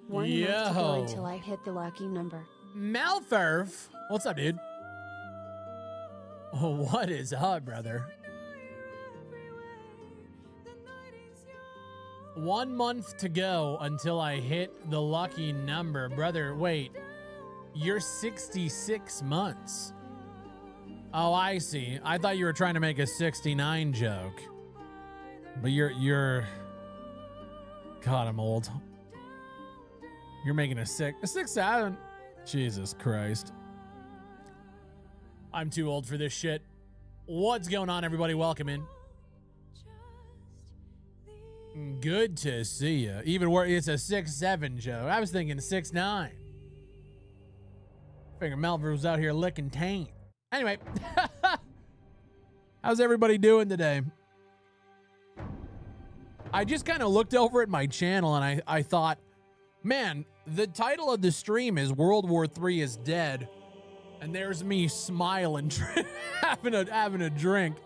1 month to go until I hit the lucky number. Malferf, what's up, dude? Oh, what is up, brother? 1 month to go until I hit the lucky number. Brother, wait. You're 66 months. Oh, I see. I thought you were trying to make a 69 joke. But you're... God, I'm old. You're making a 6'7". Jesus Christ. I'm too old for this shit. What's going on, everybody? Welcome in. Good to see you. Even where it's a 6'7" joke. I was thinking 6'9". Figured Melvin was out here licking taint. Anyway, how's everybody doing today? I just kind of looked over at my channel and I thought, man, the title of the stream is World War III is Dead. And there's me smiling, having a drink.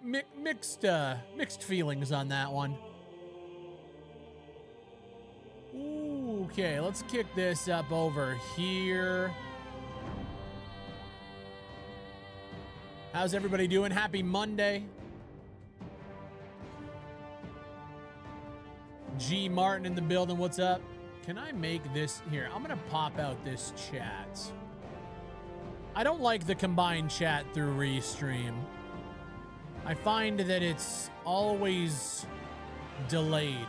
Mixed feelings on that one. Okay, let's kick this up over here. How's everybody doing? Happy Monday. G Martin in the building. What's up? Can I make this here? I'm gonna pop out this chat. I don't like the combined chat through Restream. I find that it's always delayed.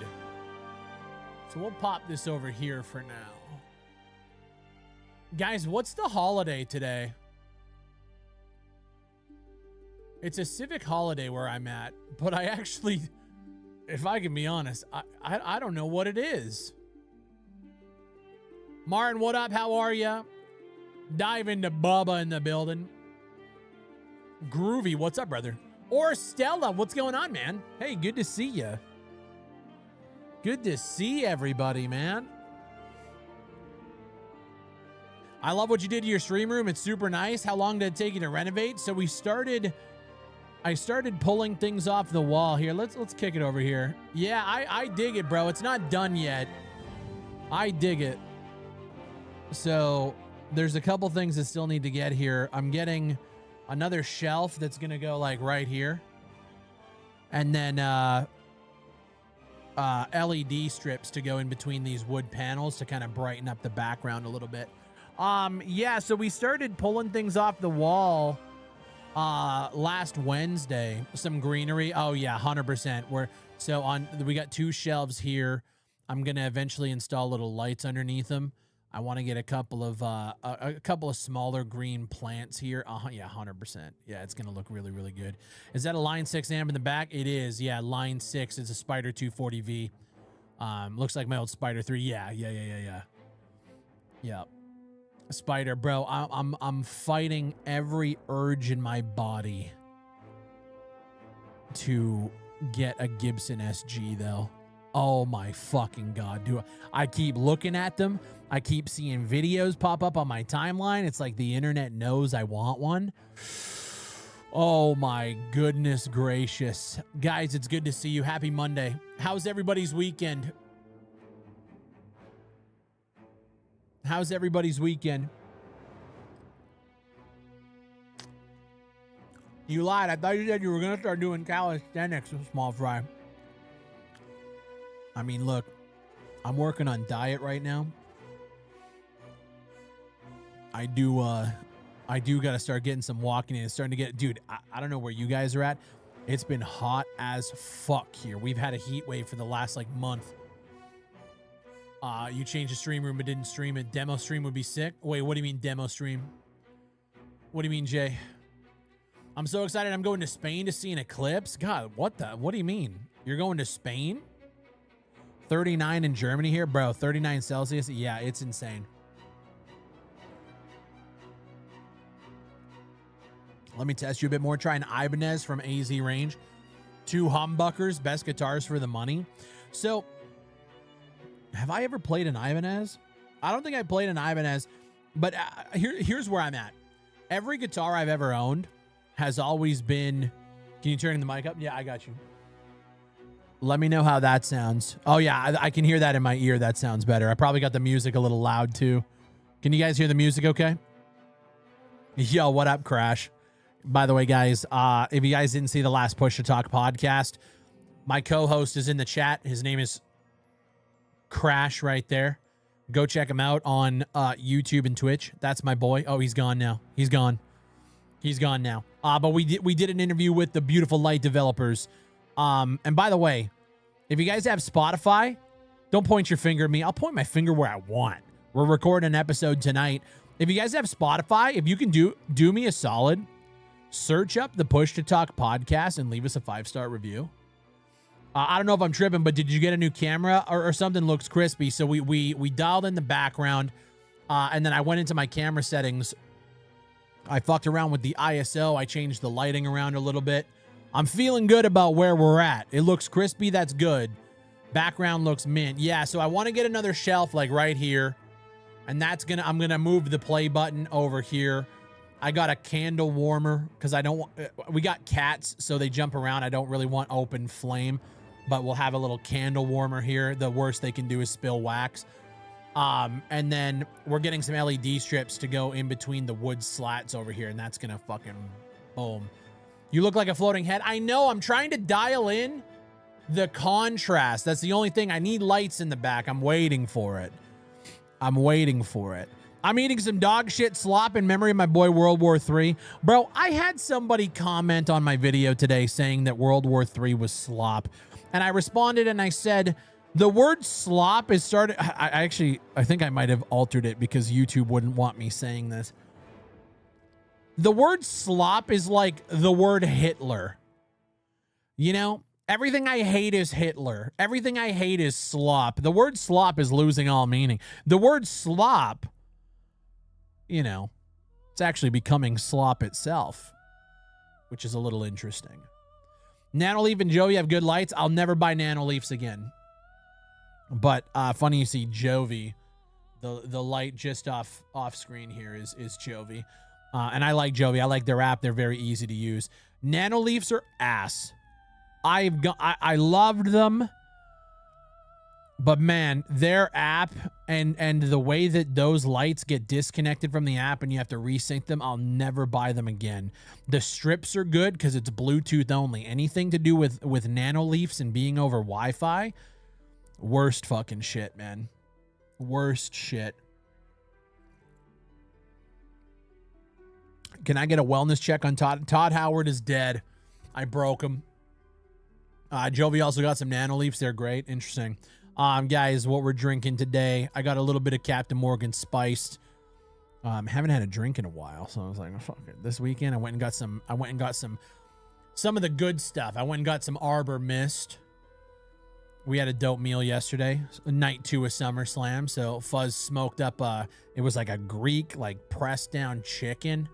So we'll pop this over here for now. Guys, what's the holiday today? It's a civic holiday where I'm at, but I actually, if I can be honest, I don't know what it is. Martin, what up? How are ya? Dive into Bubba in the building. Groovy, what's up, brother? Or Stella, what's going on, man? Hey, good to see ya. Good to see everybody, man. I love what you did to your stream room. It's super nice. How long did it take you to renovate? So I started pulling things off the wall here. Let's kick it over here. Yeah, I dig it, bro. It's not done yet. I dig it. So there's a couple things that still need to get here. I'm getting another shelf that's going to go like right here. And then LED strips to go in between these wood panels to kind of brighten up the background a little bit. Yeah, so we started pulling things off the wall last Wednesday. Some greenery. Oh yeah, 100%. We got 2 shelves here. I'm going to eventually install little lights underneath them. I want to get a couple of smaller green plants here. Yeah, 100%. Yeah, it's gonna look really, really good. Is that a Line 6 amp in the back? It is. Yeah, Line 6. It's a Spider 240V. Looks like my old Spider 3. Yeah. Spider, bro. I'm fighting every urge in my body to get a Gibson SG though. Oh my fucking God, I keep looking at them. I keep seeing videos pop up on my timeline. It's like the internet knows I want one. Oh my goodness gracious. Guys, it's good to see you. Happy Monday. How's everybody's weekend? How's everybody's weekend? You lied. I thought you said you were going to start doing calisthenics with Small Fry. I mean, look, I'm working on diet right now. I do got to start getting some walking in. It's starting to get, dude, I don't know where you guys are at. It's been hot as fuck here. We've had a heat wave for the last like month. You changed the stream room but didn't stream it. Demo stream would be sick. Wait, what do you mean demo stream? What do you mean, Jay? I'm so excited. I'm going to Spain to see an eclipse. God, what do you mean? You're going to Spain? 39 in Germany here, bro. 39 Celsius. Yeah, it's insane. Let me test you a bit more. Try an Ibanez from AZ Range. 2 humbuckers, best guitars for the money. So, have I ever played an Ibanez? I don't think I played an Ibanez, but here's where I'm at. Every guitar I've ever owned has always been. Can you turn the mic up? Yeah, I got you. Let me know how that sounds. Oh, yeah, I can hear that in my ear. That sounds better. I probably got the music a little loud, too. Can you guys hear the music okay? Yo, what up, Crash? By the way, guys, if you guys didn't see the last Push to Talk podcast, my co-host is in the chat. His name is Crash right there. Go check him out on YouTube and Twitch. That's my boy. Oh, he's gone now. He's gone. He's gone now. But we did an interview with the Beautiful Light developers. And by the way, if you guys have Spotify, don't point your finger at me. I'll point my finger where I want. We're recording an episode tonight. If you guys have Spotify, if you can do me a solid, search up the Push to Talk podcast and leave us a 5-star review. I don't know if I'm tripping, but did you get a new camera or something looks crispy? So we dialed in the background, and then I went into my camera settings. I fucked around with the ISO. I changed the lighting around a little bit. I'm feeling good about where we're at. It looks crispy. That's good. Background looks mint. Yeah, so I want to get another shelf like right here. And I'm going to move the play button over here. I got a candle warmer because I don't want, we got cats, so they jump around. I don't really want open flame, but we'll have a little candle warmer here. The worst they can do is spill wax. And then we're getting some LED strips to go in between the wood slats over here, and that's going to fucking boom. You look like a floating head. I know. I'm trying to dial in the contrast. That's the only thing. I need lights in the back. I'm waiting for it. I'm eating some dog shit slop in memory of my boy World War III. Bro, I had somebody comment on my video today saying that World War III was slop. And I responded and I said, the word slop is started. I think I might have altered it because YouTube wouldn't want me saying this. The word slop is like the word Hitler. You know, everything I hate is Hitler. Everything I hate is slop. The word slop is losing all meaning. The word slop, you know, it's actually becoming slop itself, which is a little interesting. Nanoleaf and Jovi have good lights. I'll never buy Nanoleafs again. But funny you see Jovi. The light just off screen here is Jovi. And I like Jovi. I like their app. They're very easy to use. Nanoleafs are ass. I loved them. But man, their app and the way that those lights get disconnected from the app and you have to resync them, I'll never buy them again. The strips are good because it's Bluetooth only. Anything to do with Nanoleafs and being over Wi-Fi, worst fucking shit, man. Worst shit. Can I get a wellness check on Todd? Todd Howard is dead. I broke him. Jovi also got some Nanoleafs. They're great. Interesting. Guys, what we're drinking today, I got a little bit of Captain Morgan spiced. Haven't had a drink in a while, so I was like, oh, fuck it. This weekend, I went and got some of the good stuff. I went and got some Arbor Mist. We had a dope meal yesterday, night 2 of SummerSlam. So Fuzz smoked up, it was like a Greek, like pressed down chicken.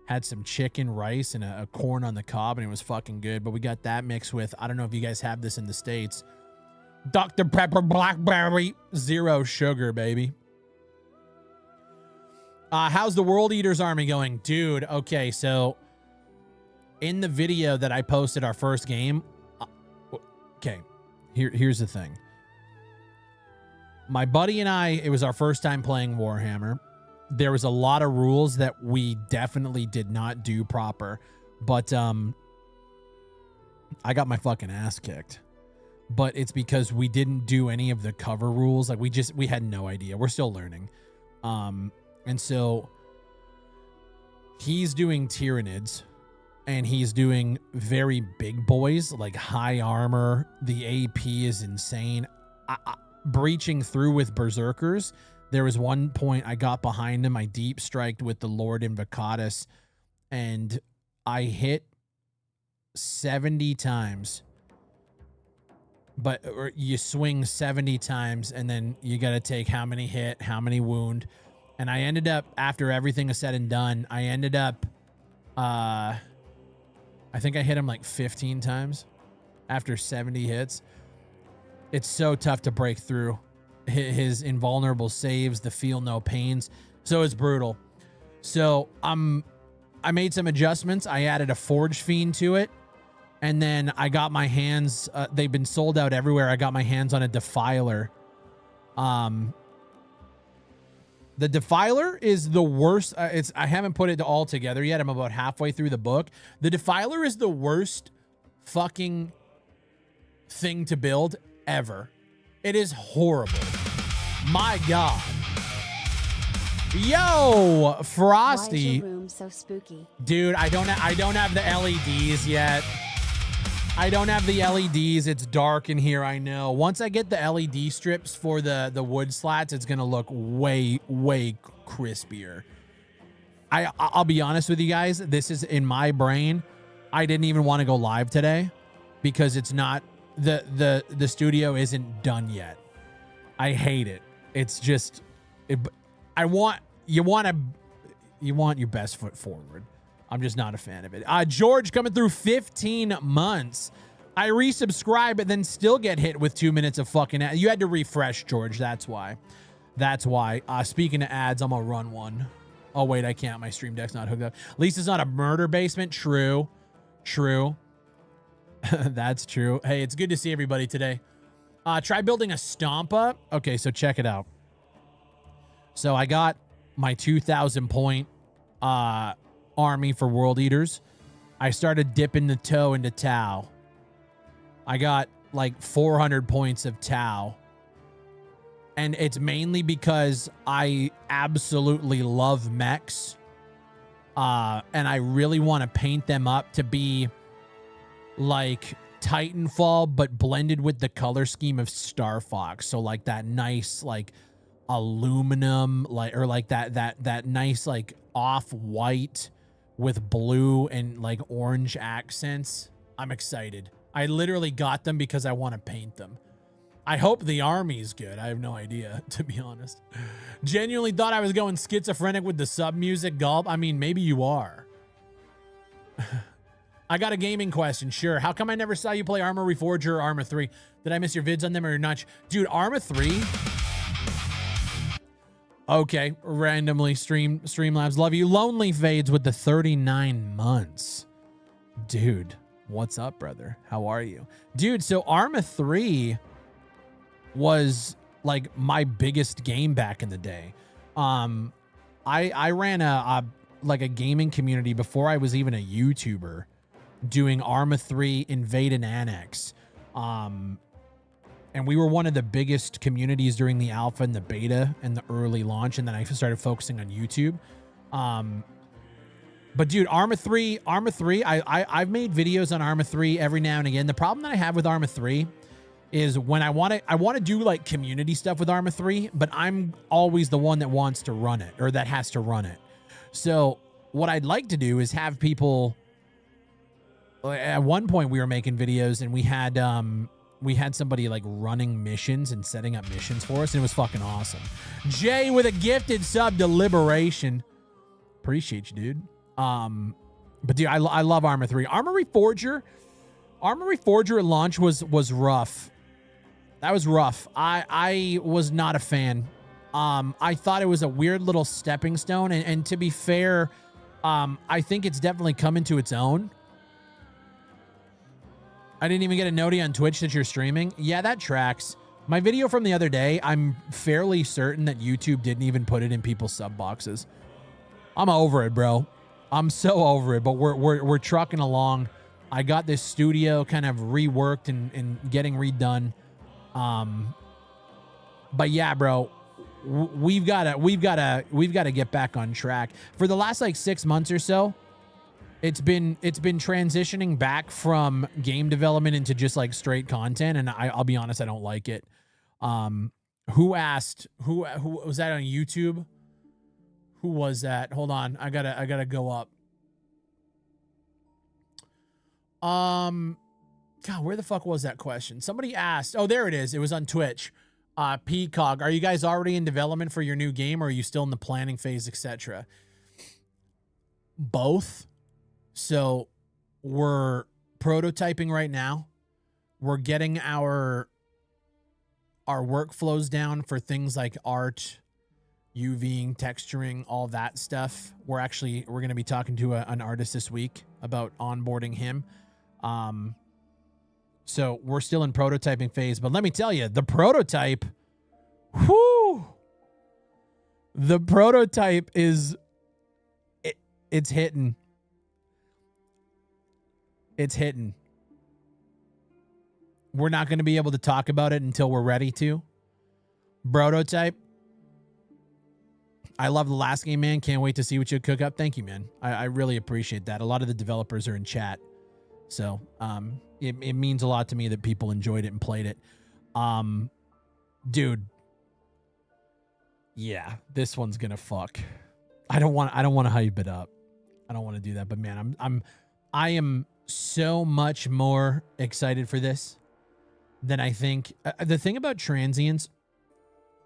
Had some chicken, rice, and a corn on the cob, and it was fucking good. But we got that mixed with, I don't know if you guys have this in the States, Dr. Pepper Blackberry, 0 sugar, baby. How's the World Eaters Army going? Dude, okay, so in the video that I posted our first game, okay, here's the thing. My buddy and I, it was our first time playing Warhammer. There was a lot of rules that we definitely did not do proper, but I got my fucking ass kicked. But it's because we didn't do any of the cover rules. Like we had no idea. We're still learning. And so he's doing Tyranids and he's doing very big boys, like high armor. The AP is insane. Breaching through with Berserkers. There was one point I got behind him. I deep striked with the Lord Invocatus and I hit 70 times. But you swing 70 times and then you got to take how many hit, how many wound. And I ended up, after everything is said and done, I ended up, I think I hit him like 15 times after 70 hits. It's so tough to break through. His invulnerable saves, the feel no pains. So it's brutal. So I made some adjustments. I added a Forge Fiend to it. And then I got my hands, they've been sold out everywhere. I got my hands on a Defiler. The Defiler is the worst. I haven't put it all together yet. I'm about halfway through the book. The Defiler is the worst fucking thing to build ever. It is horrible. My God. Yo, Frosty. Why is your room so spooky? Dude, I don't have the LEDs yet. I don't have the LEDs. It's dark in here, I know. Once I get the LED strips for the wood slats, it's going to look way, way crispier. I'll be honest with you guys. This is in my brain. I didn't even want to go live today because it's not, the studio isn't done yet. I hate it. It's just, you want your best foot forward. I'm just not a fan of it. George coming through 15 months. I resubscribe but then still get hit with 2 minutes of fucking ad. You had to refresh, George. That's why. Speaking of ads, I'm gonna run one. Oh, wait, I can't. My stream deck's not hooked up. At least it's not a murder basement. True. That's true. Hey, it's good to see everybody today. Try building a Stompa. Okay, so check it out. So I got my 2,000 point army for World Eaters. I started dipping the toe into Tau. I got like 400 points of Tau. And it's mainly because I absolutely love mechs. And I really want to paint them up to be like Titanfall, but blended with the color scheme of Star Fox. So like that nice, like aluminum, like that nice, like off-white with blue and like orange accents. I'm excited. I literally got them because I want to paint them. I hope the army's good. I have no idea, to be honest. Genuinely thought I was going schizophrenic with the sub music, Gulp. I mean, maybe you are. I got a gaming question. Sure. How come I never saw you play Arma Reforger or Arma 3? Did I miss your vids on them or you're not? Dude, Arma 3. Okay. Randomly Streamlabs. Love you. Lonely Fades with the 39 months. Dude, what's up, brother? How are you? Dude, so Arma 3 was like my biggest game back in the day. I ran a gaming community before I was even a YouTuber, doing Arma 3 Invade and Annex. And we were one of the biggest communities during the alpha and the beta and the early launch, and then I started focusing on YouTube. But dude, Arma 3, I've made videos on Arma 3 every now and again. The problem that I have with Arma 3 is when I want to do like community stuff with Arma 3, but I'm always the one that wants to run it, or that has to run it. So what I'd like to do is have people. At one point we were making videos and we had somebody like running missions and setting up missions for us, and it was fucking awesome. Jay with a gifted sub to Liberation. Appreciate you, dude. But dude, I love Arma 3. Arma Reforger at launch was rough. That was rough. I was not a fan. I thought it was a weird little stepping stone, and to be fair, I think it's definitely come into its own. I didn't even get a noti on Twitch that you're streaming. Yeah, that tracks. My video from the other day, I'm fairly certain that YouTube didn't even put it in people's sub boxes. I'm over it, bro. I'm so over it, but we're trucking along. I got this studio kind of reworked and getting redone. But yeah, bro, we've got to get back on track. For the last like 6 months or so, it's been transitioning back from game development into just like straight content, and I'll be honest, I don't like it. Who asked? Who was that on YouTube? Who was that? Hold on, I gotta go up. God, where the fuck was that question? Somebody asked. Oh, there it is. It was on Twitch. Peacock, are you guys already in development for your new game, or are you still in the planning phase, etc.? Both. So we're prototyping right now. We're getting our workflows down for things like art, UVing, texturing, all that stuff. We're going to be talking to an artist this week about onboarding him. So we're still in prototyping phase, but let me tell you, the prototype, the prototype is, it's hitting. It's hitting. We're not going to be able to talk about it until we're ready to. Prototype. I love the last game, man. Can't wait to see what you cook up. Thank you, man. I really appreciate that. A lot of the developers are in chat. So it means a lot to me that people enjoyed it and played it. Dude. Yeah, this one's gonna fuck. I don't want to hype it up. I don't want to do that, but man, I am so much more excited for this than I think. The thing about transients,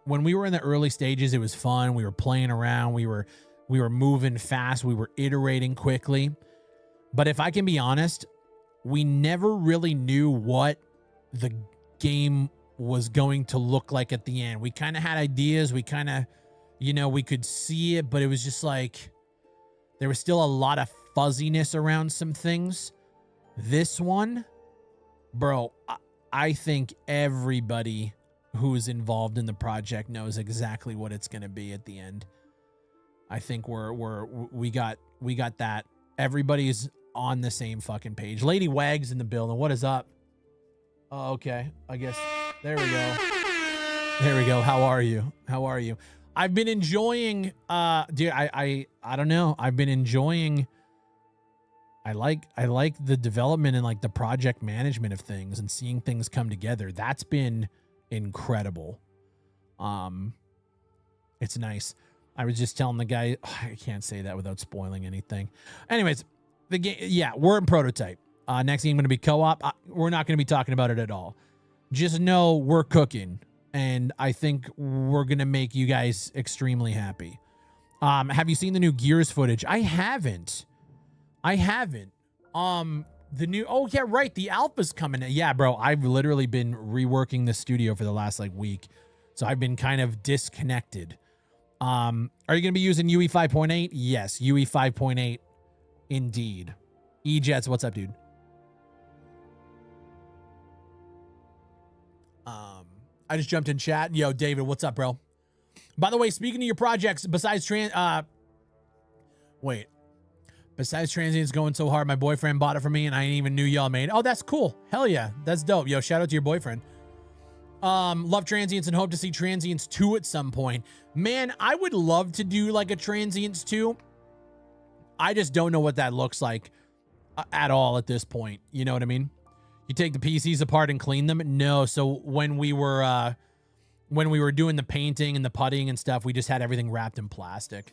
when we were in the early stages, it was fun. We were playing around. We were moving fast. We were iterating quickly. But if I can be honest, we never really knew what the game was going to look like at the end. We kind of had ideas. We kind of, we could see it, but it was just like there was still a lot of fuzziness around some things. This one, bro, I think everybody who's involved in the project knows exactly what it's going to be at the end. I think we got that. Everybody's on the same fucking page. Lady Wag's in the building. What is up? Oh, okay. I guess there we go. There we go. How are you? How are you? I've been enjoying dude, I don't know. I've been enjoying I like the development and like the project management of things and seeing things come together. That's been incredible. It's nice. I was just telling the guy, I can't say that without spoiling anything. Anyways, the game, yeah, we're in prototype. Next game going to be co-op. We're not going to be talking about it at all. Just know we're cooking, and I think we're going to make you guys extremely happy. Have you seen the new Gears footage? I haven't. The new, oh yeah, right. The alpha's coming. Yeah, bro. I've literally been reworking the studio for the last week. So I've been kind of disconnected. Are you going to be using UE 5.8? Yes, UE 5.8. Indeed. E-Jets, what's up, dude? I just jumped in chat. Yo, David, what's up, bro? By the way, speaking of your projects, besides Transient's going so hard, my boyfriend bought it for me and I ain't even knew y'all made it. Oh, that's cool. Hell yeah. That's dope. Yo, shout out to your boyfriend. Love Transients and hope to see Transients 2 at some point. Man, I would love to do like a Transients 2. I just don't know what that looks like at all at this point. You know what I mean? You take the PCs apart and clean them? No. So when we were doing the painting and the putting and stuff, we just had everything wrapped in plastic.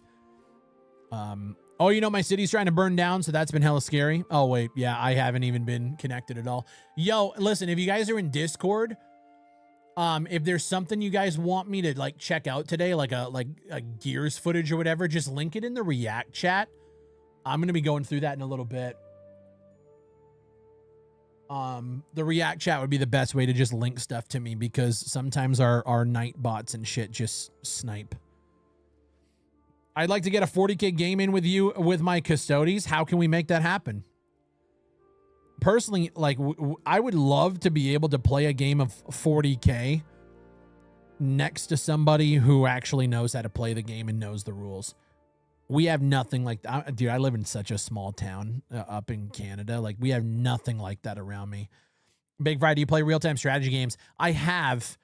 Oh, my city's trying to burn down, so that's been hella scary. Oh, wait. Yeah, I haven't even been connected at all. Yo, listen, if you guys are in Discord, if there's something you guys want me to check out today, like a Gears footage or whatever, just link it in the React chat. I'm going to be going through that in a little bit. The React chat would be the best way to just link stuff to me because sometimes our night bots and shit just snipe. I'd like to get a 40K game in with you, with my Custodes. How can we make that happen? Personally, I would love to be able to play a game of 40K next to somebody who actually knows how to play the game and knows the rules. We have nothing like that. Dude, I live in such a small town up in Canada. We have nothing like that around me. Big Fry, do you play real-time strategy games? I have.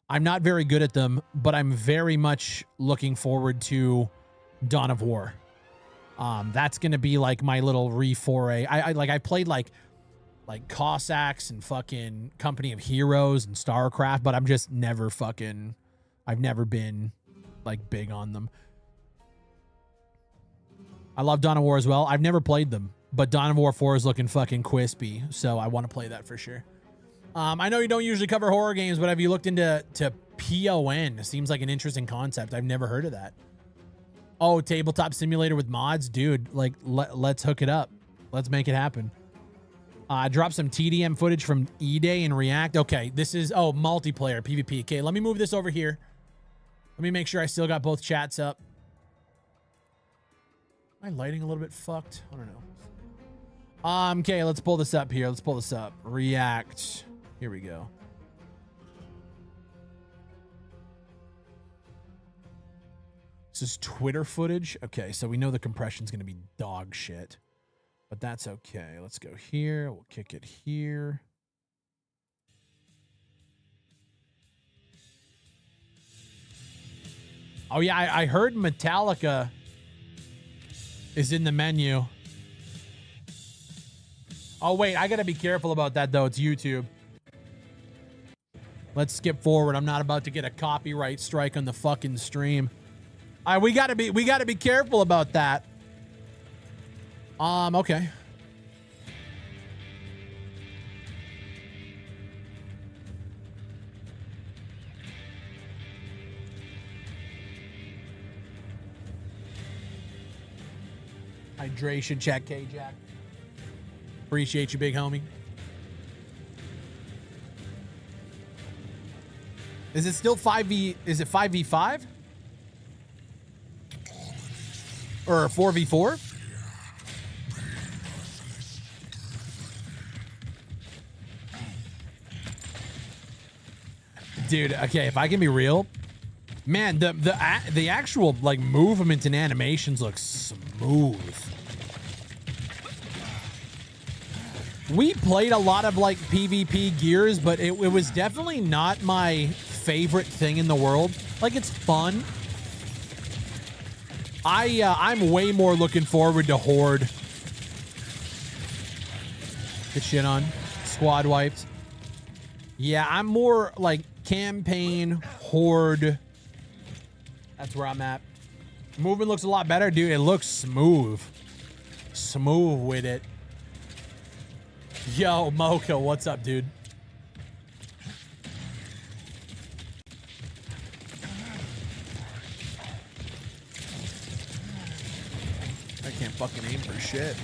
I'm not very good at them, but I'm very much looking forward to Dawn of War. That's going to be my little re-foray. I played like Cossacks and fucking Company of Heroes and StarCraft, but I'm just never I've never been big on them. I love Dawn of War as well. I've never played them, but Dawn of War 4 is looking fucking crispy, so I want to play that for sure. I know you don't usually cover horror games, but have you looked into PON? It seems like an interesting concept. I've never heard of that. Oh, tabletop simulator with mods? Dude, let's hook it up. Let's make it happen. Drop some TDM footage from E-Day and React. Okay, this is, multiplayer, PvP. Okay, let me move this over here. Let me make sure I still got both chats up. Am I lighting a little bit fucked? I don't know. Okay, let's pull this up here. Let's pull this up. React. Here we go. This is Twitter footage. Okay, so we know the compression's going to be dog shit. But that's okay. Let's go here. We'll kick it here. Oh, yeah, I heard Metallica is in the menu. Oh, wait, I got to be careful about that, though. It's YouTube. Let's skip forward. I'm not about to get a copyright strike on the fucking stream. All right, we got to be careful about that. Okay. Hydration check, K-Jack. Appreciate you, big homie. Is it still 5v? Is it 5v5? Or 4v4? Dude, okay, if I can be real, man, the actual like movement and animations look smooth. We played a lot of like PvP Gears, but it was definitely not my favorite thing in the world. Like, it's fun. I'm way more looking forward to Horde. Good shit on. Squad wipes. Yeah, I'm more like campaign, Horde. That's where I'm at. Movement looks a lot better, dude. It looks smooth. Smooth with it. Yo, Mocha, what's up, dude? I can't fucking aim for shit.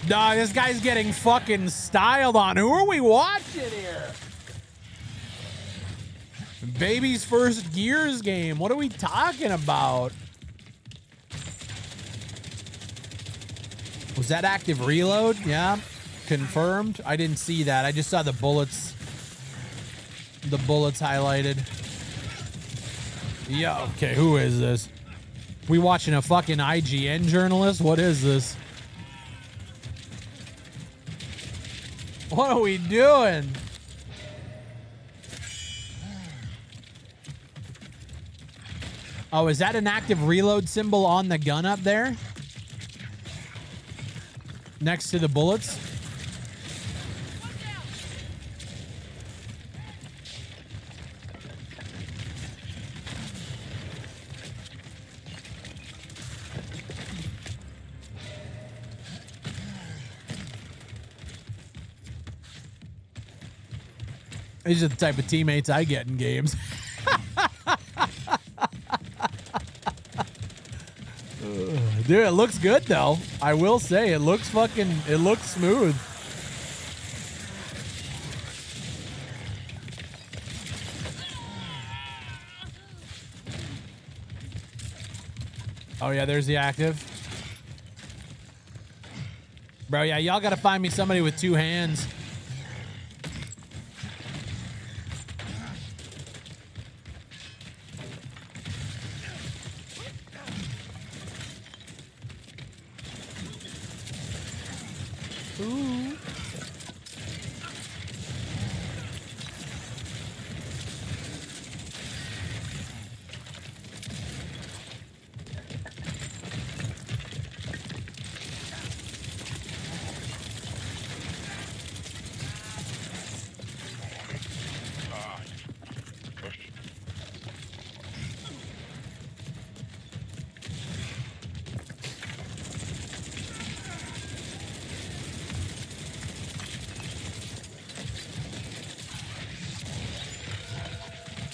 Nah, this guy's getting fucking styled on. Who are we watching here? Baby's first Gears game. What are we talking about? Was that active reload? Yeah. Confirmed. I didn't see that. I just saw the bullets. The bullets highlighted. Yeah. Okay. Who is this? We watching a fucking IGN journalist? What is this? What are we doing? Oh, is that an active reload symbol on the gun up there? Next to the bullets? These are the type of teammates I get in games. Dude, it looks good though. I will say it looks smooth. Oh yeah, there's the active. Bro, yeah, y'all gotta find me somebody with two hands. Ooh.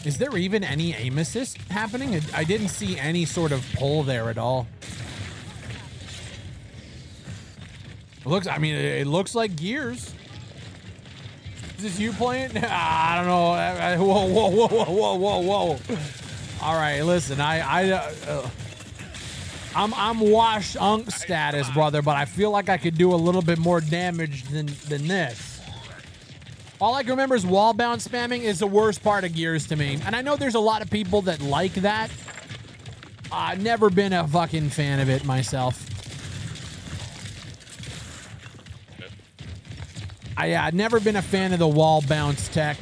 Is there even any aim assist happening? I didn't see any sort of pull there at all. It looks like Gears. Is this you playing? I don't know. Whoa, whoa, whoa, whoa, whoa, whoa, whoa. All right, listen. I'm washed unk status, brother, but I feel like I could do a little bit more damage than this. All I can remember is wall bounce spamming is the worst part of Gears to me. And I know there's a lot of people that like that. I've never been a fucking fan of it myself. I've never been a fan of the wall bounce tech.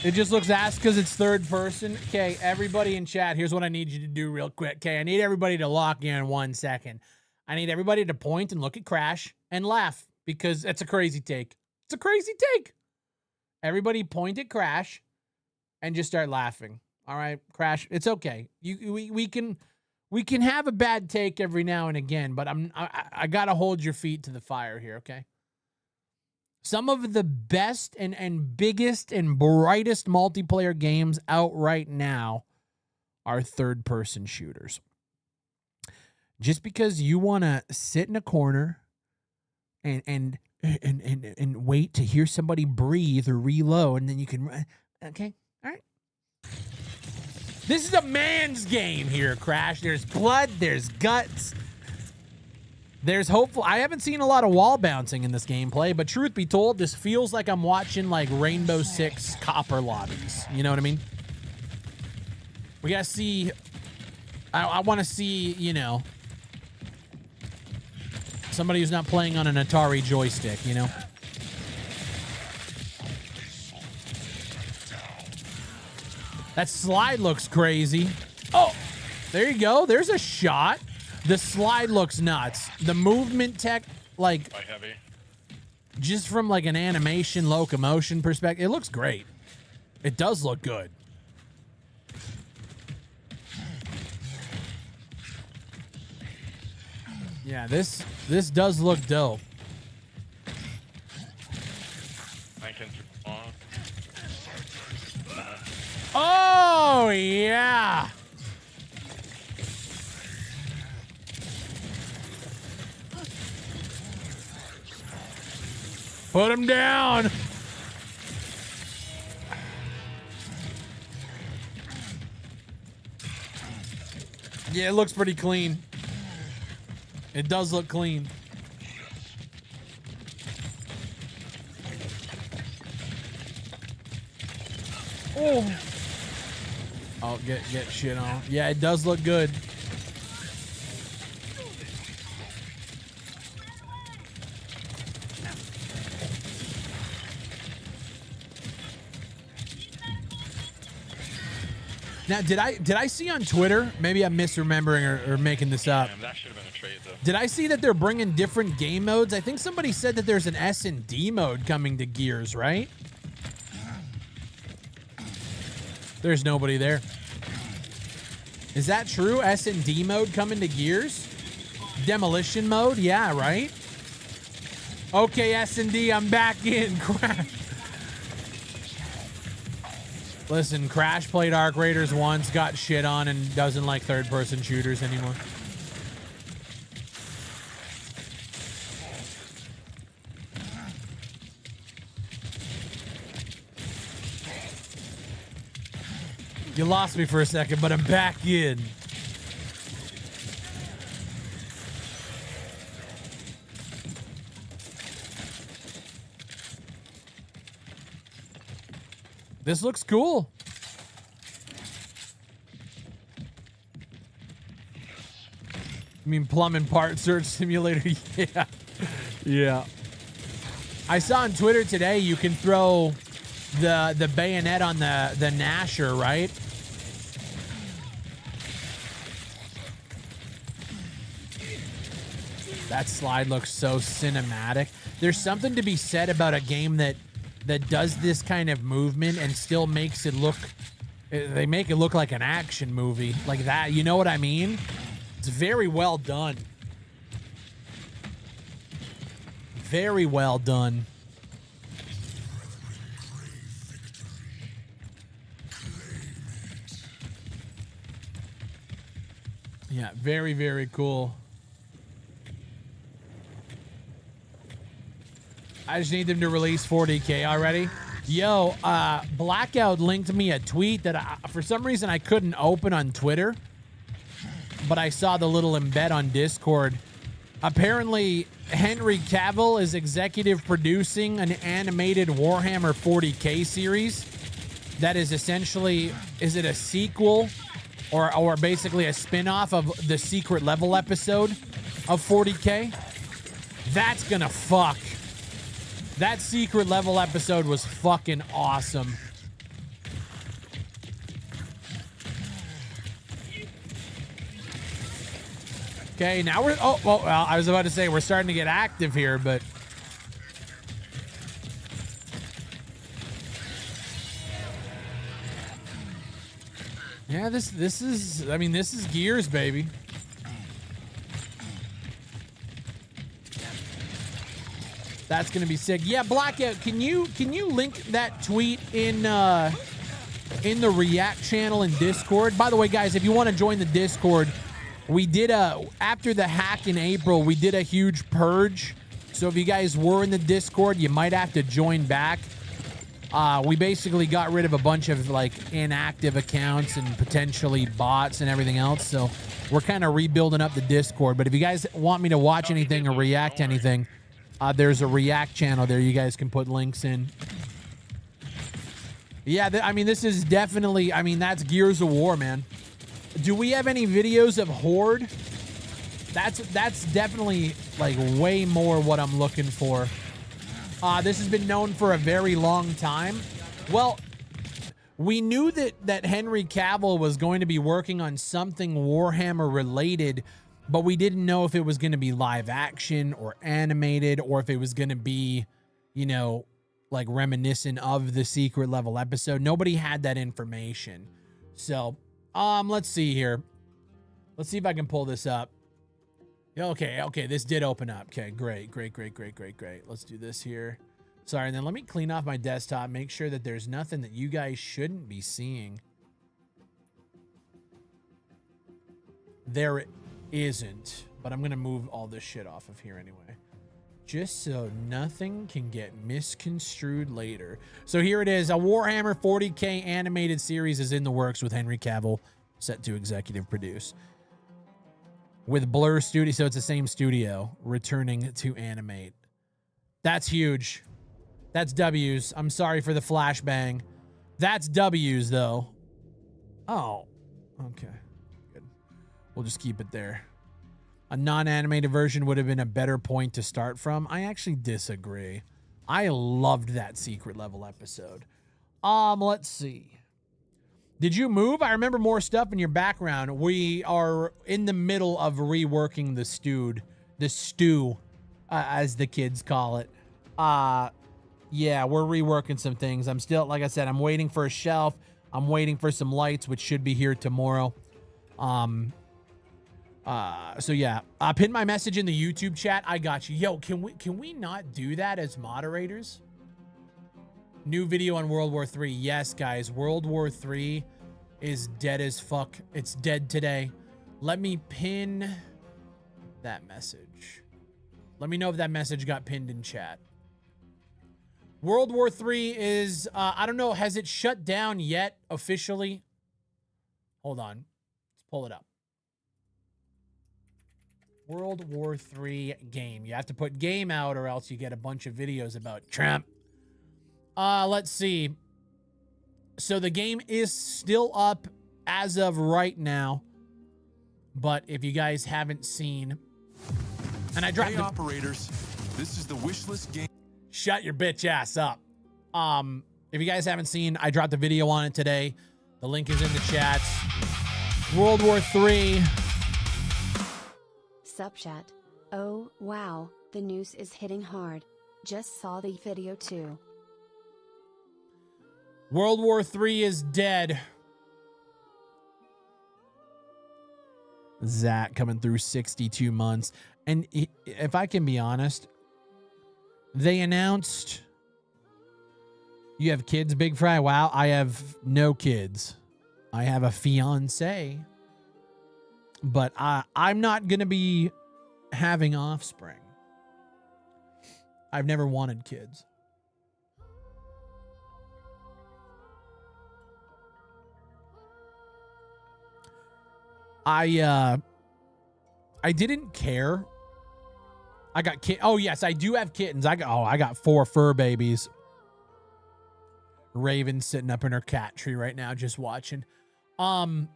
It just looks ass because it's third person. Okay, everybody in chat, here's what I need you to do real quick. Okay, I need everybody to lock in 1 second. I need everybody to point and look at Crash and laugh because it's a crazy take. It's a crazy take. Everybody point at Crash and just start laughing. All right, Crash, it's okay. We can have a bad take every now and again, but I gotta hold your feet to the fire here, okay? Some of the best and biggest and brightest multiplayer games out right now are third-person shooters. Just because you want to sit in a corner and wait to hear somebody breathe or reload, and then you can, okay, all right. This is a man's game here, Crash. There's blood, there's guts. There's hopeful. I haven't seen a lot of wall bouncing in this gameplay, but truth be told, this feels like I'm watching like Rainbow Six copper lobbies. You know what I mean? We gotta see. I want to see, you know, somebody who's not playing on an Atari joystick. You know. That slide looks crazy. Oh, there you go. There's a shot. The slide looks nuts. The movement tech, like, quite heavy. Just from like an animation locomotion perspective, it looks great. It does look good. Yeah, this does look dope. Oh yeah. Put him down. Yeah, it looks pretty clean. It does look clean. Oh. Oh, get shit on. Yeah, it does look good. Now, did I see on Twitter? Maybe I'm misremembering or making this up. Damn, that should have been a trade, though. Did I see that they're bringing different game modes? I think somebody said that there's an S&D mode coming to Gears, right? There's nobody there. Is that true? S&D mode coming to Gears? Demolition mode? Yeah, right? Okay, S&D, I'm back in. Crash. Listen, Crash played Arc Raiders once, got shit on, and doesn't like third-person shooters anymore. You lost me for a second, but I'm back in. This looks cool. I mean, plumbing part search simulator. Yeah. Yeah. I saw on Twitter today you can throw the bayonet on the Nasher, right? That slide looks so cinematic. There's something to be said about a game that does this kind of movement and still makes it look, they make it look like an action movie like that. You know what I mean? It's very well done. Very well done. Yeah, very, very cool. I just need them to release 40K already. Yo, Blackout linked me a tweet that for some reason I couldn't open on Twitter, but I saw the little embed on Discord. Apparently, Henry Cavill is executive producing an animated Warhammer 40K series that is essentially, is it a sequel or basically a spin-off of the secret level episode of 40K? That's gonna fuck. That secret level episode was fucking awesome. Okay, now we're... Oh, well, I was about to say we're starting to get active here, but... Yeah, this is... I mean, this is Gears, baby. That's gonna be sick. Yeah, Blackout, can you link that tweet in the React channel in Discord? By the way, guys, if you want to join the Discord, we did after the hack in April, we did a huge purge. So if you guys were in the Discord, you might have to join back. We basically got rid of a bunch of like inactive accounts and potentially bots and everything else. So we're kind of rebuilding up the Discord. But if you guys want me to watch anything or react to anything, there's a React channel there. You guys can put links in. Yeah, I mean, this is definitely, I mean, that's Gears of War, man. Do we have any videos of Horde? That's definitely like way more what I'm looking for. This has been known for a very long time. Well, we knew that Henry Cavill was going to be working on something Warhammer related, but we didn't know if it was going to be live action or animated, or if it was going to be, you know, like reminiscent of the secret level episode. Nobody had that information. So, let's see here. Let's see if I can pull this up. Okay, this did open up. Okay, great. Let's do this here. Sorry, and then let me clean off my desktop, make sure that there's nothing that you guys shouldn't be seeing. There isn't, but I'm gonna move all this shit off of here anyway, just so nothing can get misconstrued later. So here it is. A Warhammer 40K animated series is in the works with Henry Cavill, set to executive produce. With Blur Studio, so it's the same studio, returning to animate. That's huge. That's W's. I'm sorry for the flashbang. That's W's, though. Oh, okay. Good. We'll just keep it there. A non-animated version would have been a better point to start from. I actually disagree. I loved that secret level episode. Let's see. Did you move? I remember more stuff in your background. We are in the middle of reworking the stew, as the kids call it. Yeah, we're reworking some things. I'm still, like I said, I'm waiting for a shelf. I'm waiting for some lights, which should be here tomorrow. So yeah, pin my message in the YouTube chat. I got you. Yo, can we not do that as moderators? New video on World War III. Yes, guys, World War III is dead as fuck. It's dead today. Let me pin that message. Let me know if that message got pinned in chat. World War III is, I don't know, has it shut down yet officially? Hold on. Let's pull it up. World War III game. You have to put game out or else you get a bunch of videos about Trump. Let's see. So the game is still up as of right now. But if you guys haven't seen, and I dropped operators, this is the wishlist game. Shut your bitch ass up. If you guys haven't seen, I dropped a video on it today. The link is in the chats. World War III. Sup chat. Oh, wow, the news is hitting hard. Just saw the video too. World War III is dead. Zach coming through 62 months. And if I can be honest, they announced you have kids, Big Fry. Wow, I have no kids. I have a fiance. But I'm not going to be having offspring. I've never wanted kids. I didn't care. I got oh yes, I do have kittens. I got 4 fur babies. Raven's sitting up in her cat tree right now just watching. So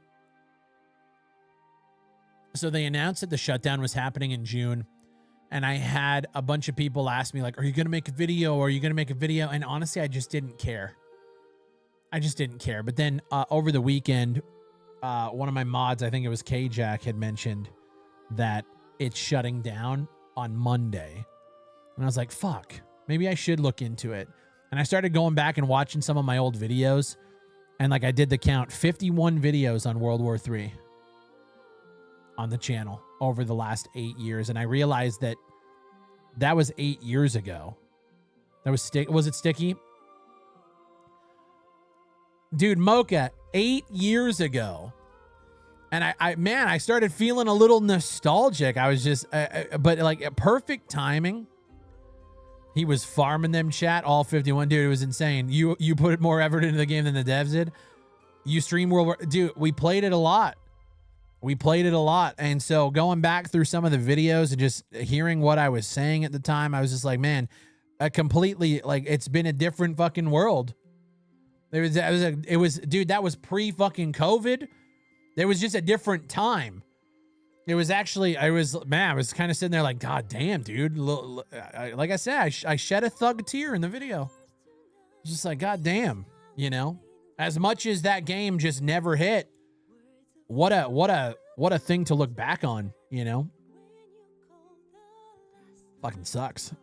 they announced that the shutdown was happening in June, and I had a bunch of people ask me like, "Are you going to make a video? Are you going to make a video?" And honestly, I just didn't care. But then over the weekend, one of my mods, I think it was K-Jack, had mentioned that it's shutting down on Monday. And I was like, fuck, maybe I should look into it. And I started going back and watching some of my old videos. And like I did the count, 51 videos on World War III on the channel over the last 8 years. And I realized that was 8 years ago. That was was it Sticky? Dude, Mocha, 8 years ago. And I started feeling a little nostalgic. I was just, but like perfect timing. He was farming them, chat, all 51. Dude, it was insane. You put more effort into the game than the devs did. You stream World War, dude, we played it a lot. And so going back through some of the videos and just hearing what I was saying at the time, I was just like, man, completely, like, it's been a different fucking world. It was, dude, that was pre-fucking COVID. There was just a different time. It was actually, I was kind of sitting there like, God damn, dude. Like I said, I shed a thug tear in the video. Just like, God damn, you know, as much as that game just never hit, what a thing to look back on, you know? Fucking sucks.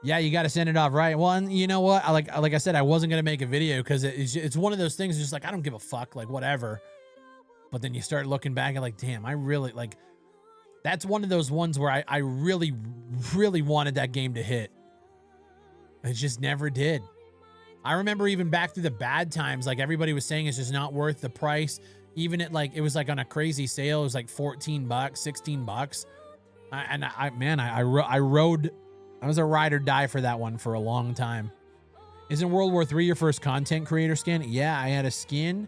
Yeah, you got to send it off, right? Well, and you know what? Like I said, I wasn't going to make a video because it's one of those things just like, I don't give a fuck, like whatever. But then you start looking back and like, damn, I really, like, that's one of those ones where I really, really wanted that game to hit. It just never did. I remember even back through the bad times, like everybody was saying it's just not worth the price. Even at like, it was like on a crazy sale. It was like $14, $16. I was a ride or die for that one for a long time. Isn't World War III your first content creator skin? Yeah, I had a skin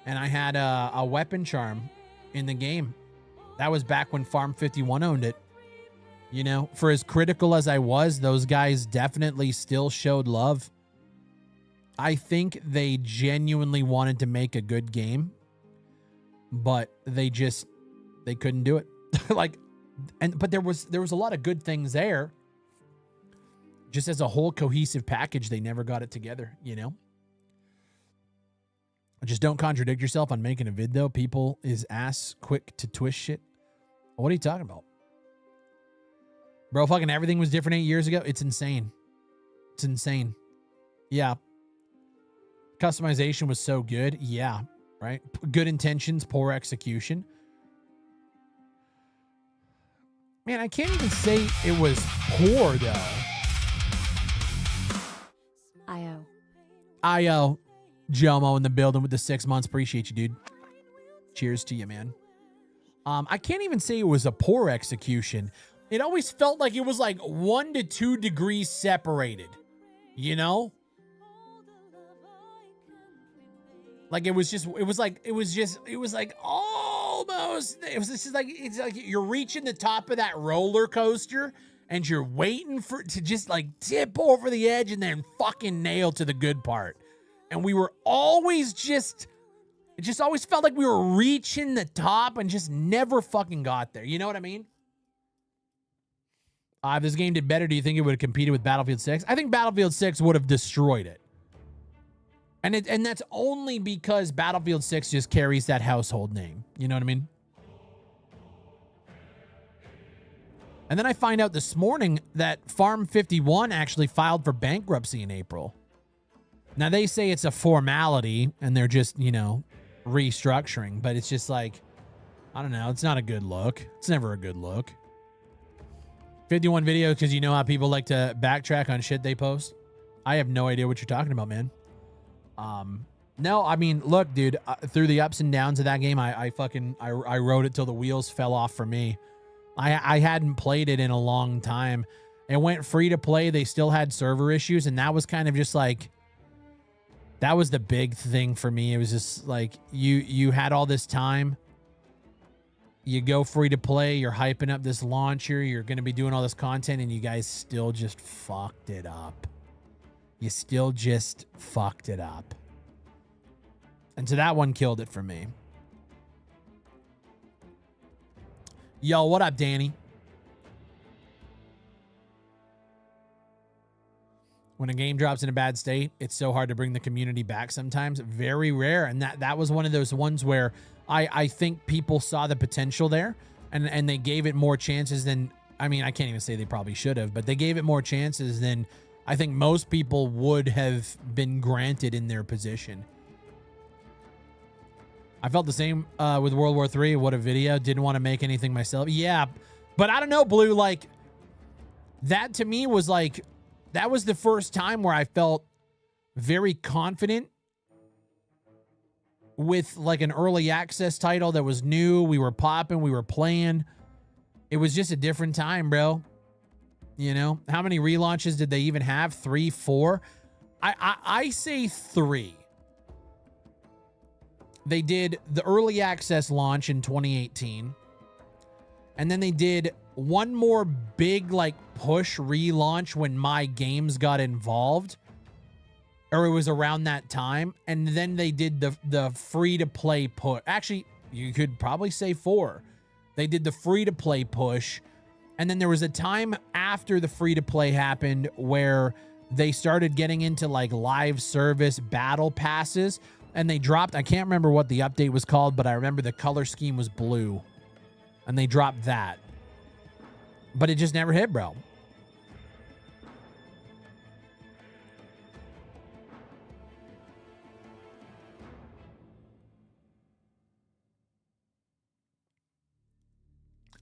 and I had a weapon charm in the game. That was back when Farm 51 owned it. You know, for as critical as I was, those guys definitely still showed love. I think they genuinely wanted to make a good game, but they couldn't do it. But there was a lot of good things there. Just as a whole cohesive package, they never got it together, you know? Just don't contradict yourself on making a vid, though. People is ass quick to twist shit. What are you talking about? Bro, fucking everything was different 8 years ago. It's insane. It's insane. Yeah. Customization was so good. Yeah. Right? Good intentions, poor execution. Man, I can't even say it was poor, though. IO. Jomo in the building with the 6 months. Appreciate you, dude. Cheers to you, man. I can't even say it was a poor execution. It always felt like it was like 1 to 2 degrees separated, you know? Like it was like almost, it's like you're reaching the top of that roller coaster and you're waiting for it to just like tip over the edge and then fucking nail to the good part. And we were always it just always felt like we were reaching the top and just never fucking got there. You know what I mean? If this game did better, do you think it would have competed with Battlefield 6? I think Battlefield 6 would have destroyed it. And that's only because Battlefield 6 just carries that household name. You know what I mean? And then I find out this morning that Farm 51 actually filed for bankruptcy in April. Now, they say it's a formality and they're just, you know, restructuring. But it's just like, I don't know. It's not a good look. It's never a good look. 51 videos because you know how people like to backtrack on shit they post. I have no idea what you're talking about, man. No, I mean, look, dude, through the ups and downs of that game, I rode it till the wheels fell off for me. I hadn't played it in a long time. It went free to play. They still had server issues, and that was kind of just like, that was the big thing for me. It was just like you had all this time. You go free to play, you're hyping up this launcher, you're going to be doing all this content, and you guys still just fucked it up. You still just fucked it up. And so that one killed it for me. Yo, what up, Danny? When a game drops in a bad state, it's so hard to bring the community back sometimes. Very rare. And that was one of those ones where I think people saw the potential there and they gave it more chances than, I mean, I can't even say they probably should have, but they gave it more chances than I think most people would have been granted in their position. I felt the same with World War III. What a video. Didn't want to make anything myself. Yeah, but I don't know, Blue. Like, that to me was like, that was the first time where I felt very confident with like an early access title that was new. We were popping, we were playing. It was just a different time, bro. You know, how many relaunches did they even have? 3, 4? I say 3. They did the early access launch in 2018. And then they did one more big like push relaunch when My Games got involved. Or it was around that time. And then they did the free to play push. Actually, you could probably say 4. They did the free to play push. And then there was a time after the free to play happened where they started getting into like live service battle passes. And they dropped, I can't remember what the update was called, but I remember the color scheme was blue. And they dropped that. But it just never hit, bro.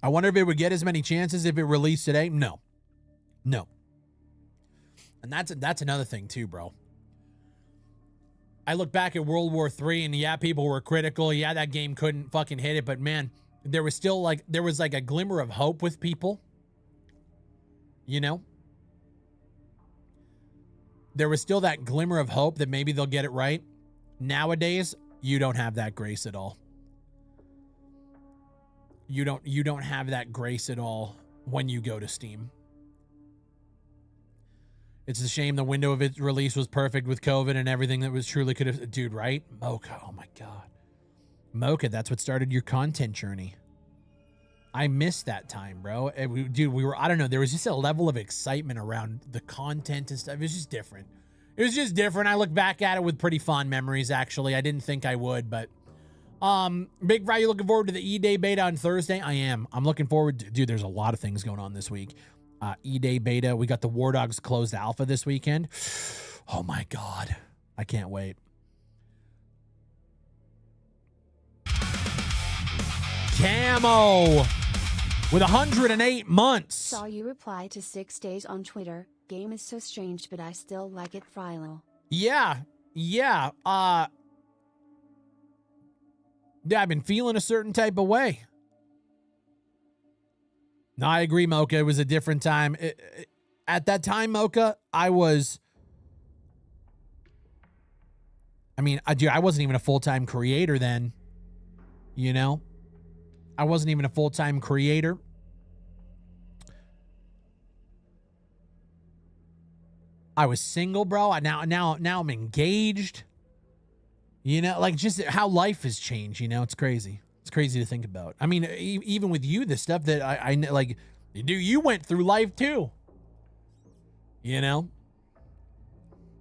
I wonder if it would get as many chances if it released today. No. And that's another thing too, bro. I look back at World War III and yeah, people were critical. Yeah, that game couldn't fucking hit it. But man, there was still like, there was like a glimmer of hope with people. You know? There was still that glimmer of hope that maybe they'll get it right. Nowadays, you don't have that grace at all. You don't have that grace at all when you go to Steam. It's a shame the window of its release was perfect with COVID and everything that was truly could have... Dude, right? Mocha, oh my God. Mocha, that's what started your content journey. I missed that time, bro. Dude, we were... I don't know. There was just a level of excitement around the content and stuff. It was just different. It was just different. I look back at it with pretty fond memories, actually. I didn't think I would, but... Big Fry, you looking forward to the E-Day beta on Thursday? I am. I'm looking forward to... Dude, there's a lot of things going on this week. E-Day beta. We got the War Dogs closed alpha this weekend. Oh my God. I can't wait. Camo with 108 months. Saw you reply to 6 days on Twitter. Game is so strange, but I still like it, Philo. Yeah. Yeah, I've been feeling a certain type of way. No, I agree, Mocha. It was a different time. At that time, Mocha, I wasn't even a full-time creator then. You know? I wasn't even a full-time creator. I was single, bro. Now I'm engaged. You know, like just how life has changed, you know? It's crazy. It's crazy to think about. I mean, even with you, the stuff that I like, you went through life too. You know?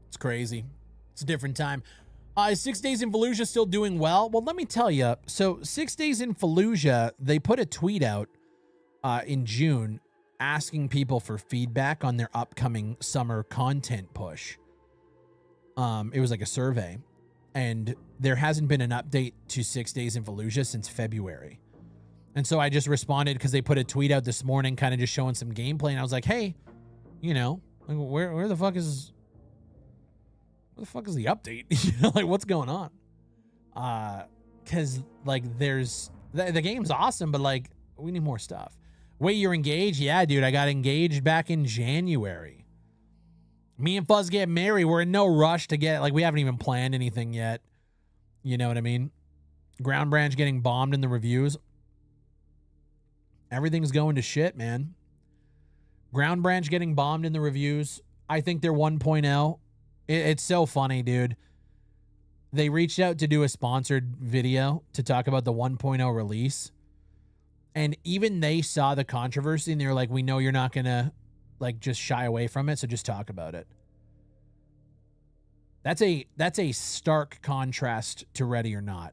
It's crazy. It's a different time. Is 6 Days in Fallujah still doing well? Well, let me tell you. So 6 Days in Fallujah, they put a tweet out in June asking people for feedback on their upcoming summer content push. It was like a survey. And there hasn't been an update to 6 Days in Fallujah since February. And so I just responded because they put a tweet out this morning kind of just showing some gameplay. And I was like, hey, you know, like, where the fuck is the update? You know, like what's going on? Because like there's the game's awesome, but like we need more stuff. Wait, you're engaged? Yeah, dude, I got engaged back in January. Me and Fuzz get married. We're in no rush to get, like, we haven't even planned anything yet. You know what I mean? Ground Branch getting bombed in the reviews. Everything's going to shit, man. Ground Branch getting bombed in the reviews. I think they're 1.0. It's so funny, dude. They reached out to do a sponsored video to talk about the 1.0 release. And even they saw the controversy and they were like, we know you're not going to like just shy away from it, so just talk about it. That's a stark contrast to Ready or Not,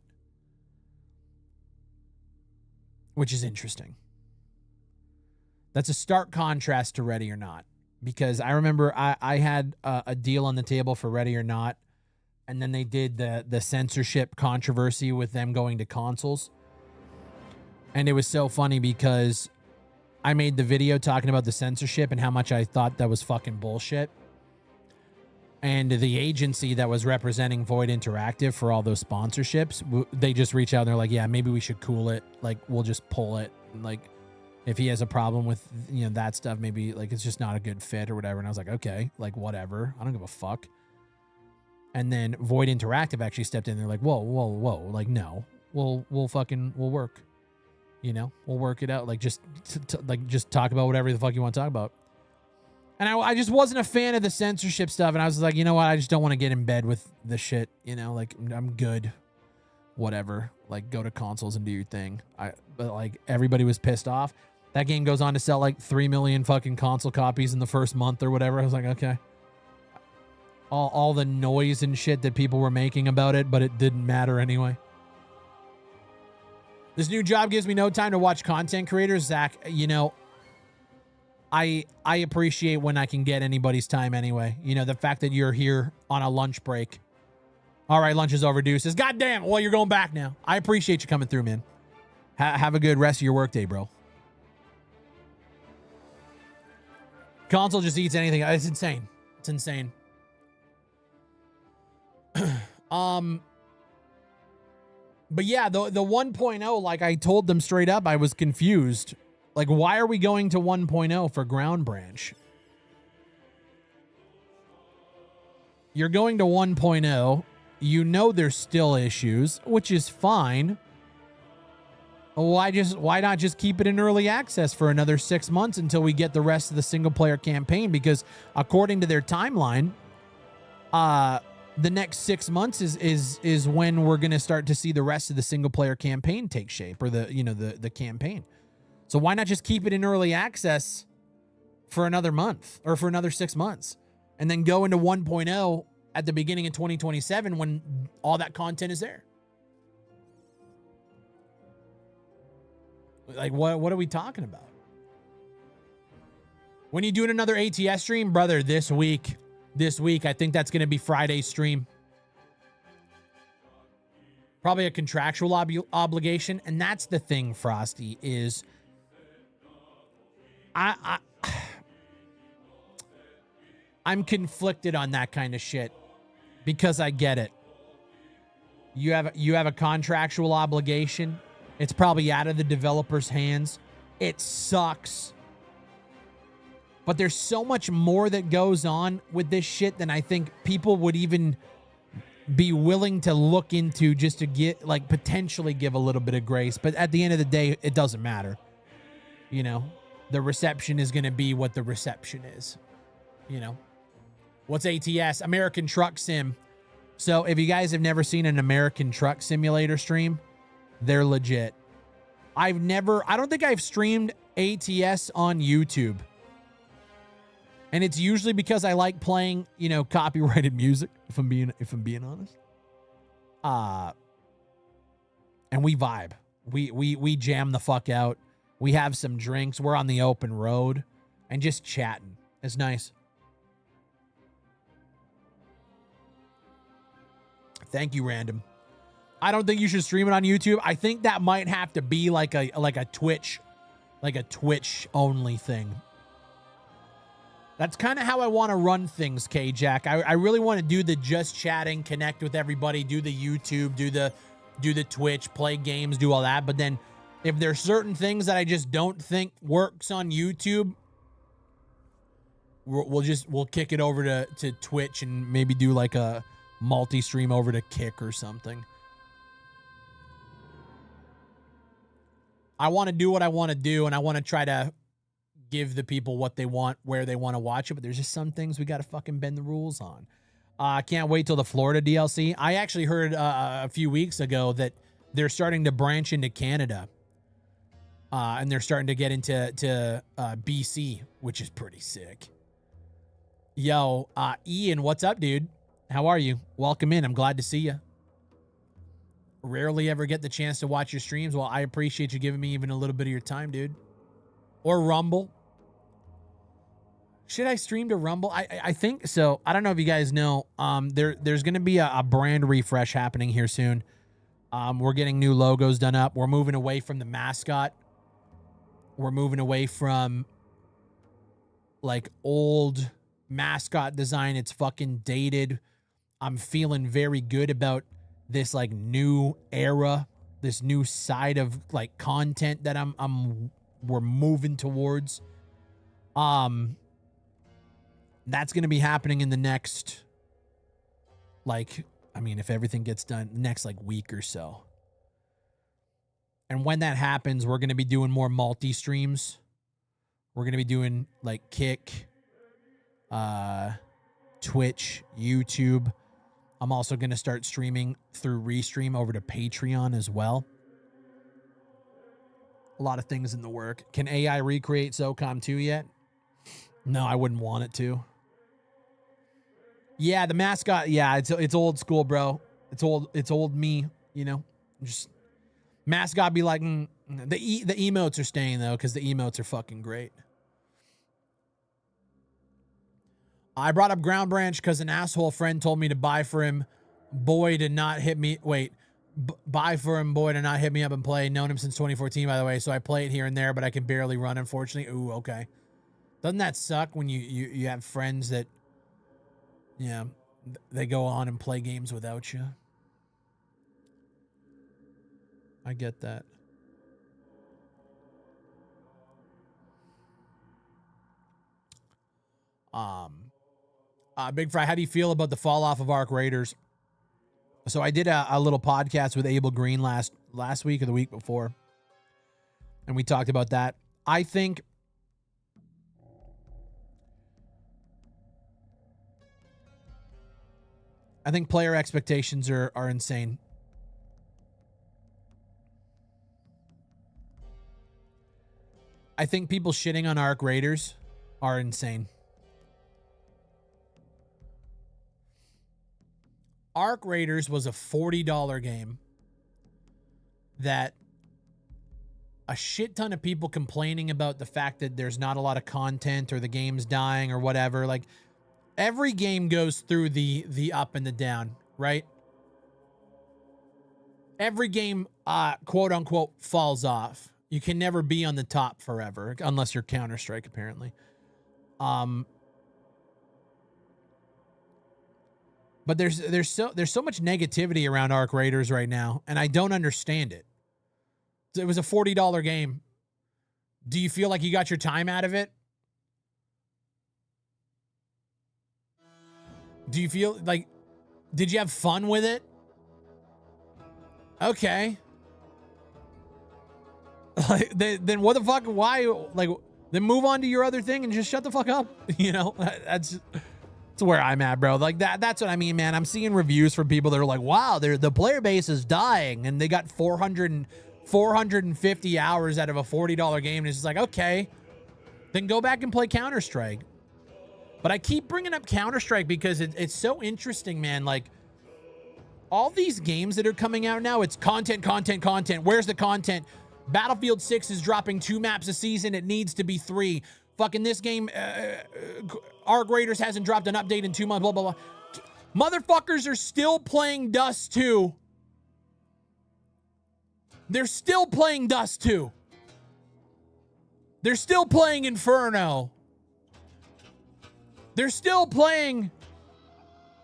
which is interesting. That's a stark contrast to Ready or Not, because I remember I had a deal on the table for Ready or Not, and then they did the censorship controversy with them going to consoles. And it was so funny because I made the video talking about the censorship and how much I thought that was fucking bullshit. And the agency that was representing Void Interactive for all those sponsorships, they just reach out and they're like, yeah, maybe we should cool it. Like, we'll just pull it. Like, if he has a problem with, you know, that stuff, maybe like it's just not a good fit or whatever. And I was like, okay, like whatever. I don't give a fuck. And then Void Interactive actually stepped in. They're like, whoa. Like, no, we'll work. You know, we'll work it out. Like, just talk about whatever the fuck you want to talk about. And I just wasn't a fan of the censorship stuff. And I was like, you know what? I just don't want to get in bed with the shit. You know, like, I'm good. Whatever. Like, go to consoles and do your thing. But like, everybody was pissed off. That game goes on to sell like 3 million fucking console copies in the first month or whatever. I was like, okay. All the noise and shit that people were making about it, but it didn't matter anyway. This new job gives me no time to watch content creators. Zach, you know, I appreciate when I can get anybody's time anyway. You know, the fact that you're here on a lunch break. All right, lunch is overdue. Says, God damn, well, you're going back now. I appreciate you coming through, man. Have a good rest of your workday, bro. Console just eats anything. It's insane. It's insane. But yeah, the 1.0, like I told them straight up, I was confused. Like, why are we going to 1.0 for Ground Branch? You're going to 1.0. You know there's still issues, which is fine. Why not just keep it in early access for another 6 months until we get the rest of the single player campaign? Because according to their timeline, the next 6 months is when we're going to start to see the rest of the single player campaign take shape, or the campaign. So why not just keep it in early access for another month or for another 6 months and then go into 1.0 at the beginning of 2027 when all that content is there? Like, what are we talking about? When you doing another ATS stream, brother? This week, I think that's going to be Friday's stream. Probably a contractual obligation. And that's the thing, Frosty, is I'm conflicted on that kind of shit because I get it. You have a contractual obligation. It's probably out of the developer's hands. It sucks. But there's so much more that goes on with this shit than I think people would even be willing to look into, just to get, like, potentially give a little bit of grace. But at the end of the day, it doesn't matter. You know, the reception is going to be what the reception is. You know, what's ATS? American Truck Sim. So if you guys have never seen an American Truck Simulator stream, they're legit. I don't think I've streamed ATS on YouTube. And it's usually because I like playing, you know, copyrighted music, if I'm being honest. And we vibe. We jam the fuck out. We have some drinks. We're on the open road and just chatting. It's nice. Thank you, Random. I don't think you should stream it on YouTube. I think that might have to be like a Twitch only thing. That's kind of how I want to run things, K-Jack. I really want to do the just chatting, connect with everybody, do the YouTube, do the Twitch, play games, do all that. But then If there's certain things that I just don't think works on YouTube, we'll kick it over to Twitch and maybe do like a multi-stream over to Kick or something. I want to do what I want to do, and I want to try to give the people what they want, where they want to watch it, but there's just some things we got to fucking bend the rules on. I can't wait till the Florida DLC. I actually heard a few weeks ago that they're starting to branch into Canada. And they're starting to get into BC, which is pretty sick. Yo, Ian, what's up, dude? How are you? Welcome in. I'm glad to see you. Rarely ever get the chance to watch your streams. Well, I appreciate you giving me even a little bit of your time, dude. Or Rumble. Should I stream to Rumble? I think so. I don't know if you guys know. There's going to be a brand refresh happening here soon. We're getting new logos done up. We're moving away from the mascot. We're moving away from like old mascot design. It's fucking dated. I'm feeling very good about this like new era, this new side of like content that we're moving towards. That's going to be happening in the next, like, I mean, if everything gets done, next like week or so. And when that happens, we're going to be doing more multi-streams. We're going to be doing like Kick, Twitch, YouTube. I'm also going to start streaming through Restream over to Patreon as well. A lot of things in the work. Can AI recreate SOCOM 2 yet? No, I wouldn't want it to. Yeah, the mascot. Yeah, it's old school, bro. It's old me. You know, just mascot be like the emotes are staying though because the emotes are fucking great. I brought up Ground Branch because an asshole friend told me to buy for him. Boy did not hit me. Wait, buy for him. Boy did not hit me up and play. Known him since 2014, by the way. So I play it here and there, but I can barely run, unfortunately. Ooh, okay. Doesn't that suck when you have friends that, yeah, they go on and play games without you? I get that. Big Fry, how do you feel about the fall off of Arc Raiders? So I did a little podcast with Abel Green last week or the week before, and we talked about that. I think player expectations are insane. I think people shitting on Arc Raiders are insane. Arc Raiders was a $40 game that a shit ton of people complaining about the fact that there's not a lot of content or the game's dying or whatever. Like, every game goes through the up and the down, right? Every game, quote unquote, falls off. You can never be on the top forever, unless you're Counter-Strike, apparently. But there's so much negativity around Arc Raiders right now, and I don't understand it. It was a $40 game. Do you feel like you got your time out of it? Do you feel like, did you have fun with it? Okay. Like, then what the fuck? Why? Like, then move on to your other thing and just shut the fuck up. You know, that's where I'm at, bro. Like that's what I mean, man. I'm seeing reviews from people that are like, wow, the player base is dying, and they got 450 hours out of a $40 game, and it's just like, okay, then go back and play Counter-Strike. But I keep bringing up Counter-Strike because it's so interesting, man. Like, all these games that are coming out now, it's content. Where's the content? Battlefield 6 is dropping 2 maps a season. It needs to be 3. Fucking this game, Arc Raiders hasn't dropped an update in 2 months, blah, blah, blah. Motherfuckers are still playing Dust 2. They're still playing Dust 2. They're still playing Inferno. They're still playing,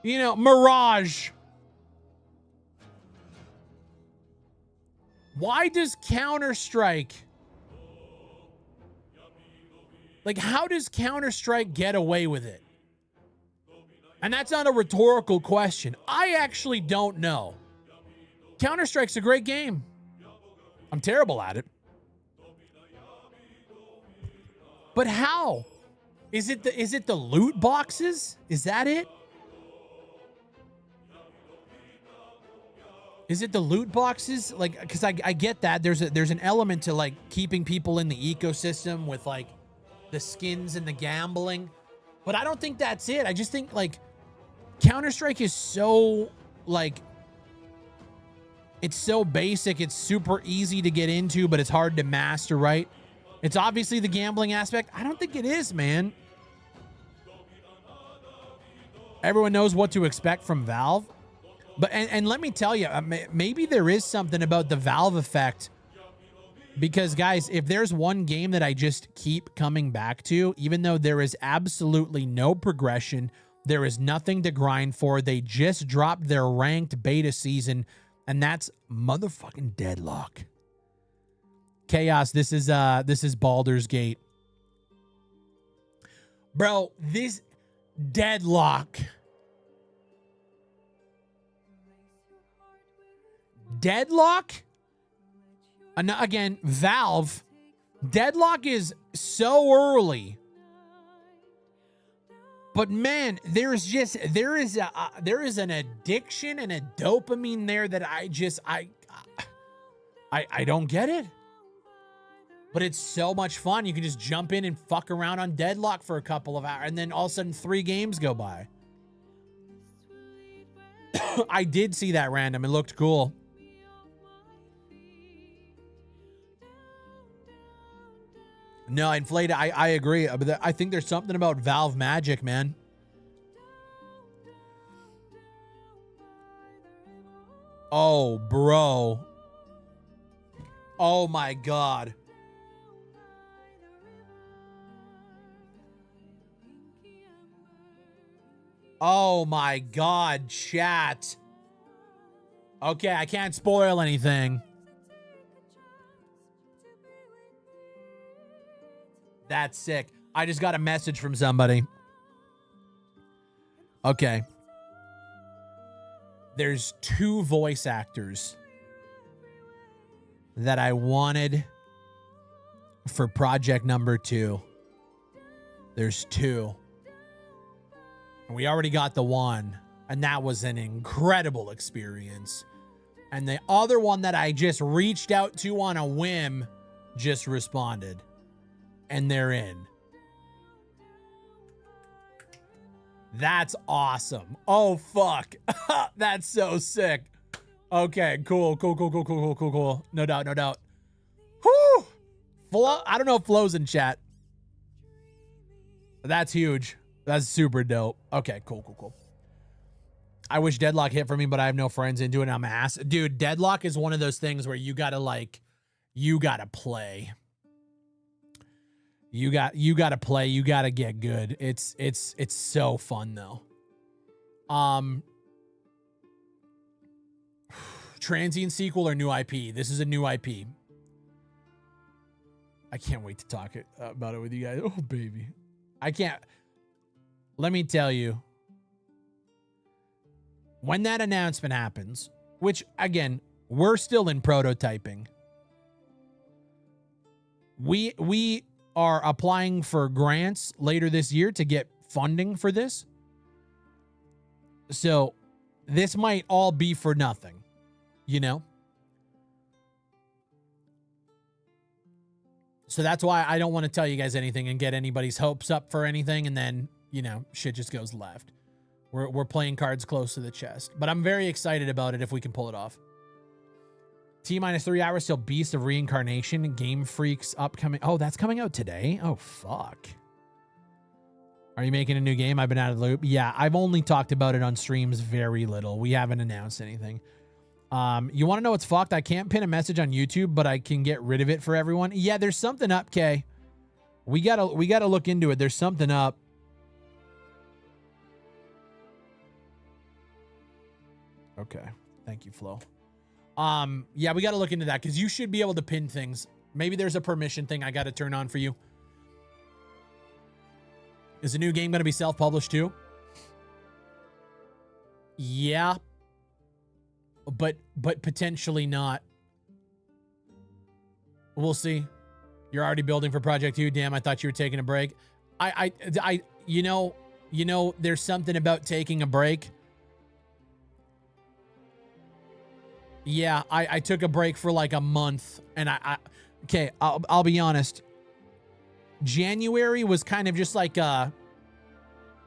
Mirage. Why does Counter-Strike... Like, how does Counter-Strike get away with it? And that's not a rhetorical question. I actually don't know. Counter-Strike's a great game. I'm terrible at it. But how? Is it the loot boxes? Is that it? Is it the loot boxes? Like, because I get that. There's an element to, like, keeping people in the ecosystem with, like, the skins and the gambling. But I don't think that's it. I just think, like, Counter-Strike is so, like, it's so basic. It's super easy to get into, but it's hard to master, right? It's obviously the gambling aspect. I don't think it is, man. Everyone knows what to expect from Valve. But, and let me tell you, maybe there is something about the Valve effect. Because, guys, if there's one game that I just keep coming back to, even though there is absolutely no progression, there is nothing to grind for, they just dropped their ranked beta season, and that's motherfucking Deadlock. Chaos, this is Baldur's Gate. Bro, this Deadlock. Deadlock? Again, Valve. Deadlock is so early. But man, there is an addiction and a dopamine there that I don't get it. But it's so much fun. You can just jump in and fuck around on Deadlock for a couple of hours, and then all of a sudden 3 games go by. I did see that random. It looked cool. No, Inflated, I agree. But I think there's something about Valve magic, man. Oh, bro. Oh, my God. Oh, my God, chat. Okay, I can't spoil anything. That's sick. I just got a message from somebody. Okay. There's 2 voice actors that I wanted for project number 2. There's 2. We already got the one, and that was an incredible experience. And the other one that I just reached out to on a whim just responded. And they're in. That's awesome. Oh, fuck. That's so sick. Okay, cool. No doubt. Whew. Flo, I don't know if Flo's in chat. That's huge. That's super dope. Okay, cool. I wish Deadlock hit for me, but I have no friends into it and I'm ass. Dude, Deadlock is one of those things where you gotta play. You gotta play. You gotta get good. It's so fun though. Transient sequel or new IP? This is a new IP. I can't wait to talk about it with you guys. Oh baby, I can't. Let me tell you. When that announcement happens, which again we're still in prototyping. We are applying for grants later this year to get funding for this. So this might all be for nothing, you know? So that's why I don't want to tell you guys anything and get anybody's hopes up for anything. And then, you know, shit just goes left. We're playing cards close to the chest, but I'm very excited about it if we can pull it off. T-3 hours till Beast of Reincarnation. Game Freak's upcoming. Oh, that's coming out today? Oh, fuck. Are you making a new game? I've been out of the loop. Yeah, I've only talked about it on streams very little. We haven't announced anything. You want to know what's fucked? I can't pin a message on YouTube, but I can get rid of it for everyone. Yeah, there's something up, Kay. We gotta look into it. There's something up. Okay. Thank you, Flo. Yeah, we got to look into that because you should be able to pin things. Maybe there's a permission thing I got to turn on for you. Is the new game going to be self-published too? Yeah. But potentially not. We'll see. You're already building for Project 2. Damn, I thought you were taking a break. You know, there's something about taking a break. Yeah, I took a break for like a month, and okay, I'll be honest. January was kind of just like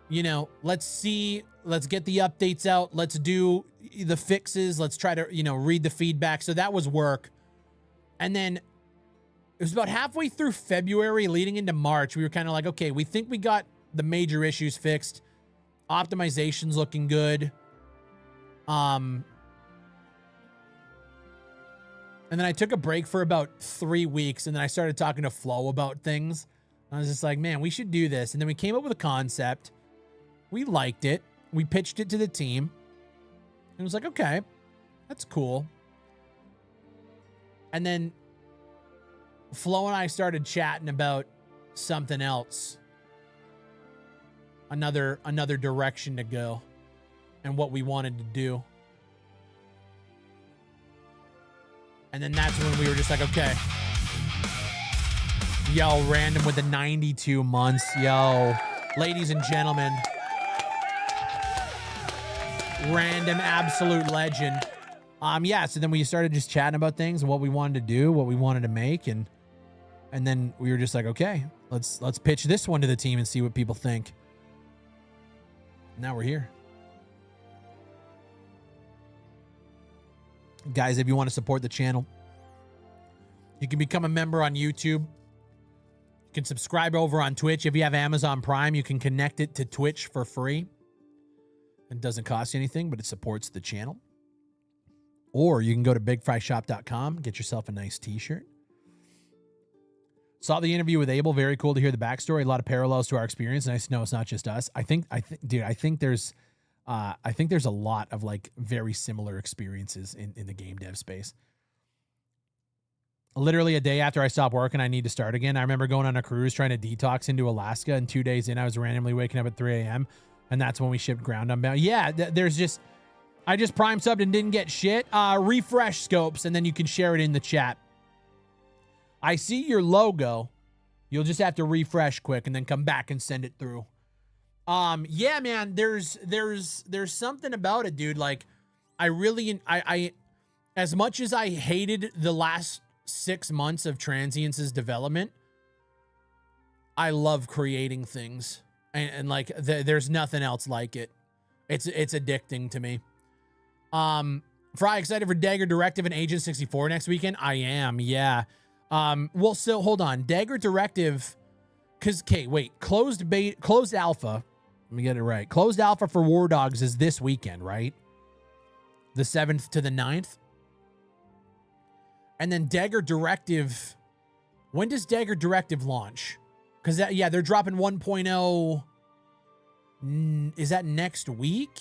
you know, let's get the updates out, let's do the fixes, let's try to, you know, read the feedback. So that was work. And then it was about halfway through February leading into March, we were kind of like, okay, we think we got the major issues fixed. Optimization's looking good. And then I took a break for about 3 weeks, and then I started talking to Flo about things. I was just like, man, we should do this. And then we came up with a concept. We liked it. We pitched it to the team. And it was like, okay, that's cool. And then Flo and I started chatting about something else. Another direction to go and what we wanted to do. And then that's when we were just like, okay. Yo, Random with the 92 months. Yo, ladies and gentlemen. Random absolute legend. Yeah, so then we started just chatting about things and what we wanted to do, what we wanted to make, and then we were just like, okay, let's pitch this one to the team and see what people think. Now we're here. Guys, if you want to support the channel, you can become a member on YouTube. You can subscribe over on Twitch. If you have Amazon Prime, you can connect it to Twitch for free. It doesn't cost you anything, but it supports the channel. Or you can go to bigfryshop.com, get yourself a nice t-shirt. Saw the interview with Abel. Very cool to hear the backstory. A lot of parallels to our experience. Nice to know it's not just us. I think there's a lot of like very similar experiences in the game dev space. Literally a day after I stopped working, I need to start again. I remember going on a cruise trying to detox into Alaska, and 2 days in, I was randomly waking up at 3 a.m. And that's when we shipped Ground Unbound. Yeah, I just prime subbed and didn't get shit. Refresh scopes, and then you can share it in the chat. I see your logo. You'll just have to refresh quick and then come back and send it through. Yeah, man, there's something about it, dude. Like, I as much as I hated the last 6 months of Transience's development, I love creating things. And like, there's nothing else like it. It's addicting to me. Fry, excited for Dagger Directive and Agent 64 next weekend? I am, yeah. Well, so hold on. Dagger Directive, because, okay, wait. Closed alpha. Let me get it right. Closed alpha for War Dogs is this weekend, right? The 7th to the 9th. And then Dagger Directive. When does Dagger Directive launch? Because, yeah, they're dropping 1.0. Is that next week?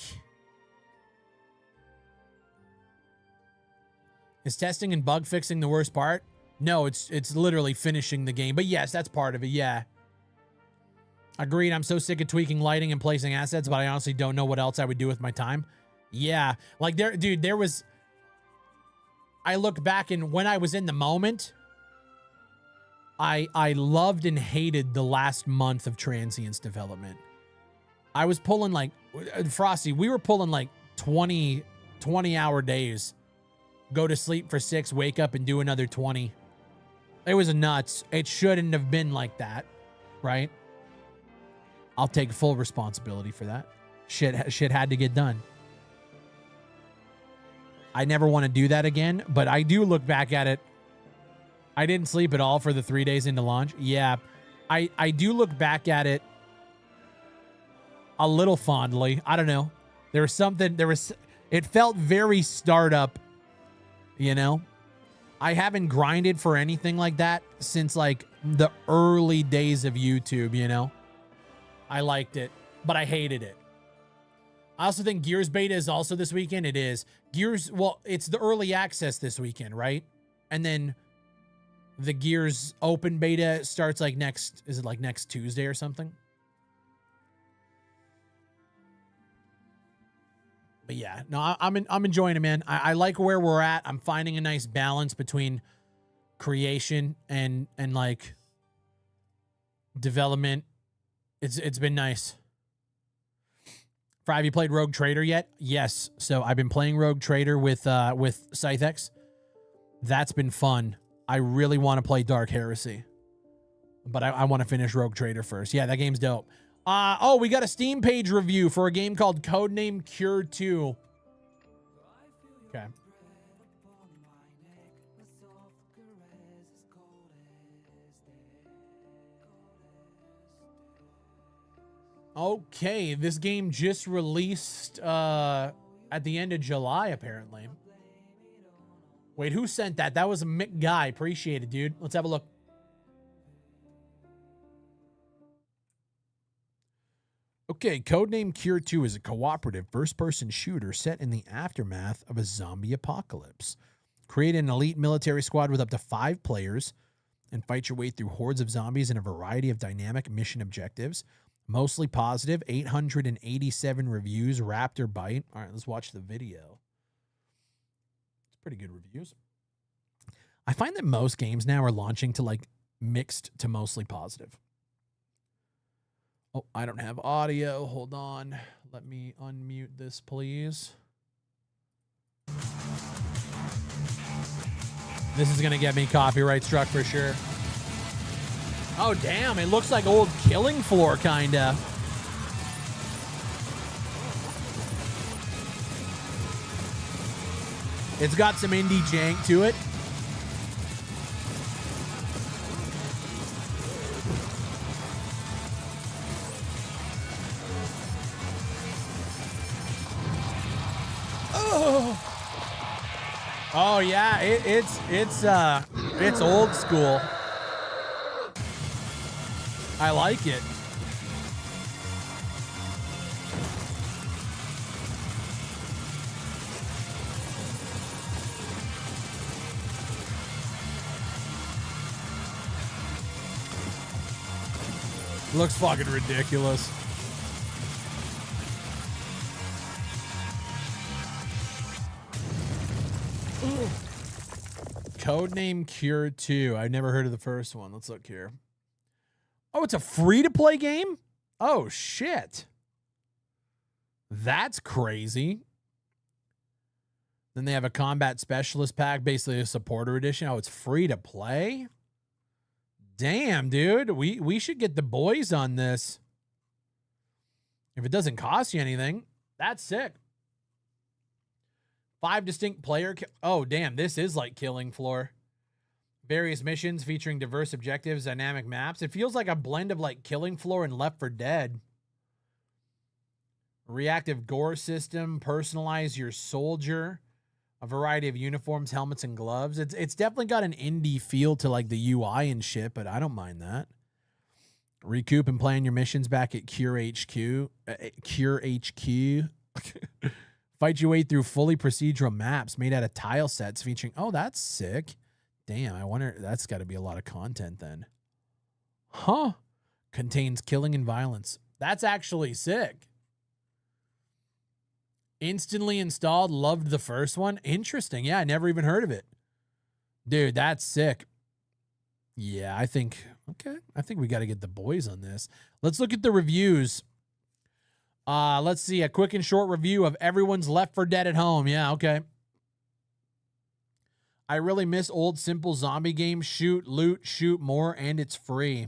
Is testing and bug fixing the worst part? No, it's literally finishing the game. But yes, that's part of it, yeah. Agreed, I'm so sick of tweaking lighting and placing assets, but I honestly don't know what else I would do with my time. Yeah, like there was... I look back, and when I was in the moment, I loved and hated the last month of Transience development. I was pulling like... Frosty, we were pulling like 20-hour days. Go to sleep for 6, wake up and do another 20. It was nuts. It shouldn't have been like that, right? I'll take full responsibility for that. Shit had to get done. I never want to do that again, but I do look back at it. I didn't sleep at all for the 3 days into launch. Yeah, I do look back at it a little fondly. I don't know. It felt very startup, you know? I haven't grinded for anything like that since like the early days of YouTube, you know? I liked it, but I hated it. I also think Gears beta is also this weekend. It is. Gears, well, it's the early access this weekend, right? And then the Gears open beta starts like next, is it like next Tuesday or something? But yeah, no, I'm enjoying it, man. I like where we're at. I'm finding a nice balance between creation and like development. It's been nice. Have you played Rogue Trader yet? Yes. So I've been playing Rogue Trader with Scythex. That's been fun. I really want to play Dark Heresy, but I want to finish Rogue Trader first. Yeah, that game's dope. Oh, we got a Steam page review for a game called Codename Cure 2. Okay. Okay, this game just released at the end of July, apparently. Wait, who sent that? That was a Mick Guy. Appreciate it, dude. Let's have a look. Okay, Codename Cure 2 is a cooperative first-person shooter set in the aftermath of a zombie apocalypse. Create an elite military squad with up to 5 players and fight your way through hordes of zombies in a variety of dynamic mission objectives. Mostly positive, 887 reviews, Raptor Bite. All right, let's watch the video. It's pretty good reviews. I find that most games now are launching to like mixed to mostly positive. Oh, I don't have audio. Hold on. Let me unmute this, please. This is going to get me copyright struck for sure. Oh, damn. It looks like old Killing Floor, kind of. It's got some indie jank to it. Oh yeah, it's old school. I like it. Looks fucking ridiculous. Codename Cure 2. I've never heard of the first one. Let's look here. Oh, it's a free-to-play game? Oh, shit. That's crazy. Then they have a combat specialist pack, basically a supporter edition. Oh, it's free-to-play? Damn, dude. We should get the boys on this. If it doesn't cost you anything, that's sick. 5 distinct player. Oh, damn. This is like Killing Floor. Various missions featuring diverse objectives, dynamic maps. It feels like a blend of like Killing Floor and Left 4 Dead. Reactive gore system. Personalize your soldier. A variety of uniforms, helmets, and gloves. It's definitely got an indie feel to like the UI and shit, but I don't mind that. Recoup and plan your missions back at Cure HQ. Cure HQ. Fight your way through fully procedural maps made out of tile sets featuring... Oh, that's sick. Damn, I wonder... That's got to be a lot of content then. Huh. Contains killing and violence. That's actually sick. Instantly installed. Loved the first one. Interesting. Yeah, I never even heard of it. Dude, that's sick. Yeah, I think... Okay. I think we got to get the boys on this. Let's look at the reviews. Let's see. A quick and short review of everyone's Left 4 Dead at home. Yeah, okay. I really miss old simple zombie games. Shoot, loot, shoot more, and it's free.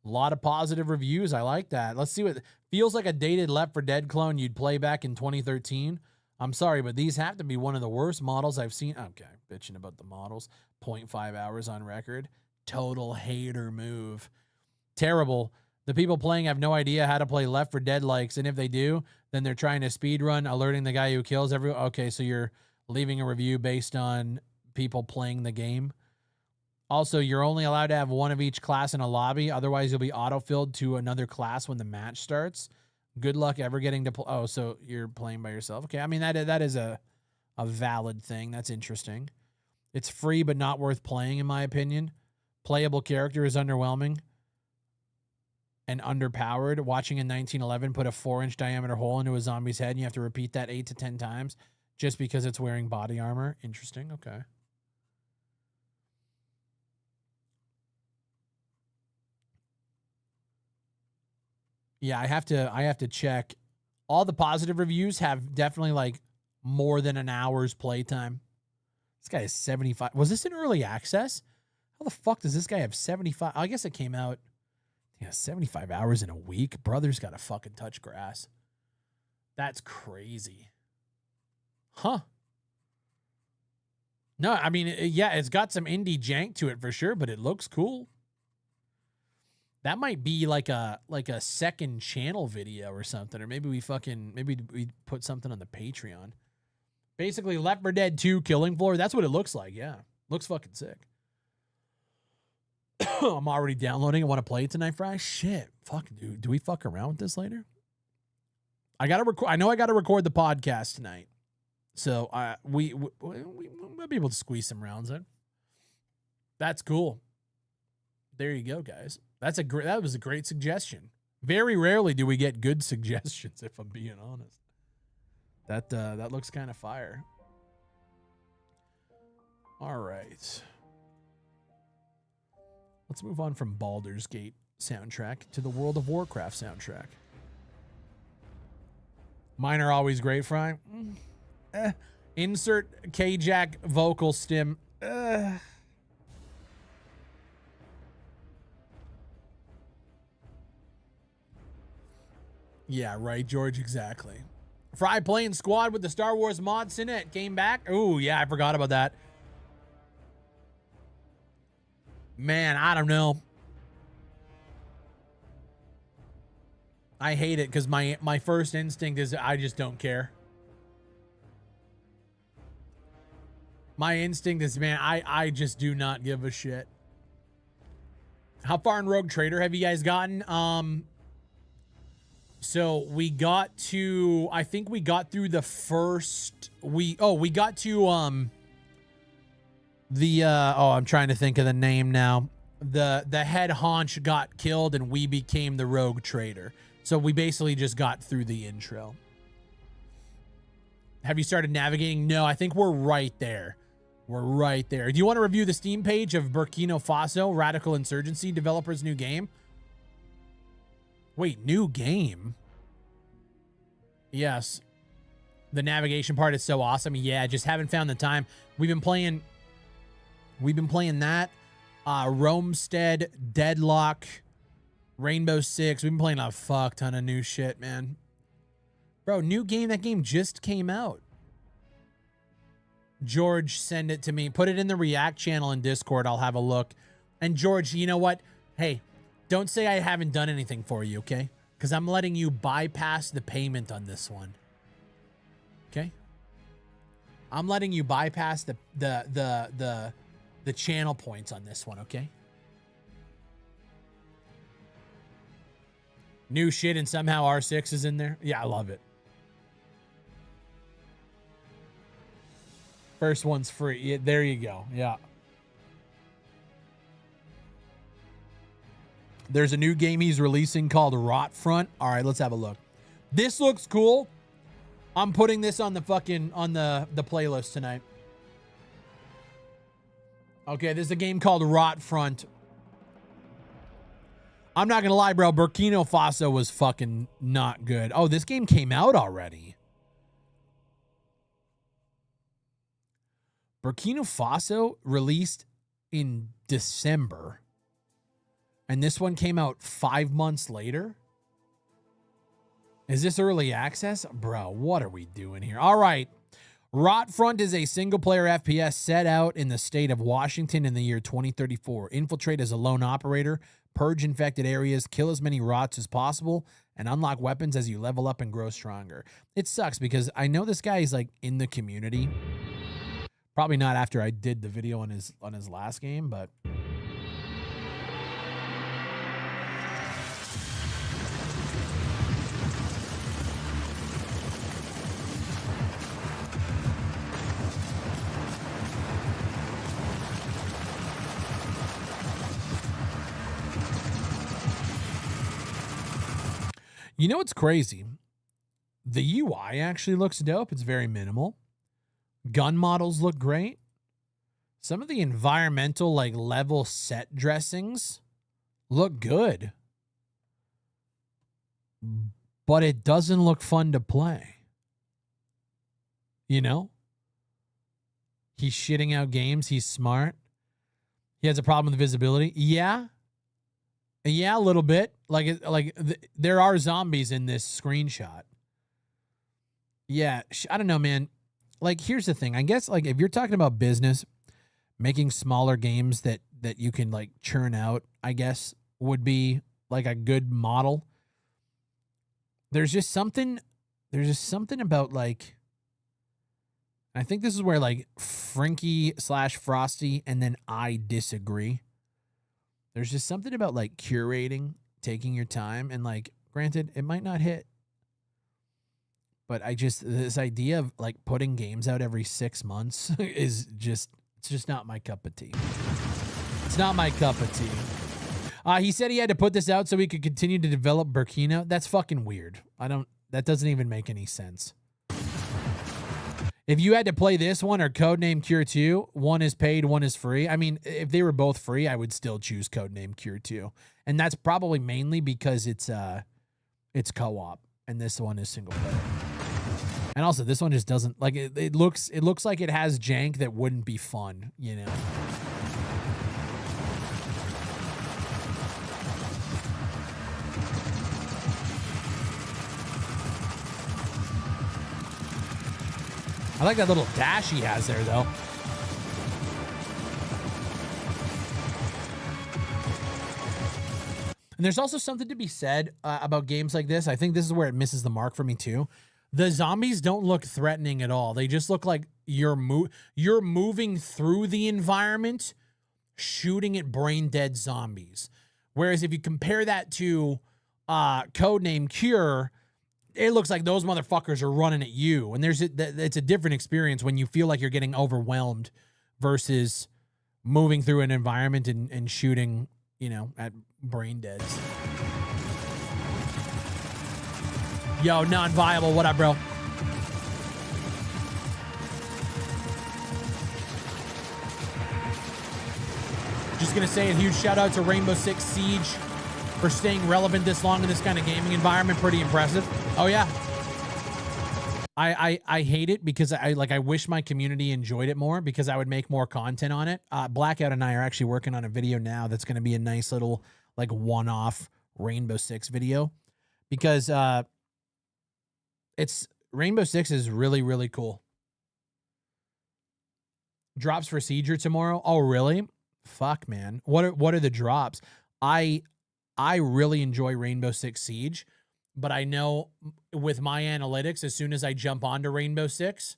A lot of positive reviews. I like that. Let's see what... Feels like a dated Left 4 Dead clone you'd play back in 2013. I'm sorry, but these have to be one of the worst models I've seen. Okay, bitching about the models. 0.5 hours on record. Total hater move. Terrible. The people playing have no idea how to play Left 4 Dead likes, and if they do, then they're trying to speedrun, alerting the guy who kills everyone. Okay, so you're leaving a review based on people playing the game. Also, you're only allowed to have one of each class in a lobby. Otherwise, you'll be auto-filled to another class when the match starts. Good luck ever getting to play. Oh, so you're playing by yourself. Okay. I mean, that is a valid thing. That's interesting. It's free, but not worth playing, in my opinion. Playable character is underwhelming and underpowered. Watching a 1911 put a 4-inch diameter hole into a zombie's head, and you have to repeat that 8 to 10 times just because it's wearing body armor. Interesting. Okay. Yeah, I have to check. All the positive reviews have definitely like more than an hour's playtime. This guy has 75. Was this in early access? How the fuck does this guy have 75? I guess it came out. Yeah, 75 hours in a week. Brother's got to fucking touch grass. That's crazy. Huh. No, I mean, yeah, it's got some indie jank to it for sure, but it looks cool. That might be like a second channel video or something, or maybe we put something on the Patreon. Basically, Left 4 Dead 2 Killing Floor. That's what it looks like. Yeah, looks fucking sick. I'm already downloading. I want to play it tonight, Fry. Shit, fuck, dude. Do we fuck around with this later? I gotta record. I know I gotta record the podcast tonight, so we might be able to squeeze some rounds in. That's cool. There you go, guys. That was a great suggestion. Very rarely do we get good suggestions, if I'm being honest. That looks kind of fire. All right. Let's move on from Baldur's Gate soundtrack to the World of Warcraft soundtrack. Mine are always great, Fry. Insert K-Jack vocal stim. Yeah, right, George, exactly. Fry playing squad with the Star Wars mod Cinet came back. Oh, yeah, I forgot about that. Man, I don't know. I hate it because my first instinct is I just don't care. My instinct is, man, I just do not give a shit. How far in Rogue Trader have you guys gotten? So we got to, I think we got through the first, we got to, I'm trying to think of the name now. The head haunch got killed and we became the Rogue Trader. So we basically just got through the intro. Have you started navigating? No, I think we're right there. We're right there. Do you want to review the Steam page of Burkina Faso Radical Insurgency developers' new game? Wait, new game? Yes. The navigation part is so awesome. Yeah, just haven't found the time. We've been playing that. Romestead, Deadlock, Rainbow Six. We've been playing a fuck ton of new shit, man. Bro, new game. That game just came out. George, send it to me. Put it in the React channel in Discord. I'll have a look. And George, you know what? Hey, don't say I haven't done anything for you, okay? Because I'm letting you bypass the payment on this one. Okay? I'm letting you bypass the channel points on this one, okay? New shit and somehow R6 is in there. Yeah, I love it. First one's free. Yeah, there you go. Yeah. There's a new game he's releasing called Rot Front. All right, let's have a look. This looks cool. I'm putting this on the playlist tonight. Okay, there's a game called Rot Front. I'm not gonna lie, bro. Burkina Faso was fucking not good. Oh, this game came out already. Burkina Faso released in December. And this one came out 5 months later? Is this early access? Bro, what are we doing here? All right. Rot Front is a single-player FPS set out in the state of Washington in the year 2034. Infiltrate as a lone operator, purge infected areas, kill as many rots as possible, and unlock weapons as you level up and grow stronger. It sucks because I know this guy is like in the community. Probably not after I did the video on his last game, but You know what's crazy? The UI actually looks dope. It's very minimal. Gun models look great. Some of the environmental, like, level set dressings look good. But it doesn't look fun to play. You know? He's shitting out games. He's smart. He has a problem with visibility. Yeah. Yeah, a little bit. There are zombies in this screenshot. Yeah, I don't know, man. Like, here's the thing. I guess, like, if you're talking about business, making smaller games that you can, like, churn out, I guess, would be, like, a good model. There's just something about, like, I think this is where, like, Frankie/Frosty and then I disagree. There's just something about, like, curating, taking your time, and, like, granted, it might not hit. But this idea of, like, putting games out every 6 months is it's just not my cup of tea. It's not my cup of tea. He said he had to put this out so he could continue to develop Burkina. That's fucking weird. That doesn't even make any sense. If you had to play this one or Codename Cure 2, one is paid, one is free. I mean, if they were both free, I would still choose Codename Cure 2. And that's probably mainly because it's co-op and this one is single player. And also this one just doesn't, like, it looks like it has jank that wouldn't be fun, you know. I like that little dash he has there, though. And there's also something to be said about games like this. I think this is where it misses the mark for me, too. The zombies don't look threatening at all. They just look like you're moving through the environment, shooting at brain-dead zombies. Whereas if you compare that to Codename Cure, it looks like those motherfuckers are running at you. And it's a different experience when you feel like you're getting overwhelmed versus moving through an environment and shooting, you know, at brain deads. Yo, non-viable. What up, bro? Just going to say a huge shout out to Rainbow Six Siege for staying relevant this long in this kind of gaming environment. Pretty impressive. Oh, yeah. I hate it because I wish my community enjoyed it more because I would make more content on it. Blackout and I are actually working on a video now that's going to be a nice little, like, one-off Rainbow Six video because Rainbow Six is really, really cool. Drops for Sieger tomorrow. Oh, really? Fuck, man. What are the drops? I really enjoy Rainbow Six Siege, but I know with my analytics, as soon as I jump onto Rainbow Six,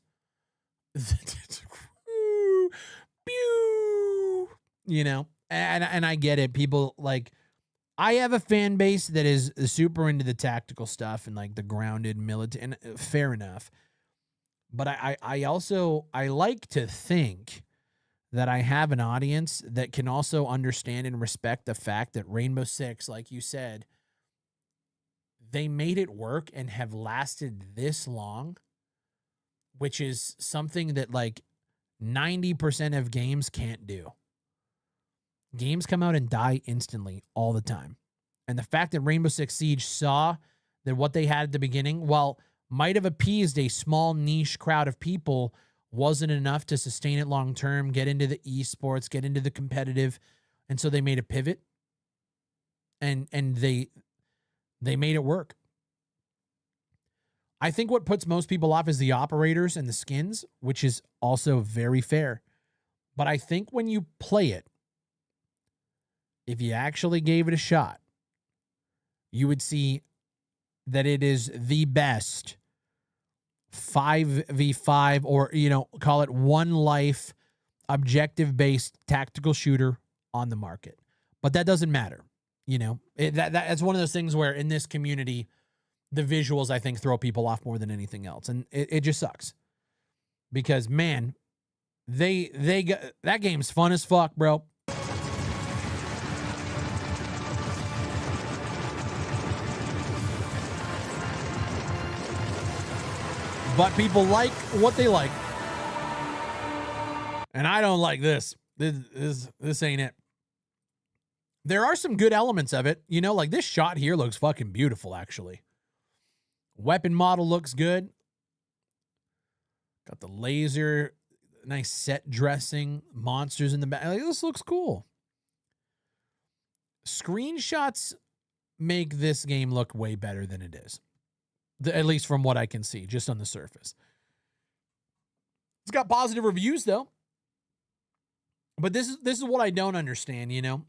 you know, and I get it. People, like, I have a fan base that is super into the tactical stuff and, like, the grounded military, and fair enough. But I also like to think that I have an audience that can also understand and respect the fact that Rainbow Six, like you said, they made it work and have lasted this long, which is something that, like, 90% of games can't do. Games come out and die instantly all the time. And the fact that Rainbow Six Siege saw that what they had at the beginning, while might have appeased a small niche crowd of people, wasn't enough to sustain it long term, get into the esports, get into the competitive. And so they made a pivot and they made it work. I think what puts most people off is the operators and the skins, which is also very fair. But I think when you play it, if you actually gave it a shot, you would see that it is the best 5v5 or, you know, call it one life objective-based tactical shooter on the market. But that doesn't matter. You know, that's one of those things where in this community, the visuals, I think, throw people off more than anything else. And it just sucks. Because, man, that game's fun as fuck, bro. But people like what they like. And I don't like this. This ain't it. There are some good elements of it. You know, like this shot here looks fucking beautiful, actually. Weapon model looks good. Got the laser, nice set dressing, monsters in the back. Like, this looks cool. Screenshots make this game look way better than it is. At least from what I can see, just on the surface. It's got positive reviews, though. But this is what I don't understand, you know?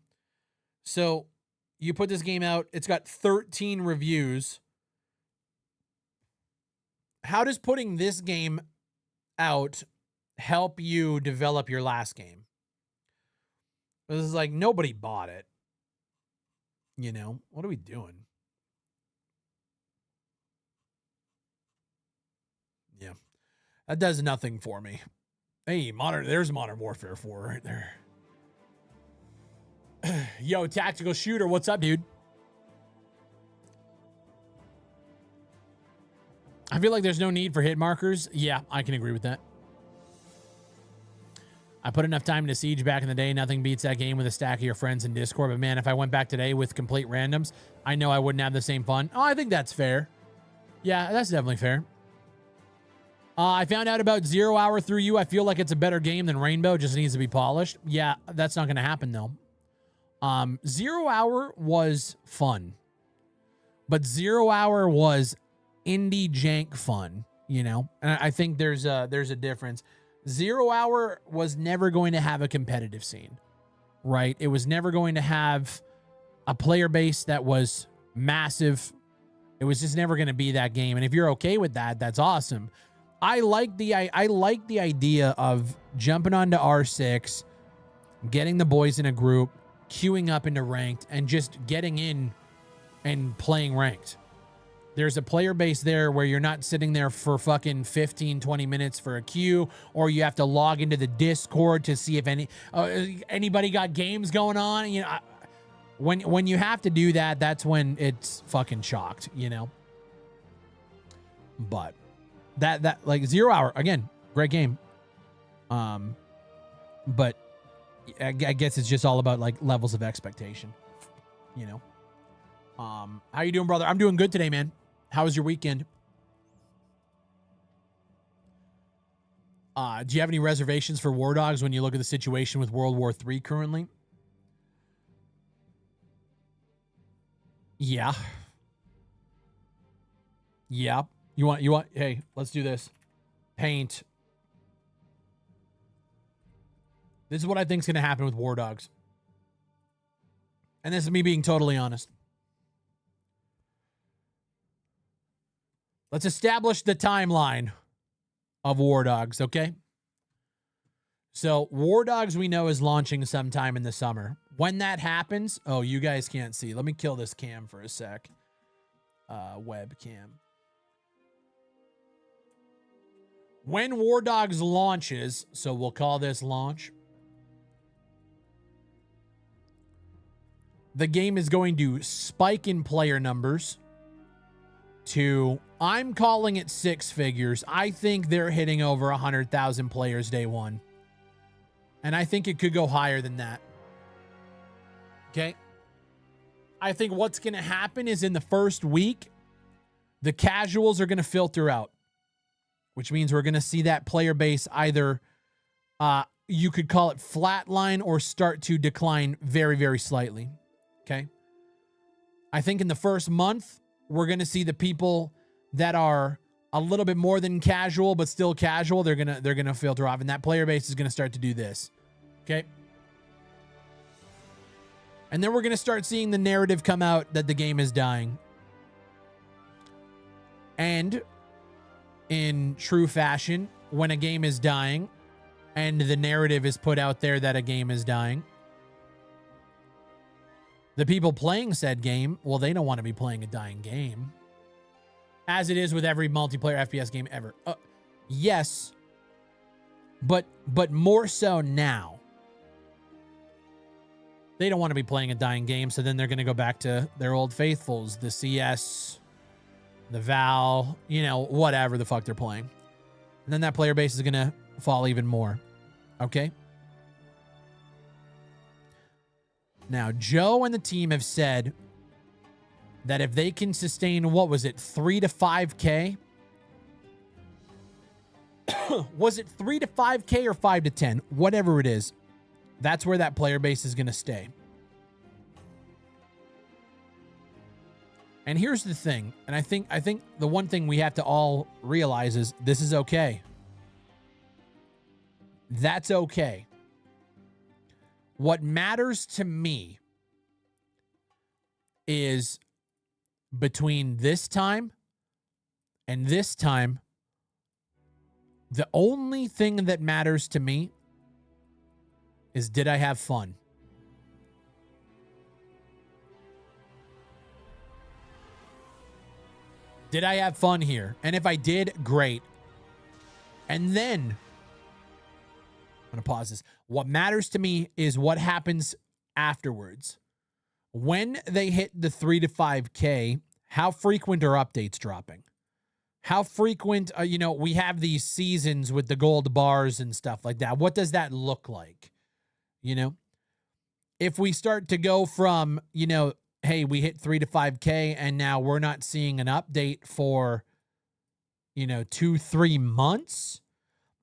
So, you put this game out, it's got 13 reviews. How does putting this game out help you develop your last game? This is like, nobody bought it. You know? What are we doing? Yeah. That does nothing for me. Hey, there's Modern Warfare 4 right there. Yo, Tactical Shooter, what's up, dude? I feel like there's no need for hit markers. Yeah, I can agree with that. I put enough time into Siege back in the day. Nothing beats that game with a stack of your friends in Discord. But man, if I went back today with complete randoms, I know I wouldn't have the same fun. Oh, I think that's fair. Yeah, that's definitely fair. I found out about 0 Hour through you. I feel like it's a better game than Rainbow. Just needs to be polished. Yeah, that's not going to happen, though. 0 Hour was fun. But 0 Hour was indie jank fun, you know? And I think there's a difference. 0 Hour was never going to have a competitive scene, right? It was never going to have a player base that was massive. It was just never going to be that game. And if you're okay with that, that's awesome. I like the idea of jumping onto R6, getting the boys in a group, queuing up into ranked, and just getting in and playing ranked. There's a player base there where you're not sitting there for fucking 15, 20 minutes for a queue, or you have to log into the Discord to see if anybody got games going on. You know, when you have to do that, that's when it's fucking shocked, you know? But that like 0 Hour, again, great game. But I guess it's just all about like levels of expectation, you know? How you doing, brother? I'm doing good today, man. How was your weekend? Do you have any reservations for War Dogs when you look at the situation with World War III currently? Yeah. Yeah. You want, hey, let's do this. Paint. This is what I think is going to happen with War Dogs. And this is me being totally honest. Let's establish the timeline of War Dogs, okay? So, War Dogs we know is launching sometime in the summer. When that happens, oh, you guys can't see. Let me kill this cam for a sec. Webcam. When War Dogs launches, so we'll call this launch, the game is going to spike in player numbers to, I'm calling it 6 figures. I think they're hitting over 100,000 players day one. And I think it could go higher than that. Okay? I think what's going to happen is in the first week, the casuals are going to filter out, which means we're going to see that player base either, you could call it flatline or start to decline very, very slightly. Okay? I think in the first month, we're going to see the people that are a little bit more than casual, but still casual. They're going to filter off, and that player base is going to start to do this. Okay? And then we're going to start seeing the narrative come out that the game is dying. And in true fashion, when a game is dying and the narrative is put out there that a game is dying, the people playing said game, well, they don't want to be playing a dying game. As it is with every multiplayer FPS game ever. Yes, but more so now. They don't want to be playing a dying game, so then they're going to go back to their old faithfuls, the CS, the Val, you know, whatever the fuck they're playing. And then that player base is going to fall even more. Okay? Now, Joe and the team have said that if they can sustain, what was it, 3 to 5K? Was it 3 to 5K or 5 to 10? Whatever it is, that's where that player base is going to stay. And here's the thing, and I think the one thing we have to all realize is this is okay. That's okay. What matters to me is between this time and this time, the only thing that matters to me is, did I have fun? Did I have fun here? And if I did, great. And then, I'm going to pause this. What matters to me is what happens afterwards. When they hit the 3 to 5K, how frequent are updates dropping? How frequent, we have these seasons with the gold bars and stuff like that. What does that look like? If we start to go from, hey, we hit 3 to 5K and now we're not seeing an update for, 2-3 months.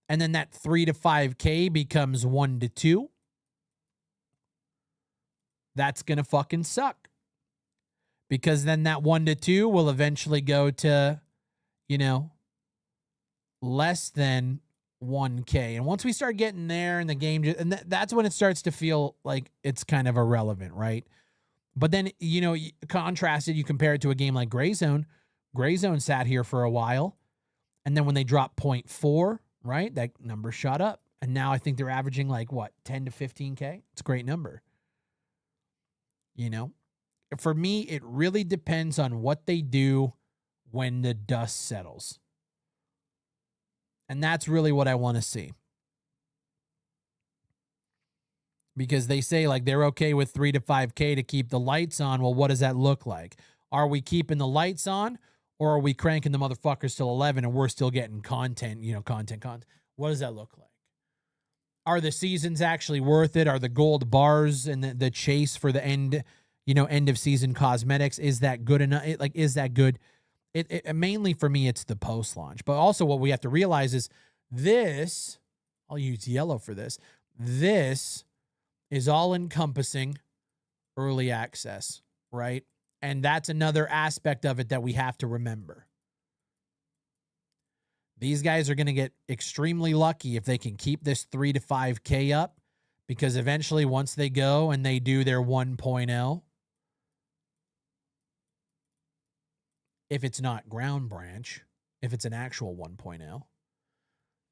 And then that 3 to 5K becomes 1 to 2. That's going to fucking suck. Because then that 1 to 2 will eventually go to, less than 1K. And once we start getting there in the game, and that's when it starts to feel like it's kind of irrelevant, right? But then, contrasted, you compare it to a game like Grayzone. Grayzone sat here for a while. And then when they dropped 0.4, right, that number shot up. And now I think they're averaging 10 to 15K? It's a great number. For me, it really depends on what they do when the dust settles. And that's really what I want to see. Because they say they're okay with 3 to 5K to keep the lights on. Well, what does that look like? Are we keeping the lights on, or are we cranking the motherfuckers till 11 and we're still getting content, content? What does that look like? Are the seasons actually worth it? Are the gold bars and the chase for the end of season cosmetics, is that good enough? Is that good? It mainly for me, it's the post launch. But also what we have to realize is this, I'll use yellow for this. This is all encompassing early access, right? And that's another aspect of it that we have to remember. These guys are going to get extremely lucky if they can keep this 3 to 5K up, because eventually once they go and they do their 1.0, if it's not ground branch, if it's an actual 1.0,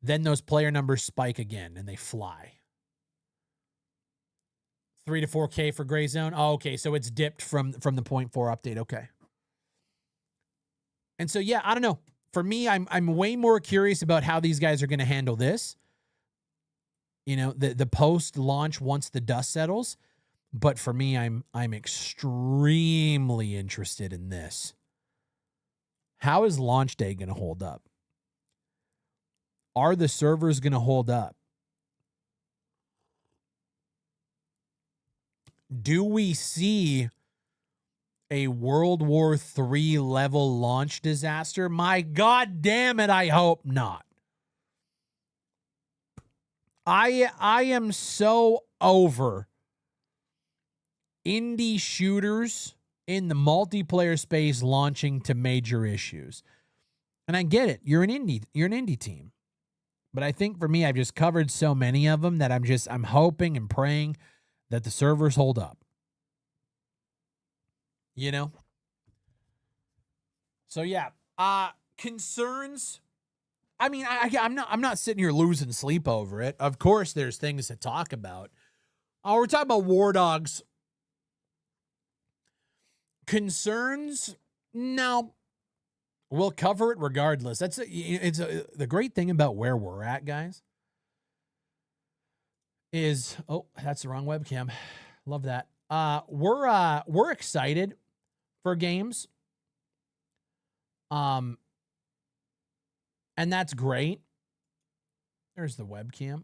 then those player numbers spike again and they fly. 3 to 4K for Grayzone. Oh, okay. So it's dipped from the 0.4 update. Okay. And so, yeah, I don't know. For me, I'm way more curious about how these guys are going to handle this. The post launch once the dust settles. But for me, I'm extremely interested in this. How is launch day going to hold up? Are the servers going to hold up? Do we see a World War III level launch disaster? My God damn it, I hope not. I am so over indie shooters in the multiplayer space launching to major issues. And I get it. You're an indie team. But I think for me, I've just covered so many of them that I'm hoping and praying that the servers hold up. So yeah, concerns. I mean, I'm not sitting here losing sleep over it. Of course, there's things to talk about. We're talking about War Dogs. Concerns? No, we'll cover it regardless. The great thing about where we're at, guys, is, that's the wrong webcam. Love that. We're excited for games. And that's great. There's the webcam.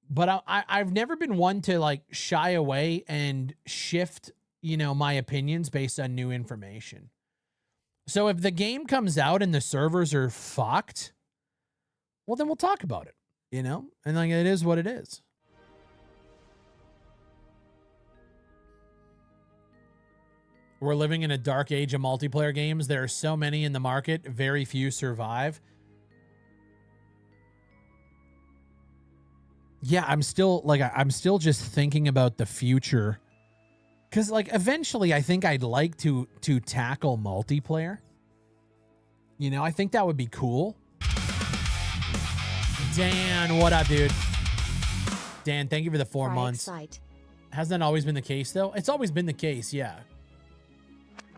But I've never been one to like shy away and shift, my opinions based on new information. So if the game comes out and the servers are fucked, well, then we'll talk about it, and like it is what it is. We're living in a dark age of multiplayer games. There are so many in the market, very few survive. Yeah, I'm still just thinking about the future. Cause like eventually I think I'd like to tackle multiplayer. I think that would be cool. Dan, what up, dude? Dan, thank you for the 4 months. Hasn't that always been the case though? It's always been the case, yeah.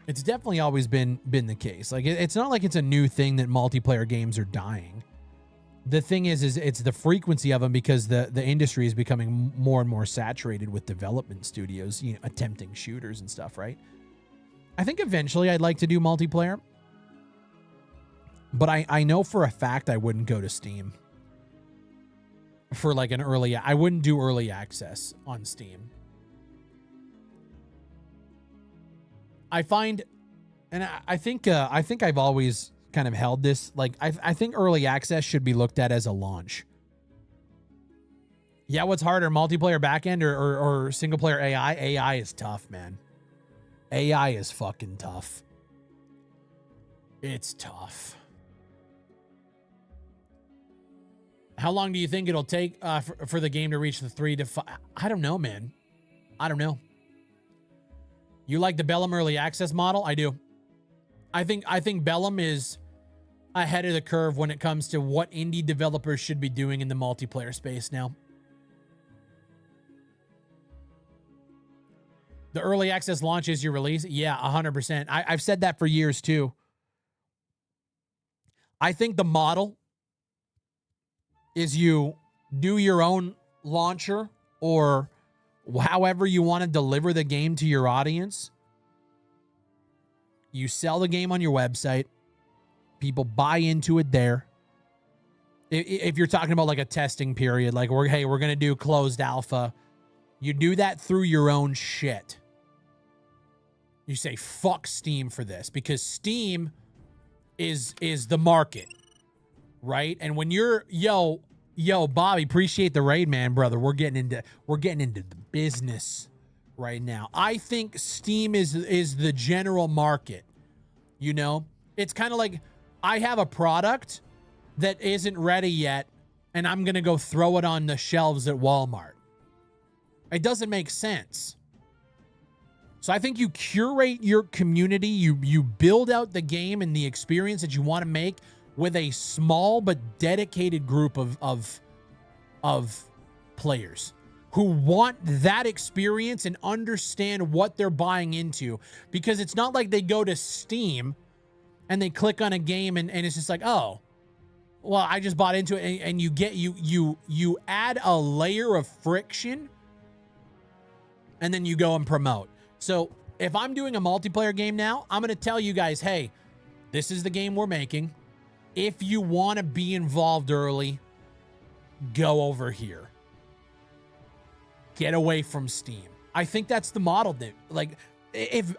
It's definitely always been the case. Like it's not like it's a new thing that multiplayer games are dying. The thing is it's the frequency of them because the industry is becoming more and more saturated with development studios, attempting shooters and stuff, right? I think eventually I'd like to do multiplayer. But I know for a fact I wouldn't go to Steam for like I wouldn't do early access on Steam. I find, and I think I've always kind of held this, like I think early access should be looked at as a launch. Yeah, what's harder, multiplayer backend or single player AI? AI is tough, man. AI is fucking tough. It's tough. How long do you think it'll take for the game to reach the 3 to 5? I don't know, man. I don't know. You like the Bellum early access model? I do. I think Bellum is ahead of the curve when it comes to what indie developers should be doing in the multiplayer space now. The early access launch is your release? Yeah, 100%. I've said that for years too. I think the model is you do your own launcher or however you want to deliver the game to your audience. You sell the game on your website. People buy into it there. If you're talking about like a testing period, like we're going to do closed alpha, you do that through your own shit. You say, fuck Steam for this because Steam is the market, right? And when you're, yo, Bobby, appreciate the raid, man, brother. We're getting into the business right now. I think Steam is the general market. It's kind of like I have a product that isn't ready yet, and I'm gonna go throw it on the shelves at Walmart. It doesn't make sense. So I think you curate your community, you build out the game and the experience that you want to make with a small but dedicated group of players who want that experience and understand what they're buying into. Because it's not like they go to Steam and they click on a game and it's just like, oh, well, I just bought into it, and you get you add a layer of friction and then you go and promote. So if I'm doing a multiplayer game now, I'm going to tell you guys, hey, this is the game we're making. If you want to be involved early, go over here. Get away from Steam. I think that's the model that, like, if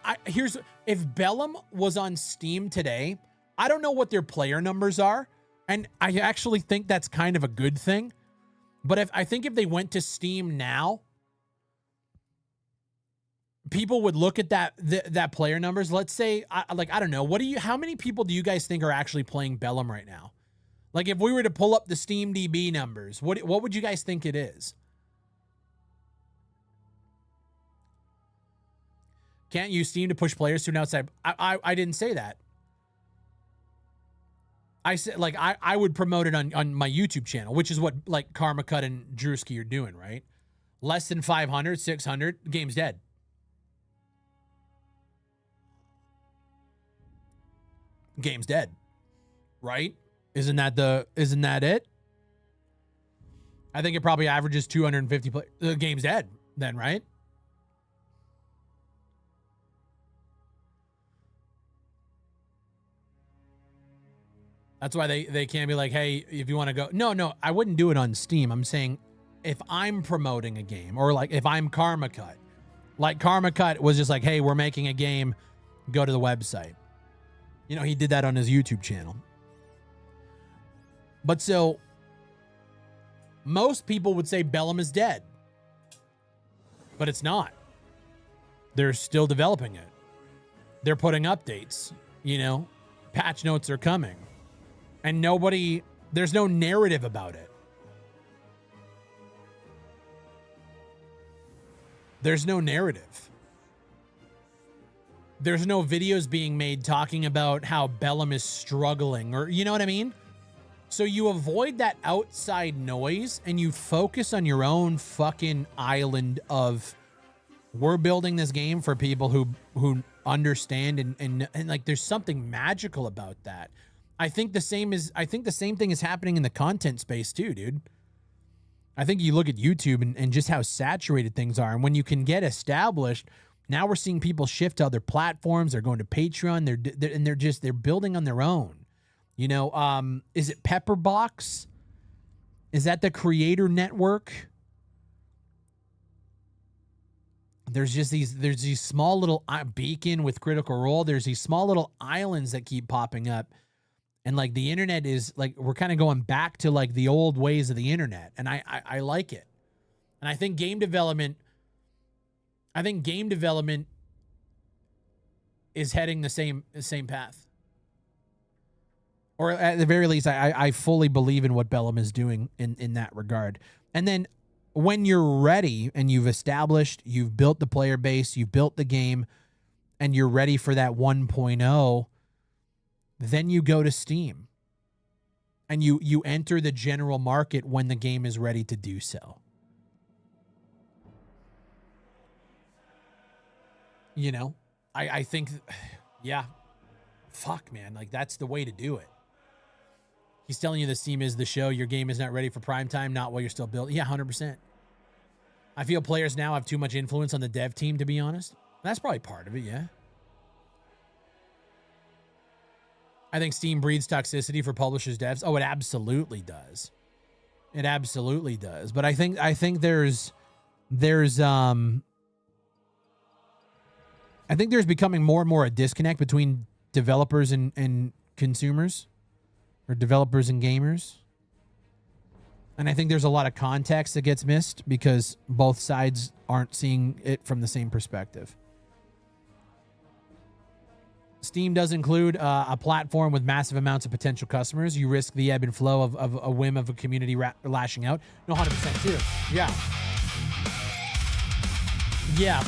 Bellum was on Steam today, I don't know what their player numbers are, and I actually think that's kind of a good thing. But I think if they went to Steam now, people would look at that player numbers. Let's say, I don't know. How many people do you guys think are actually playing Bellum right now? Like, if we were to pull up the Steam DB numbers, what would you guys think it is? Can't use Steam to push players to an outside. I didn't say that. I said, like, I would promote it on my YouTube channel, which is what, like, Karma Cut and Drewski are doing, right? Less than 500, 600, game's dead. Game's dead, right? Isn't that it? I think it probably averages 250 play. The game's dead then, right? That's why they can't be like, hey, if you want to go. No, I wouldn't do it on Steam. I'm saying if I'm promoting a game, or like if I'm Karma Cut. Like Karma Cut was just like, hey, we're making a game, go to the website. You know, he did that on his YouTube channel. But so most people would say Bellum is dead. But it's not. They're still developing it. They're putting updates, you know, patch notes are coming. And there's no narrative about it. There's no narrative. There's no videos being made talking about how Bellum is struggling, or you know what I mean? So you avoid that outside noise and you focus on your own fucking island of, we're building this game for people who understand and like there's something magical about that. I think the same thing is happening in the content space too, dude. I think you look at YouTube and just how saturated things are. And when you can get established, now we're seeing people shift to other platforms. They're going to Patreon. They're building on their own. You know, is it Pepperbox? Is that the creator network? There's these small little Beacon with Critical Role. There's these small little islands that keep popping up. And like the internet is like, we're kind of going back to like the old ways of the internet. And I like it. And I think game development is heading the same path. Or at the very least, I fully believe in what Bellum is doing in that regard. And then when you're ready and you've built the player base, you've built the game, and you're ready for that 1.0, then you go to Steam. And you enter the general market when the game is ready to do so. You know, I think, yeah, fuck, man, like that's the way to do it. He's telling you the Steam is the show. Your game is not ready for prime time, not while you're still building. Yeah, 100%. I feel players now have too much influence on the dev team, to be honest. That's probably part of it, yeah. I think Steam breeds toxicity for publishers, devs. Oh, it absolutely does. It absolutely does. But I think there's becoming more and more a disconnect between developers and consumers, or developers and gamers. And I think there's a lot of context that gets missed because both sides aren't seeing it from the same perspective. Steam does include a platform with massive amounts of potential customers. You risk the ebb and flow of a whim of a community lashing out. No, 100% too. Yeah. Yeah.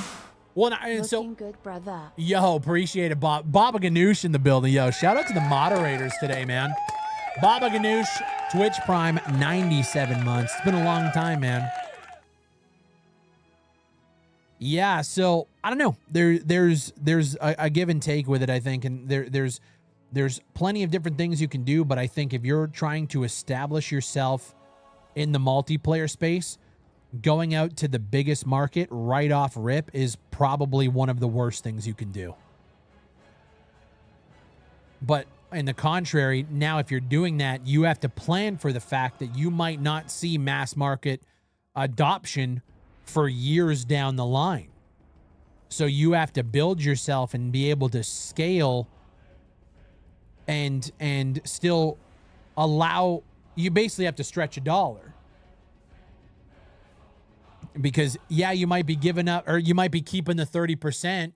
Well, and so good, brother. Yo, appreciate it, Bob. Baba Ganoush in the building. Yo, shout out to the moderators today, man. Baba Ganoush, Twitch Prime, 97 months. It's been a long time, man. Yeah, so I don't know. There's a give and take with it, I think, and there's plenty of different things you can do. But I think if you're trying to establish yourself in the multiplayer space, going out to the biggest market right off rip is probably one of the worst things you can do. But in the contrary, now if you're doing that, you have to plan for the fact that you might not see mass market adoption for years down the line. So you have to build yourself and be able to scale and still allow, you basically have to stretch a dollar. Because yeah, you might be giving up, or you might be keeping the 30%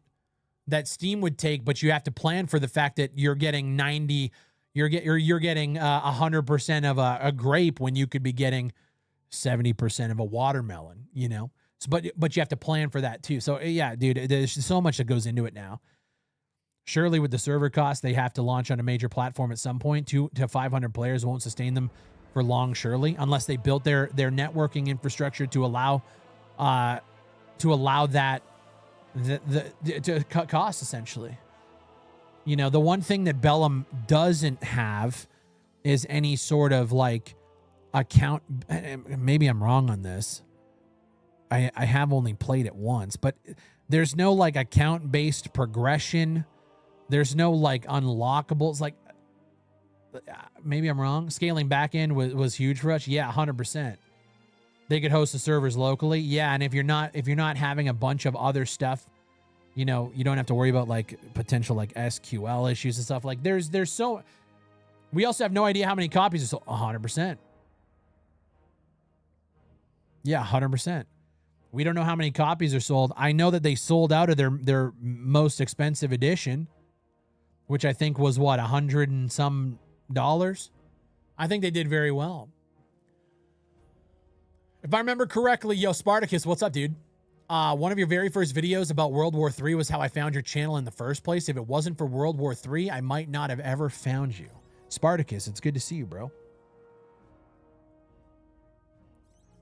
that Steam would take, but you have to plan for the fact that you're getting 90, you're getting 100% of a grape when you could be getting 70% of a watermelon, you know? So, but you have to plan for that too. So yeah, dude, there's so much that goes into it now. Surely with the server costs, they have to launch on a major platform at some point. 200 to 500 players won't sustain them for long, surely, unless they built their networking infrastructure to allow that to cut costs, essentially. You know, the one thing that Bellum doesn't have is any sort of like account. Maybe I'm wrong on this. I have only played it once, but there's no like account-based progression. There's no like unlockables. Like maybe I'm wrong. Scaling back end was huge for us. Yeah, 100%. They could host the servers locally. Yeah, and if you're not having a bunch of other stuff, you know, you don't have to worry about like potential like SQL issues and stuff. Like there's so. We also have no idea how many copies are sold. 100%. Yeah, 100%. We don't know how many copies are sold. I know that they sold out of their most expensive edition, which I think was what, $100 and some dollars. I think they did very well. If I remember correctly, yo, Spartacus, what's up, dude? One of your very first videos about World War III was how I found your channel in the first place. If it wasn't for World War III, I might not have ever found you. Spartacus, it's good to see you, bro.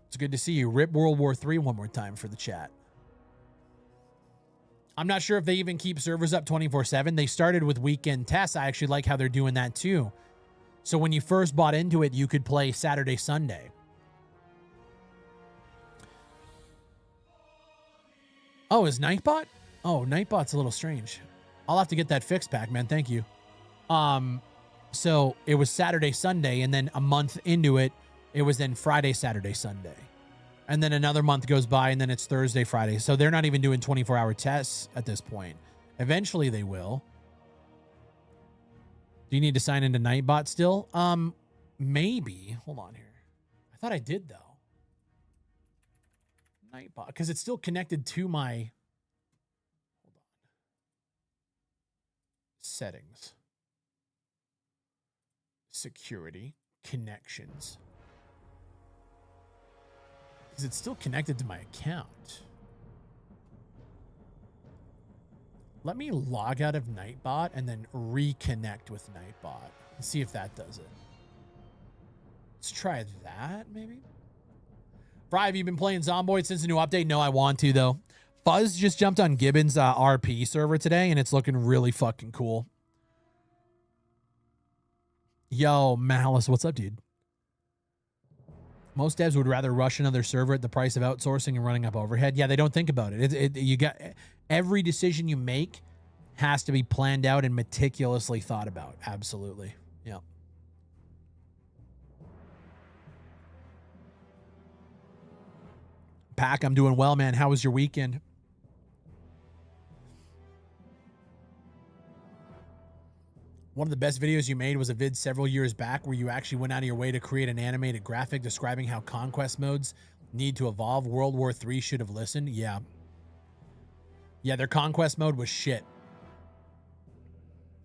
It's good to see you. Rip World War III one more time for the chat. I'm not sure if they even keep servers up 24/7. They started with weekend tests. I actually like how they're doing that too. So when you first bought into it, you could play Saturday, Sunday. Oh, is Nightbot? Oh, Nightbot's a little strange. I'll have to get that fixed, Pac-Man. Thank you. So it was Saturday, Sunday, and then a month into it, it was then Friday, Saturday, Sunday. And then another month goes by, and then it's Thursday, Friday. So they're not even doing 24-hour tests at this point. Eventually they will. Do you need to sign into Nightbot still? Maybe. Hold on here. I thought I did, though. Nightbot, because it's still connected to my, hold on, settings, security, connections, because it's still connected to my account. Let me log out of Nightbot and then reconnect with Nightbot and see if that does it. Let's try that, maybe. Fry, have you been playing Zomboid since the new update? No, I want to, though. Fuzz just jumped on Gibbon's RP server today, and it's looking really fucking cool. Yo, Malice, what's up, dude? Most devs would rather rush another server at the price of outsourcing and running up overhead. Yeah, they don't think about it. You got every decision you make has to be planned out and meticulously thought about. Absolutely. Yeah. Pack, I'm doing well, man. How was your weekend? One of the best videos you made was a vid several years back where you actually went out of your way to create an animated graphic describing how conquest modes need to evolve. World War III should have listened. Yeah. Yeah, their conquest mode was shit.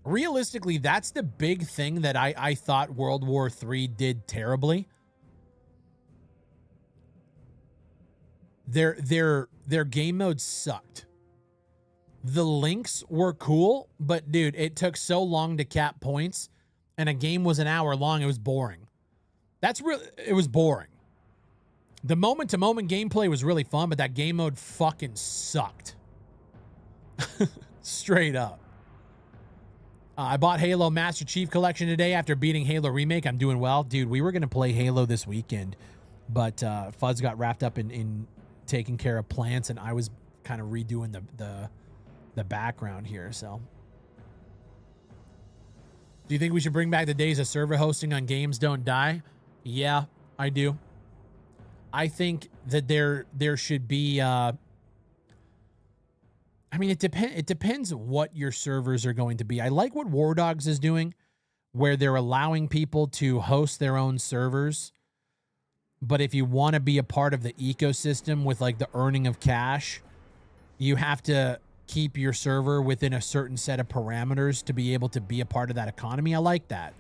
Realistically, that's the big thing that I thought World War III did terribly. Their game mode sucked. The links were cool, but dude, it took so long to cap points, and a game was an hour long. It was boring. It was boring. The moment-to-moment gameplay was really fun, but that game mode fucking sucked. Straight up. I bought Halo Master Chief Collection today after beating Halo Remake. I'm doing well. Dude, we were going to play Halo this weekend, but Fuzz got wrapped up in taking care of plants, and I was kind of redoing the background here. So do you think we should bring back the days of server hosting on Games Don't Die? Yeah, I do. I think that there should be I mean, it depends what your servers are going to be. I like what War Dogs is doing, where they're allowing people to host their own servers. But if you want to be a part of the ecosystem with like the earning of cash, you have to keep your server within a certain set of parameters to be able to be a part of that economy. I like that.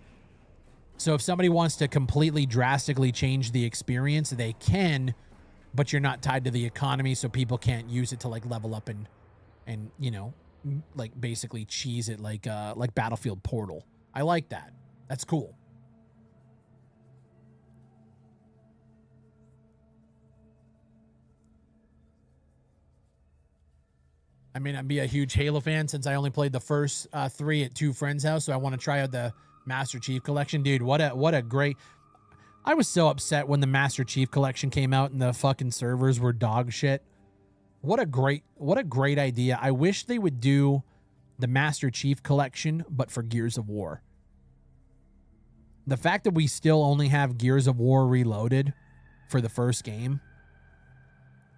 So if somebody wants to completely drastically change the experience, they can, but you're not tied to the economy, so people can't use it to like level up and you know, like basically cheese it like Battlefield Portal. I like that. That's cool. I may not be a huge Halo fan since I only played the first 3 at 2 friends' house, so I want to try out the Master Chief Collection. Dude, what a great... I was so upset when the Master Chief Collection came out and the fucking servers were dog shit. What a great idea. I wish they would do the Master Chief Collection, but for Gears of War. The fact that we still only have Gears of War Reloaded for the first game,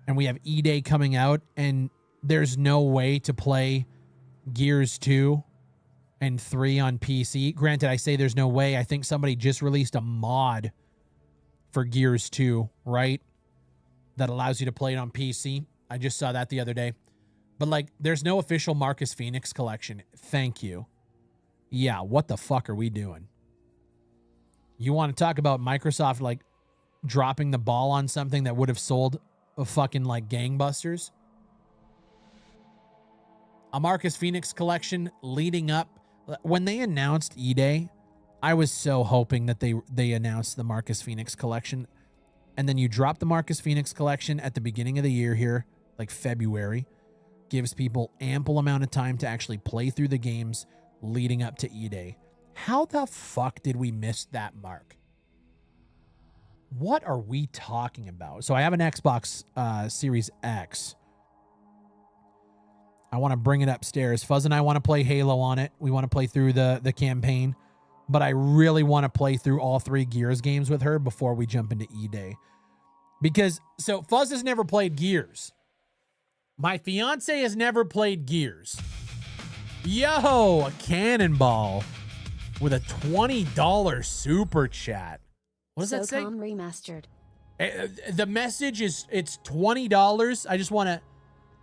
and we have E-Day coming out, and there's no way to play Gears 2 and 3 on PC. Granted, I say there's no way. I think somebody just released a mod for Gears 2, right? That allows you to play it on PC. I just saw that the other day. But, like, there's no official Marcus Phoenix collection. Thank you. Yeah, what the fuck are we doing? You want to talk about Microsoft, like, dropping the ball on something that would have sold a fucking, like, gangbusters? A Marcus Phoenix collection leading up. When they announced E-Day, I was so hoping that they announced the Marcus Phoenix collection. And then you drop the Marcus Phoenix collection at the beginning of the year here, like February. Gives people ample amount of time to actually play through the games leading up to E-Day. How the fuck did we miss that mark? What are we talking about? So I have an Xbox Series X. I want to bring it upstairs. Fuzz and I want to play Halo on it. We want to play through the campaign. But I really want to play through all 3 Gears games with her before we jump into E-Day. Because, so Fuzz has never played Gears. My fiance has never played Gears. Yo, a cannonball with a $20 super chat. What does that say? SOCOM Remastered. The message is, it's $20. I just want to,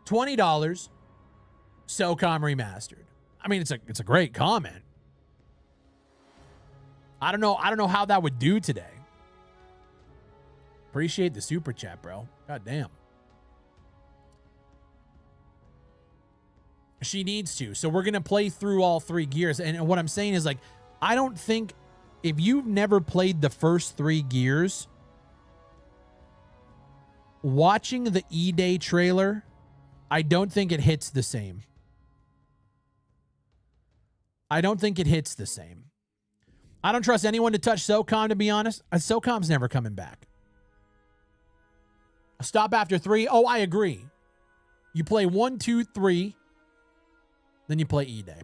$20. SOCOM Remastered. I mean, it's a great comment. I don't know how that would do today. Appreciate the super chat, bro. God damn. She needs to. So we're going to play through all 3 Gears. And what I'm saying is, like, I don't think if you've never played the first 3 Gears, watching the E-Day trailer, I don't think it hits the same. I don't think it hits the same. I don't trust anyone to touch SOCOM, to be honest. SOCOM's never coming back. Stop after 3. Oh, I agree. You play 1, 2, 3. Then you play E-Day.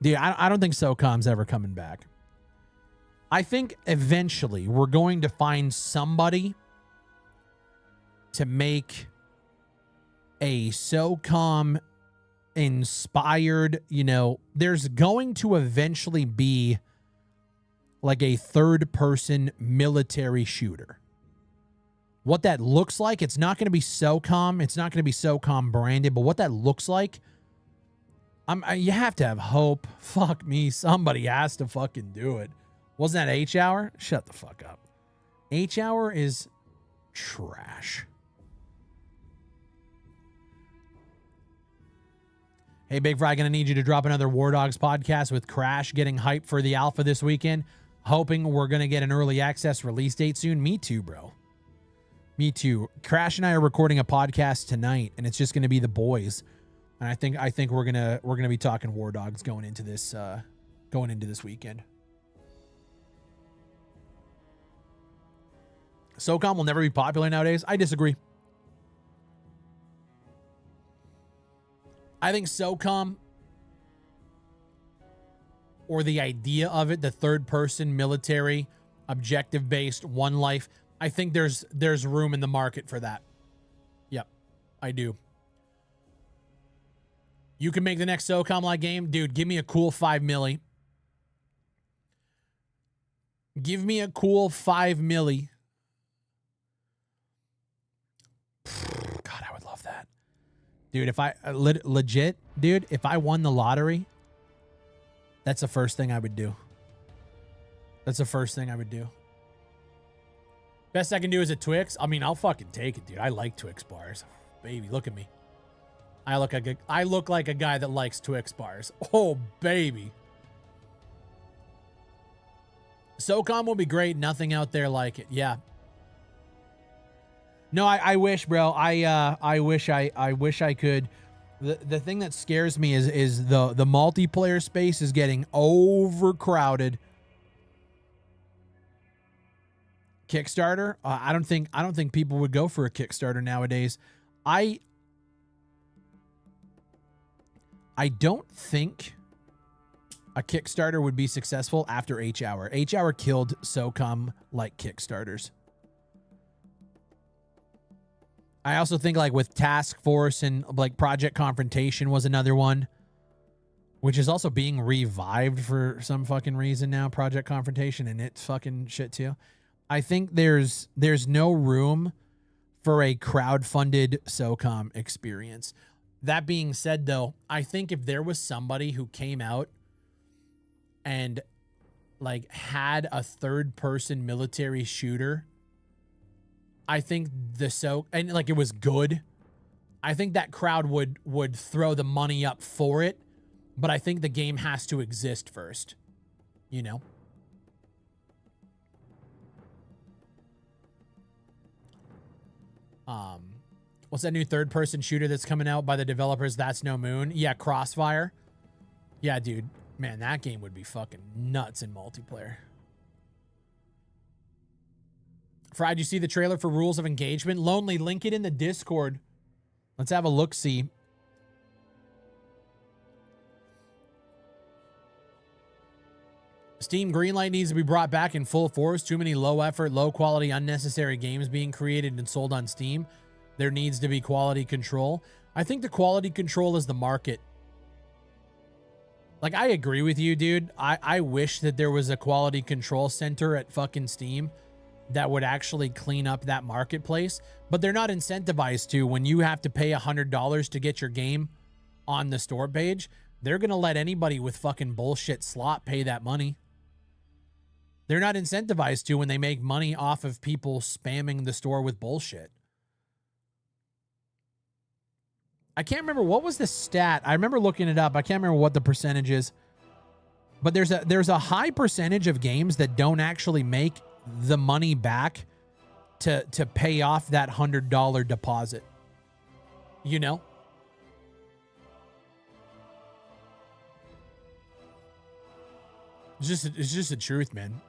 Dude, I don't think SOCOM's ever coming back. I think eventually we're going to find somebody to make a SOCOM inspired, there's going to eventually be like a third-person military shooter. What that looks like, it's not going to be SOCOM. It's not going to be SOCOM branded, but what that looks like, you have to have hope. Fuck me. Somebody has to fucking do it. Wasn't that H-Hour? Shut the fuck up. H-Hour is trash. Hey, Big Fry, going to need you to drop another War Dogs podcast with Crash getting hyped for the alpha this weekend. Hoping we're going to get an early access release date soon. Me too, bro. Me too. Crash and I are recording a podcast tonight, and it's just going to be the boys. And I think we're gonna be talking War Dogs going into this weekend. SOCOM will never be popular nowadays. I disagree. I think SOCOM, or the idea of it, the third-person military, objective-based, one life, I think there's room in the market for that. Yep, I do. You can make the next SOCOM-like game. Dude, give me a cool 5 milli. Give me a cool 5 milli. God, I would love that. Dude, if I legit, dude, if I won the lottery, that's the first thing I would do. That's the first thing I would do. Best I can do is a Twix. I mean, I'll fucking take it, dude. I like Twix bars. Baby, look at me. I look like a guy that likes Twix bars. Oh, baby. SOCOM will be great. Nothing out there like it. Yeah. No, I wish, bro. I wish I could. The thing that scares me is the multiplayer space is getting overcrowded. Kickstarter. I don't think people would go for a Kickstarter nowadays. I don't think A Kickstarter would be successful after H-Hour. H-Hour killed SOCOM like Kickstarters. I also think like with Task Force and like Project Confrontation was another one, which is also being revived for some fucking reason now, Project Confrontation, and it's fucking shit too. I think there's no room for a crowd-funded SOCOM experience. That being said, though, I think if there was somebody who came out and like had a third-person military shooter, I think and like it was good, I think that crowd would throw the money up for it, but I think the game has to exist first, you know? What's that new third-person shooter that's coming out by the developers? That's No Moon. Yeah, Crossfire. Yeah, dude. Man, that game would be fucking nuts in multiplayer. Fried, you see the trailer for Rules of Engagement? Lonely, link it in the Discord. Let's have a look-see. Steam Greenlight needs to be brought back in full force. Too many low-effort, low-quality, unnecessary games being created and sold on Steam. There needs to be quality control. I think the quality control is the market. Like, I agree with you, dude. I wish that there was a quality control center at fucking Steam that would actually clean up that marketplace. But they're not incentivized to. When you have to pay $100 to get your game on the store page, they're going to let anybody with fucking bullshit slot pay that money. They're not incentivized to when they make money off of people spamming the store with bullshit. I can't remember what was the stat. I remember looking it up. I can't remember what the percentage is. But there's a high percentage of games that don't actually make the money back to pay off that $100 deposit. You know? It's just the truth, man.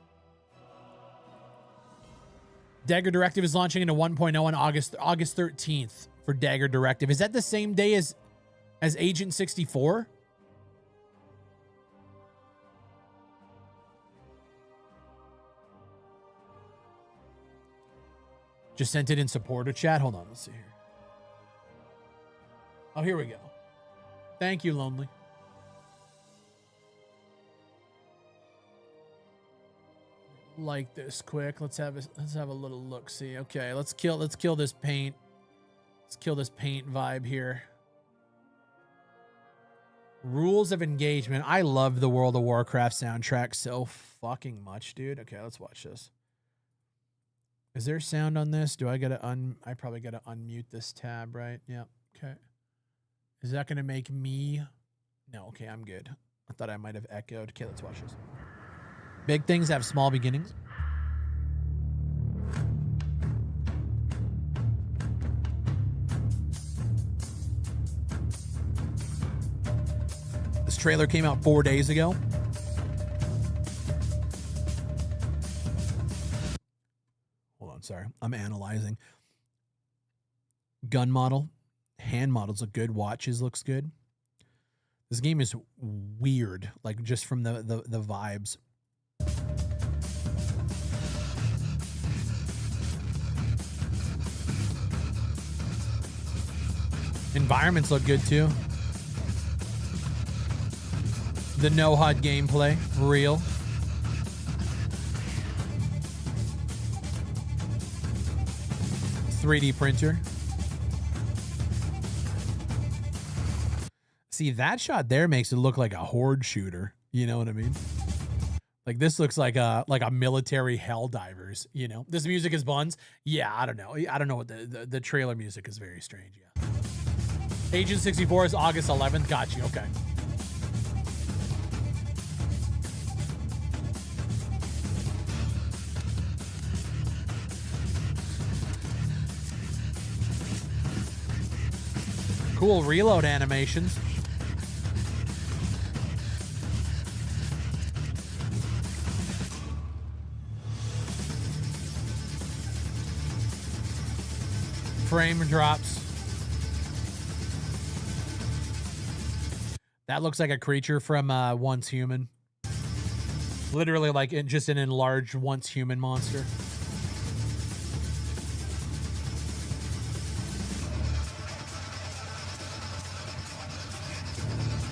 Dagger Directive is launching into 1.0 on August 13th for Dagger Directive. Is that the same day as Agent 64? Just sent it in supporter chat. Hold on, let's see here. Oh, here we go. Thank you, Lonely. Like this quick. Let's have a little look. See. Okay, let's kill this paint. Let's kill this paint vibe here. Rules of Engagement. I love the World of Warcraft soundtrack so fucking much, dude. Okay, let's watch this. Is there sound on this? Do I gotta I probably gotta unmute this tab, right? Yeah. Okay. Is that gonna make me? No. Okay, I'm good. I thought I might have echoed. Okay, let's watch this. Big things have small beginnings. This trailer came out 4 days ago. Hold on, sorry. I'm analyzing. Gun model. Hand models look good. Watches looks good. This game is weird, like just from the vibes. Environments look good too. The no HUD gameplay, real. .3D printer. See, that shot there makes it look like a horde shooter. You know what I mean? Like this looks like a military Helldivers, you know. This music is buns. Yeah, I don't know. I don't know what the trailer music is very strange, yeah. Agent 64 is August 11th. Got you. Okay. Cool reload animations. Frame drops. That looks like a creature from Once Human. Literally like just an enlarged once human monster.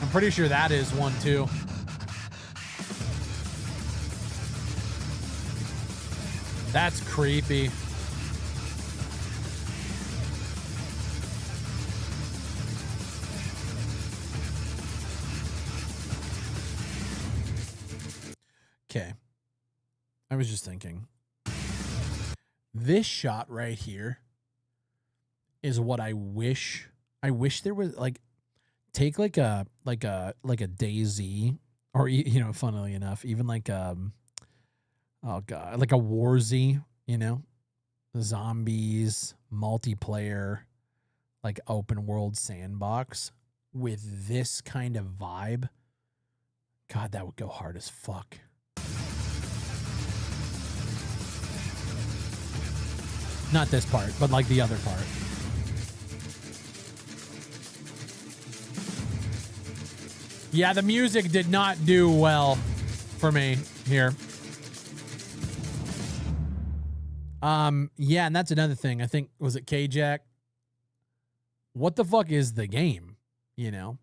I'm pretty sure that is one too. That's creepy. Okay. I was just thinking. This shot right here is what I wish there was, like, take like a DayZ, or you know, funnily enough, even like oh god, like a Warzy, you know, zombies, multiplayer, like open world sandbox with this kind of vibe. God, that would go hard as fuck. Not this part, but like the other part. Yeah, the music did not do well for me here. Yeah, and that's another thing. I think, was it K-Jack? What the fuck is the game? You know?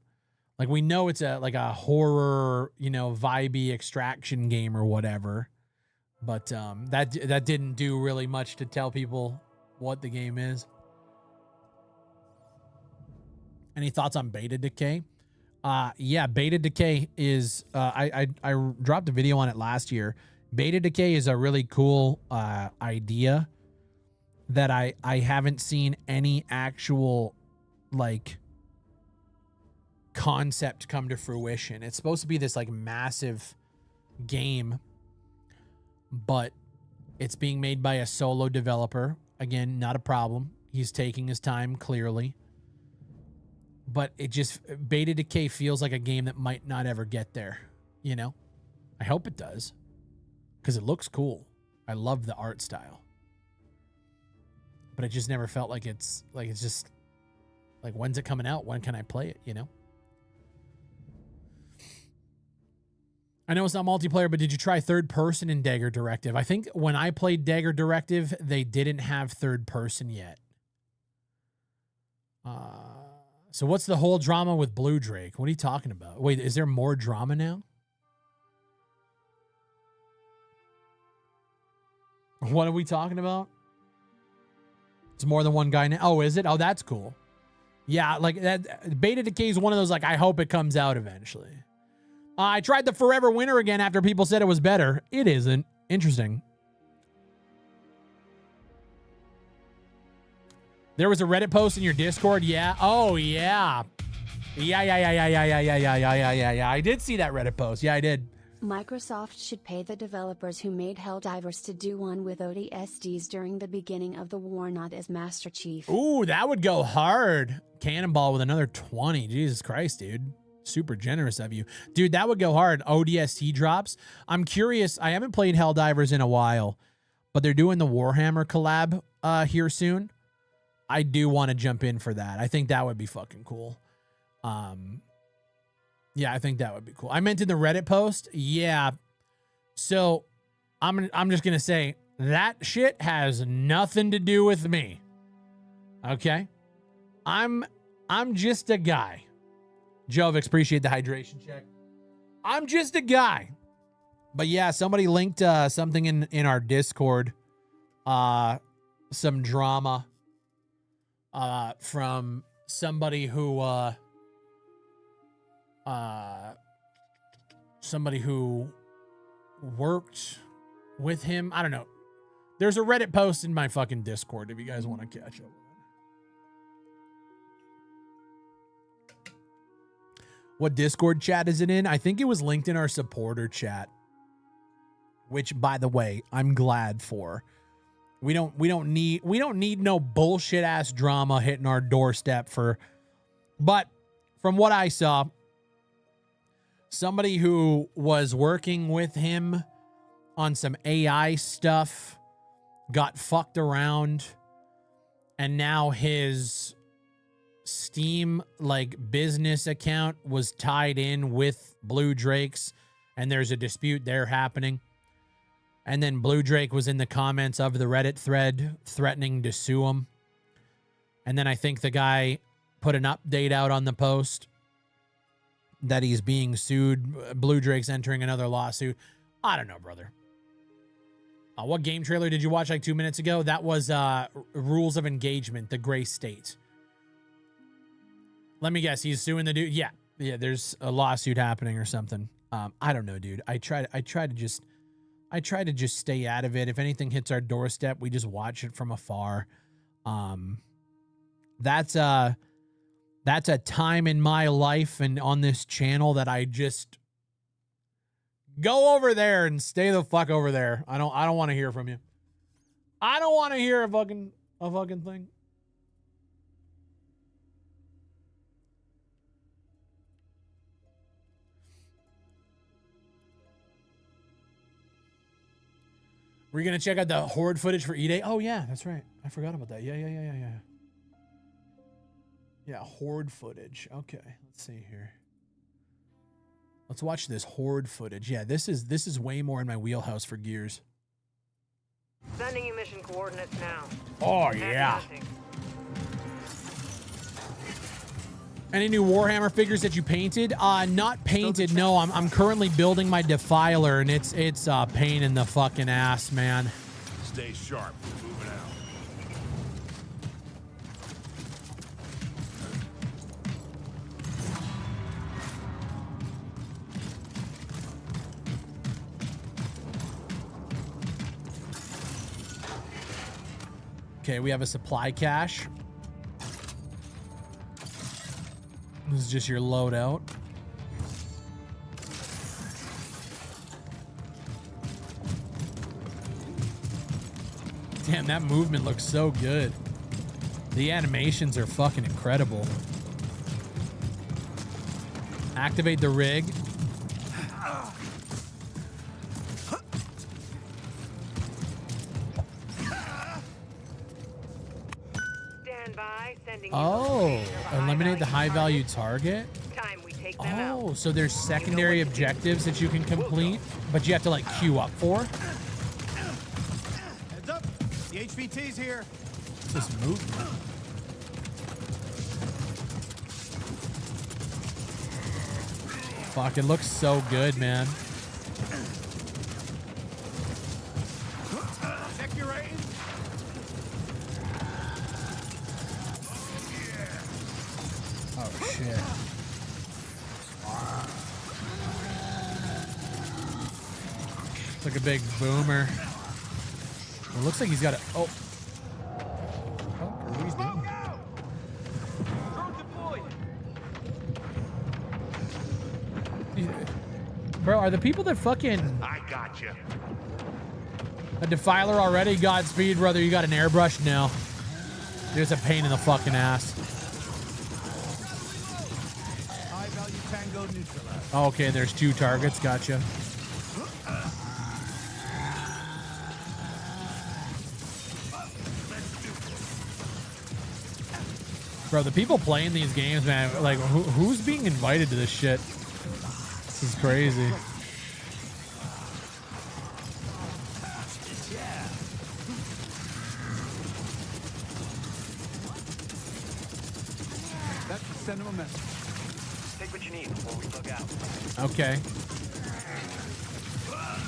Like, we know it's a horror, you know, vibey extraction game or whatever. But that didn't do really much to tell people what the game is. Any thoughts on Beta Decay? Yeah, Beta Decay is I dropped a video on it last year. Beta Decay is a really cool idea that I haven't seen any actual like concept come to fruition. It's supposed to be this like massive game, but it's being made by a solo developer. Again, not a problem. He's taking his time, clearly. But it just, Beta Decay feels like a game that might not ever get there, you know? I hope it does, because it looks cool. I love the art style. But it just never felt like it's just, like, when's it coming out? When can I play it, you know? I know it's not multiplayer, but did you try third person in Dagger Directive? I think when I played Dagger Directive, they didn't have third person yet. So what's the whole drama with Blue Drake? What are you talking about? Wait, is there more drama now? What are we talking about? It's more than one guy now. Oh, is it? Oh, that's cool. Yeah, like that. Beta Decay is one of those, like, I hope it comes out eventually. I tried the Forever Winter again after people said it was better. It isn't. Interesting. There was a Reddit post in your Discord. Yeah. Oh, yeah. Yeah. I did see that Reddit post. Yeah, I did. Microsoft should pay the developers who made Helldivers to do one with ODSTs during the beginning of the war, not as Master Chief. Ooh, that would go hard. Cannonball with another 20. Jesus Christ, dude. Super generous of you. Dude, that would go hard. ODST drops. I'm curious. I haven't played Helldivers in a while, but they're doing the Warhammer collab here soon. I do want to jump in for that. I think that would be fucking cool. Yeah, I think that would be cool. I meant in the Reddit post. Yeah. So I'm just going to say that shit has nothing to do with me. Okay? I'm just a guy. Jovix, appreciate the hydration check. I'm just a guy. But yeah, somebody linked something in our Discord. Some drama from somebody who worked with him. I don't know. There's a Reddit post in my fucking Discord if you guys want to catch up. What Discord chat is it in? I think it was linked in our supporter chat, which, by the way, I'm glad for. We don't need no bullshit ass drama hitting our doorstep but from what I saw, somebody who was working with him on some AI stuff got fucked around, and now his Steam like business account was tied in with Blue Drake's and there's a dispute there happening. And then Blue Drake was in the comments of the Reddit thread threatening to sue him. And then I think the guy put an update out on the post that he's being sued. Blue Drake's entering another lawsuit. I don't know, brother. What game trailer did you watch like 2 minutes ago? That was Rules of Engagement, the Gray State. Let me guess, he's suing the dude. Yeah, there's a lawsuit happening or something. I don't know, dude. I try to just stay out of it. If anything hits our doorstep, we just watch it from afar. That's a time in my life and on this channel that I just go over there and stay the fuck over there. I don't want to hear from you. I don't want to hear a fucking thing. We're going to check out the Horde footage for E-Day. Oh, yeah, that's right. I forgot about that. Yeah. Yeah, Horde footage. Okay, let's see here. Let's watch this Horde footage. Yeah, this is way more in my wheelhouse for Gears. Sending you mission coordinates now. Oh, yeah. Any new Warhammer figures that you painted? Not painted, no. I'm currently building my Defiler, and it's a pain in the fucking ass, man. Stay sharp. Moving out. Okay, we have a supply cache. This is just your loadout. Damn, that movement looks so good. The animations are fucking incredible. Activate the rig. Oh, eliminate the high value target. Oh, so there's secondary objectives that you can complete, but you have to like queue up for. Heads up, the HVT's here. What's this movement? Fuck, it looks so good, man. Check your aim. Oh shit. It's like a big boomer. It looks like he's got a oh. What are you doing? Bro, are the people that fucking I got you. a Defiler already? Godspeed, brother. You got an airbrush? No. There's a pain in the fucking ass. High value tango neutralized. Oh, okay, there's 2 targets. Gotcha. Bro, the people playing these games, man, like, who's being invited to this shit? This is crazy. That's to send him a message. Take what you need before we bug out. Okay.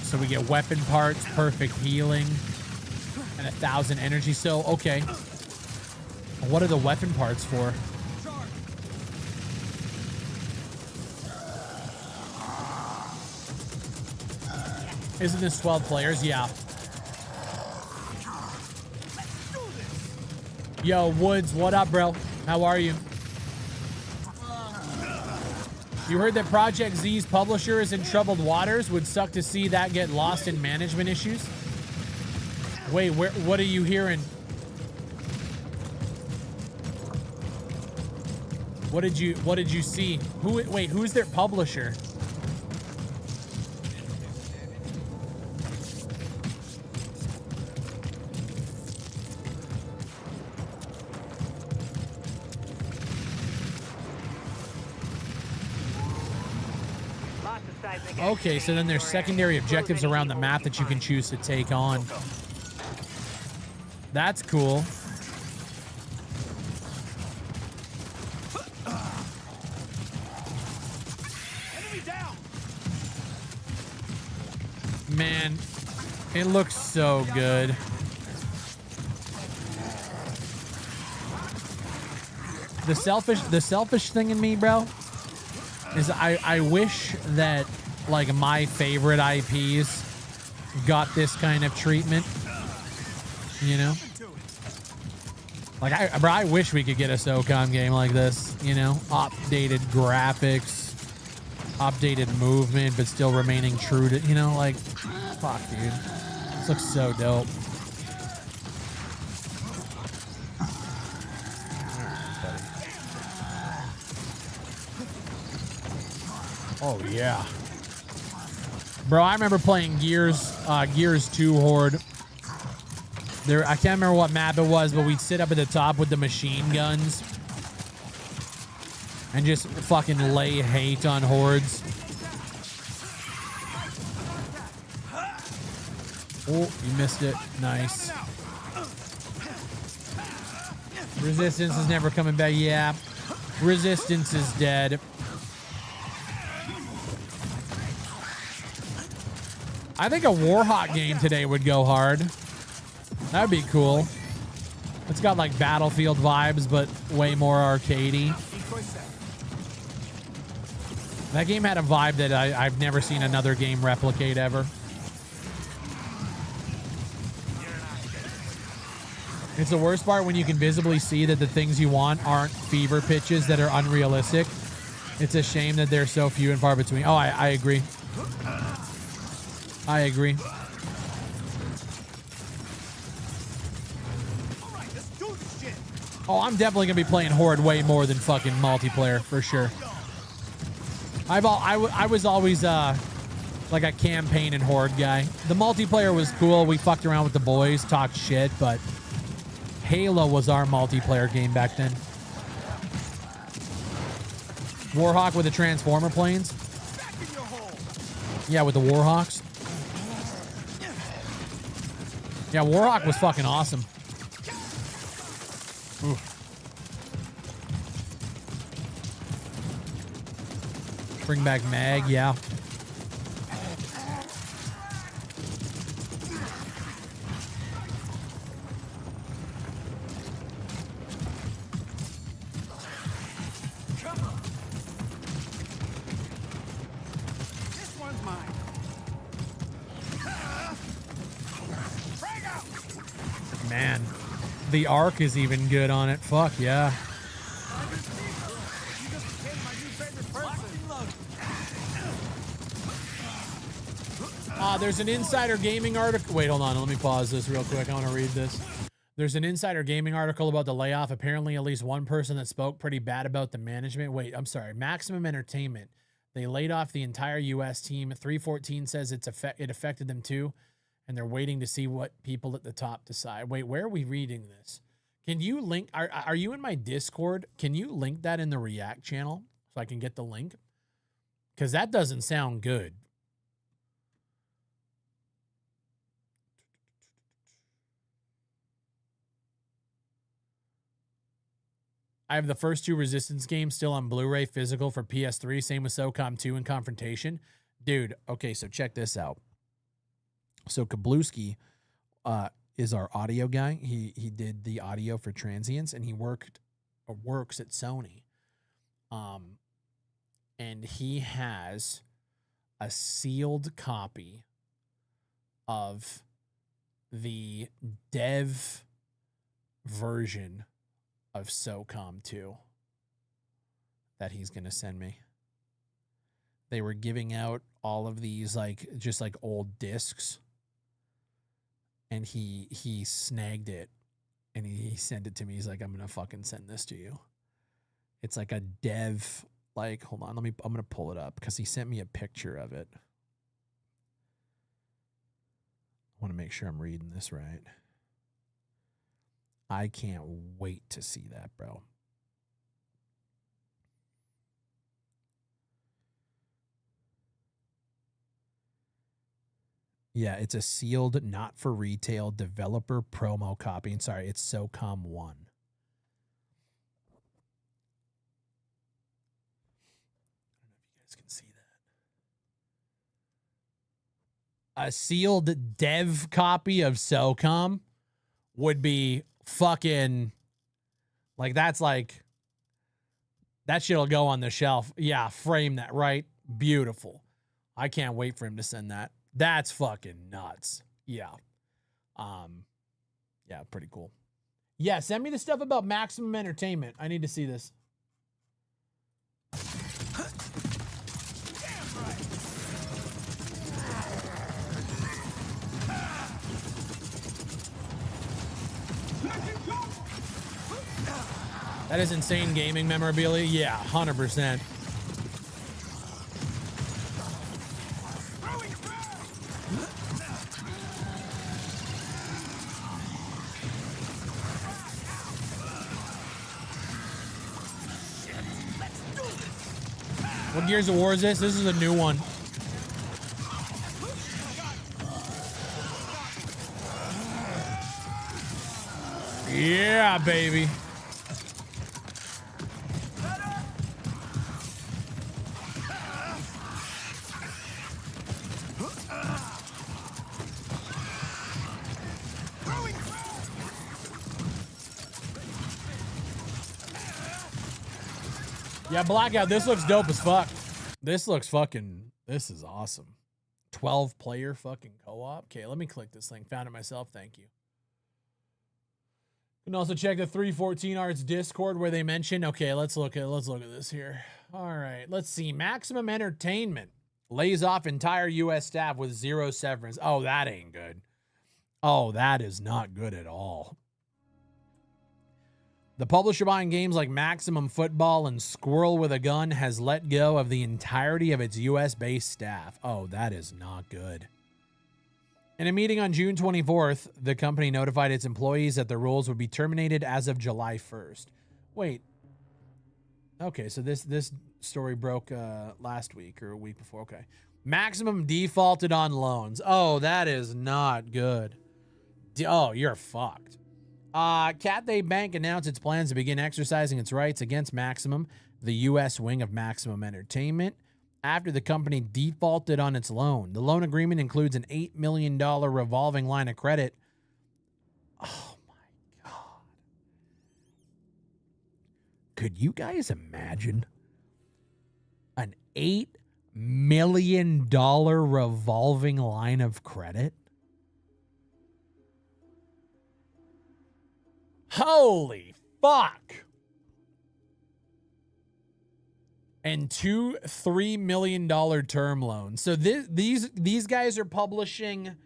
So we get weapon parts, perfect healing, and 1,000 energy. So, okay. What are the weapon parts for? Isn't this 12 players? Yeah. Yo, Woods, what up, bro? How are you? You heard that Project Z's publisher is in troubled waters? Would suck to see that get lost in management issues. Wait, what are you hearing? What did you see? Wait, who's their publisher? Lots of seismic Okay, so then there's activity. secondary objectives Close any around the loopholes map you that you can find. choose to take on. That's cool. Enemy down. Man, it looks so good. The selfish thing in me, bro, is I wish that like my favorite IPs got this kind of treatment. You know? Like I wish we could get a SOCOM game like this, you know? Updated graphics, updated movement, but still remaining true to, you know, like, fuck, dude. This looks so dope. Oh yeah. Bro, I remember playing Gears 2 Horde. There, I can't remember what map it was, but we'd sit up at the top with the machine guns and just fucking lay hate on hordes. Oh, you missed it. Nice. Resistance is never coming back. Yeah. Resistance is dead. I think a Warhawk game today would go hard. That'd be cool. It's got like Battlefield vibes, but way more arcadey. That game had a vibe that I've never seen another game replicate ever. It's the worst part when you can visibly see that the things you want aren't fever pitches that are unrealistic. It's a shame that they're so few and far between. Oh, I agree. I agree. Oh, I'm definitely gonna be playing Horde way more than fucking multiplayer for sure. I was always like a campaign and Horde guy. The multiplayer was cool. We fucked around with the boys, talked shit, but Halo was our multiplayer game back then. Warhawk with the Transformer planes. Yeah, with the Warhawks. Yeah, Warhawk was fucking awesome. Ooh. Bring back Mag, yeah. This one's mine. Man, the arc is even good on it. Fuck yeah. There's an Insider Gaming article. Wait, hold on. Let me pause this real quick. I want to read this. There's an Insider Gaming article about the layoff. Apparently, at least one person that spoke pretty bad about the management. Wait, I'm sorry. Maximum Entertainment. They laid off the entire U.S. team. 314 says it affected them too, and they're waiting to see what people at the top decide. Wait, where are we reading this? Can you link? Are you in my Discord? Can you link that in the React channel so I can get the link? Because that doesn't sound good. I have the first two Resistance games still on Blu-ray physical for PS3. Same with SOCOM 2 and Confrontation. Dude, okay, so check this out. So Kabluski is our audio guy. He did the audio for Transients, and he works at Sony. And he has a sealed copy of the dev version of SOCOM 2 that he's going to send me. They were giving out all of these just old discs, and he snagged it and he sent it to me. He's like, I'm going to fucking send this to you. It's like a dev, hold on, I'm going to pull it up because he sent me a picture of it. I want to make sure I'm reading this right. I can't wait to see that, bro. Yeah, it's a sealed, not for retail developer promo copy. And sorry, it's SOCOM 1. I don't know if you guys can see that. A sealed dev copy of SOCOM would be fucking like, that's like, that shit'll go on the shelf. Yeah, frame that, right? Beautiful. I can't wait for him to send that. That's fucking nuts. Yeah. Yeah, pretty cool. Yeah, send me the stuff about Maximum Entertainment. I need to see this. That is insane gaming memorabilia. Yeah, 100%. What Gears of War is this? This is a new one. Yeah, baby. Yeah, Blackout, this looks dope as fuck. This looks fucking, this is awesome. 12-player fucking co-op. Okay, let me click this link. Found it myself. Thank you. You can also check the 314 Arts Discord where they mention, okay, let's look at this here. All right, let's see. Maximum Entertainment lays off entire U.S. staff with 0 severance. Oh, that ain't good. Oh, that is not good at all. The publisher behind games like Maximum Football and Squirrel with a Gun has let go of the entirety of its U.S.-based staff. Oh, that is not good. In a meeting on June 24th, the company notified its employees that their roles would be terminated as of July 1st. Wait. Okay, so this story broke last week or a week before. Okay. Maximum defaulted on loans. Oh, that is not good. Oh, you're fucked. Cathay Bank announced its plans to begin exercising its rights against Maximum, the U.S. wing of Maximum Entertainment, after the company defaulted on its loan. The loan agreement includes an $8 million revolving line of credit. Oh, my God. Could you guys imagine an $8 million revolving line of credit? Holy fuck. And 2 $3 million term loans. So these guys are publishing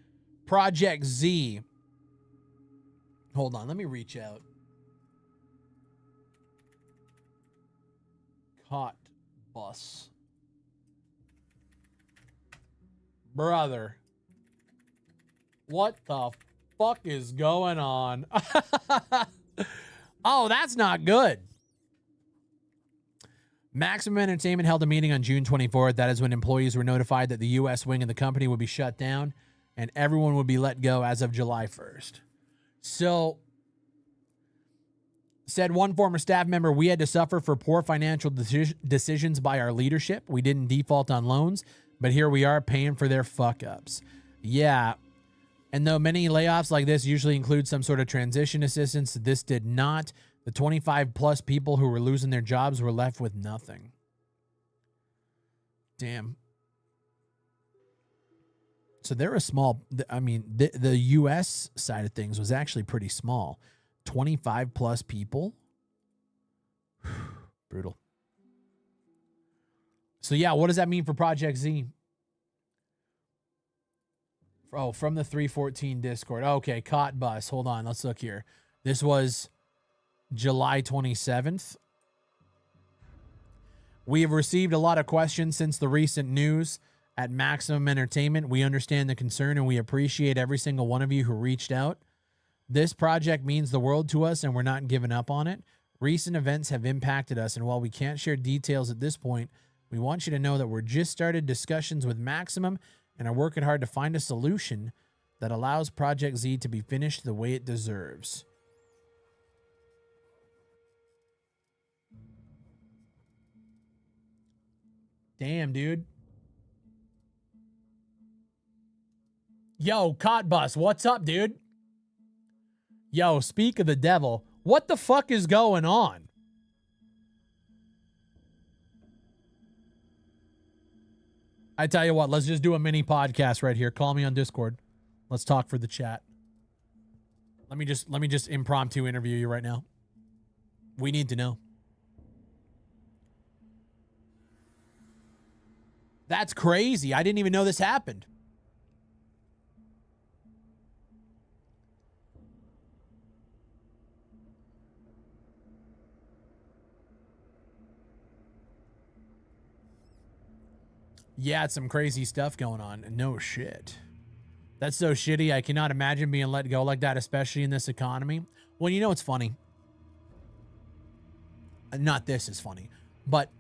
Project Z. Hold on, let me reach out. Cot bus. Brother. What the fuck is going on? Oh, that's not good. Maximum Entertainment held a meeting on June 24th. That is when employees were notified that the U.S. wing of the company would be shut down and everyone would be let go as of July 1st. So, said one former staff member, we had to suffer for poor financial decisions by our leadership. We didn't default on loans, but here we are paying for their fuck-ups. Yeah. And though many layoffs like this usually include some sort of transition assistance, this did not. The 25 plus people who were losing their jobs were left with nothing. Damn. So they're a small, I mean, the U.S. side of things was actually pretty small. 25 plus people. Brutal. So yeah, what does that mean for Project Z? Oh, from the 314 Discord. Okay, Cot Bus. Hold on, let's look here. This was July 27th. We have received a lot of questions since the recent news at Maximum Entertainment. We understand the concern and we appreciate every single one of you who reached out. This project means the world to us and we're not giving up on it. Recent events have impacted us, and while we can't share details at this point, we want you to know that we're just started discussions with Maximum and are working hard to find a solution that allows Project Z to be finished the way it deserves. Damn, dude. Yo, Cotbus, what's up, dude? Yo, speak of the devil. What the fuck is going on? I tell you what, let's just do a mini podcast right here. Call me on Discord. Let's talk for the chat. Let me just impromptu interview you right now. We need to know. That's crazy. I didn't even know this happened. Yeah, it's some crazy stuff going on. No shit. That's so shitty. I cannot imagine being let go like that, especially in this economy. Well, you know what's funny? Not this is funny, but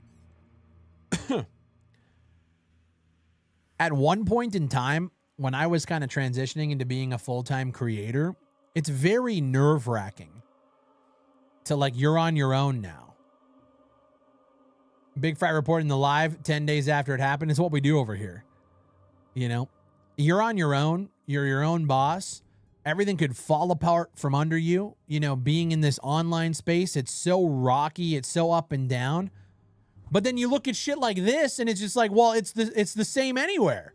at one point in time, when I was kind of transitioning into being a full-time creator, it's very nerve-wracking to like, you're on your own now. Big Fry reporting the live 10 days after it happened. It's what we do over here. You know, you're on your own. You're your own boss. Everything could fall apart from under you. You know, being in this online space, it's so rocky. It's so up and down. But then you look at shit like this and it's just like, well, it's the same anywhere.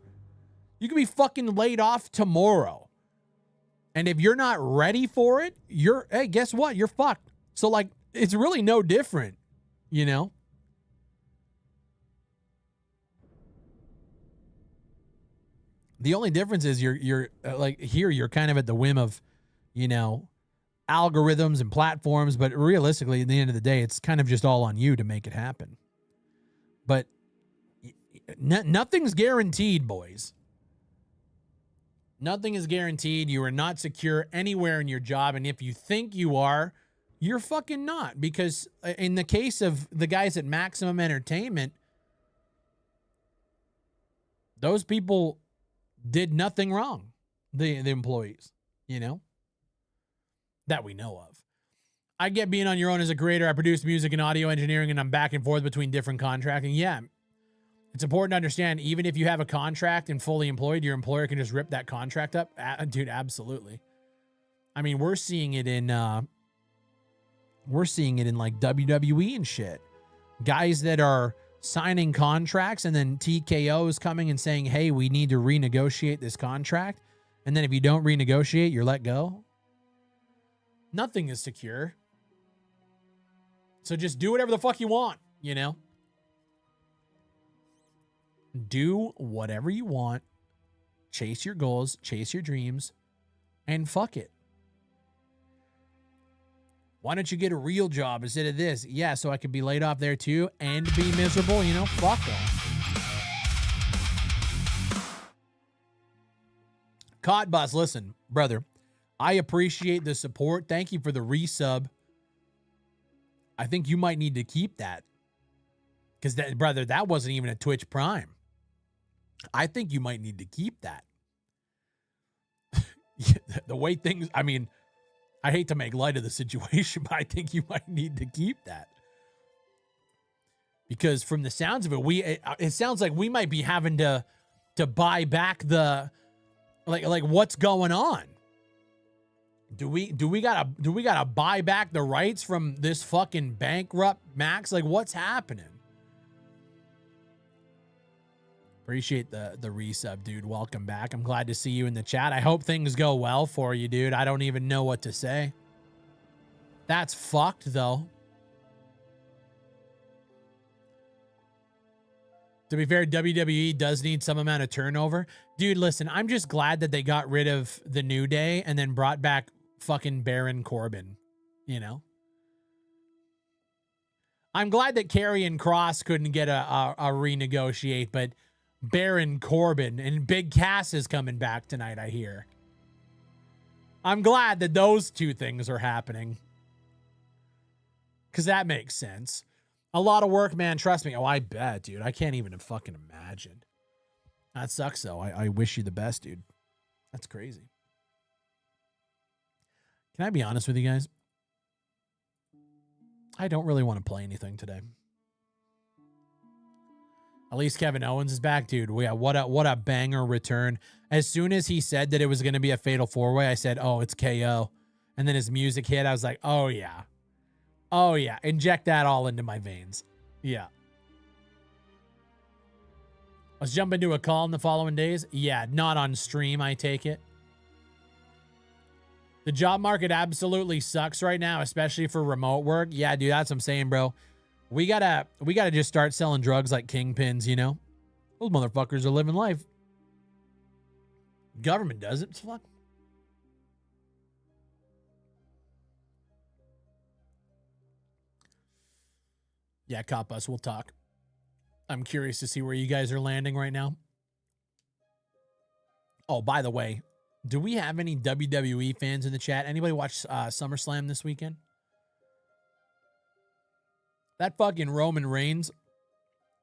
You could be fucking laid off tomorrow. And if you're not ready for it, hey, guess what? You're fucked. So like, it's really no different, you know? The only difference is you're like here, you're kind of at the whim of, you know, algorithms and platforms. But realistically, at the end of the day, it's kind of just all on you to make it happen. But nothing's guaranteed, boys. Nothing is guaranteed. You are not secure anywhere in your job. And if you think you are, you're fucking not. Because in the case of the guys at Maximum Entertainment, those people did nothing wrong, the employees, you know, that we know of. I get being on your own as a creator. I produce music and audio engineering, and I'm back and forth between different contracting. Yeah, it's important to understand, even if you have a contract and fully employed, your employer can just rip that contract up. Dude, absolutely. I mean, we're seeing it in like WWE and shit. Guys that are signing contracts and then TKO is coming and saying, hey, we need to renegotiate this contract. And then if you don't renegotiate, you're let go. Nothing is secure. So just do whatever the fuck you want, you know? Do whatever you want. Chase your goals, chase your dreams, and fuck it. Why don't you get a real job instead of this? Yeah, so I could be laid off there too and be miserable, you know? Fuck off. Codbus, listen, brother, I appreciate the support. Thank you for the resub. I think you might need to keep that. Because, that, brother, that wasn't even a Twitch Prime. I think you might need to keep that. The way things, I mean, I hate to make light of the situation, but I think you might need to keep that. Because from the sounds of it, it sounds like we might be having to buy back the like what's going on. Do we gotta buy back the rights from this fucking bankrupt Max? Like, what's happening? Appreciate the resub, dude. Welcome back. I'm glad to see you in the chat. I hope things go well for you, dude. I don't even know what to say. That's fucked, though. To be fair, WWE does need some amount of turnover. Dude, listen, I'm just glad that they got rid of the New Day and then brought back fucking Baron Corbin, you know? I'm glad that Karrion Kross couldn't get a renegotiate, but Baron Corbin and Big Cass is coming back tonight, I hear. I'm glad that those two things are happening. Because that makes sense. A lot of work, man. Trust me. Oh, I bet, dude. I can't even fucking imagine. That sucks, though. I wish you the best, dude. That's crazy. Can I be honest with you guys? I don't really want to play anything today. At least Kevin Owens is back, dude. What a banger return. As soon as he said that it was going to be a fatal 4-way, I said, oh, it's KO. And then his music hit. I was like, oh, yeah. Oh, yeah. Inject that all into my veins. Yeah. Let's jump into a call in the following days. Yeah, not on stream, I take it. The job market absolutely sucks right now, especially for remote work. Yeah, dude, that's what I'm saying, bro. We gotta just start selling drugs like kingpins, you know? Those motherfuckers are living life. Government does it. It's fuck. Yeah, Cop Bus, we'll talk. I'm curious to see where you guys are landing right now. Oh, by the way, do we have any WWE fans in the chat? Anybody watch SummerSlam this weekend? That fucking Roman Reigns,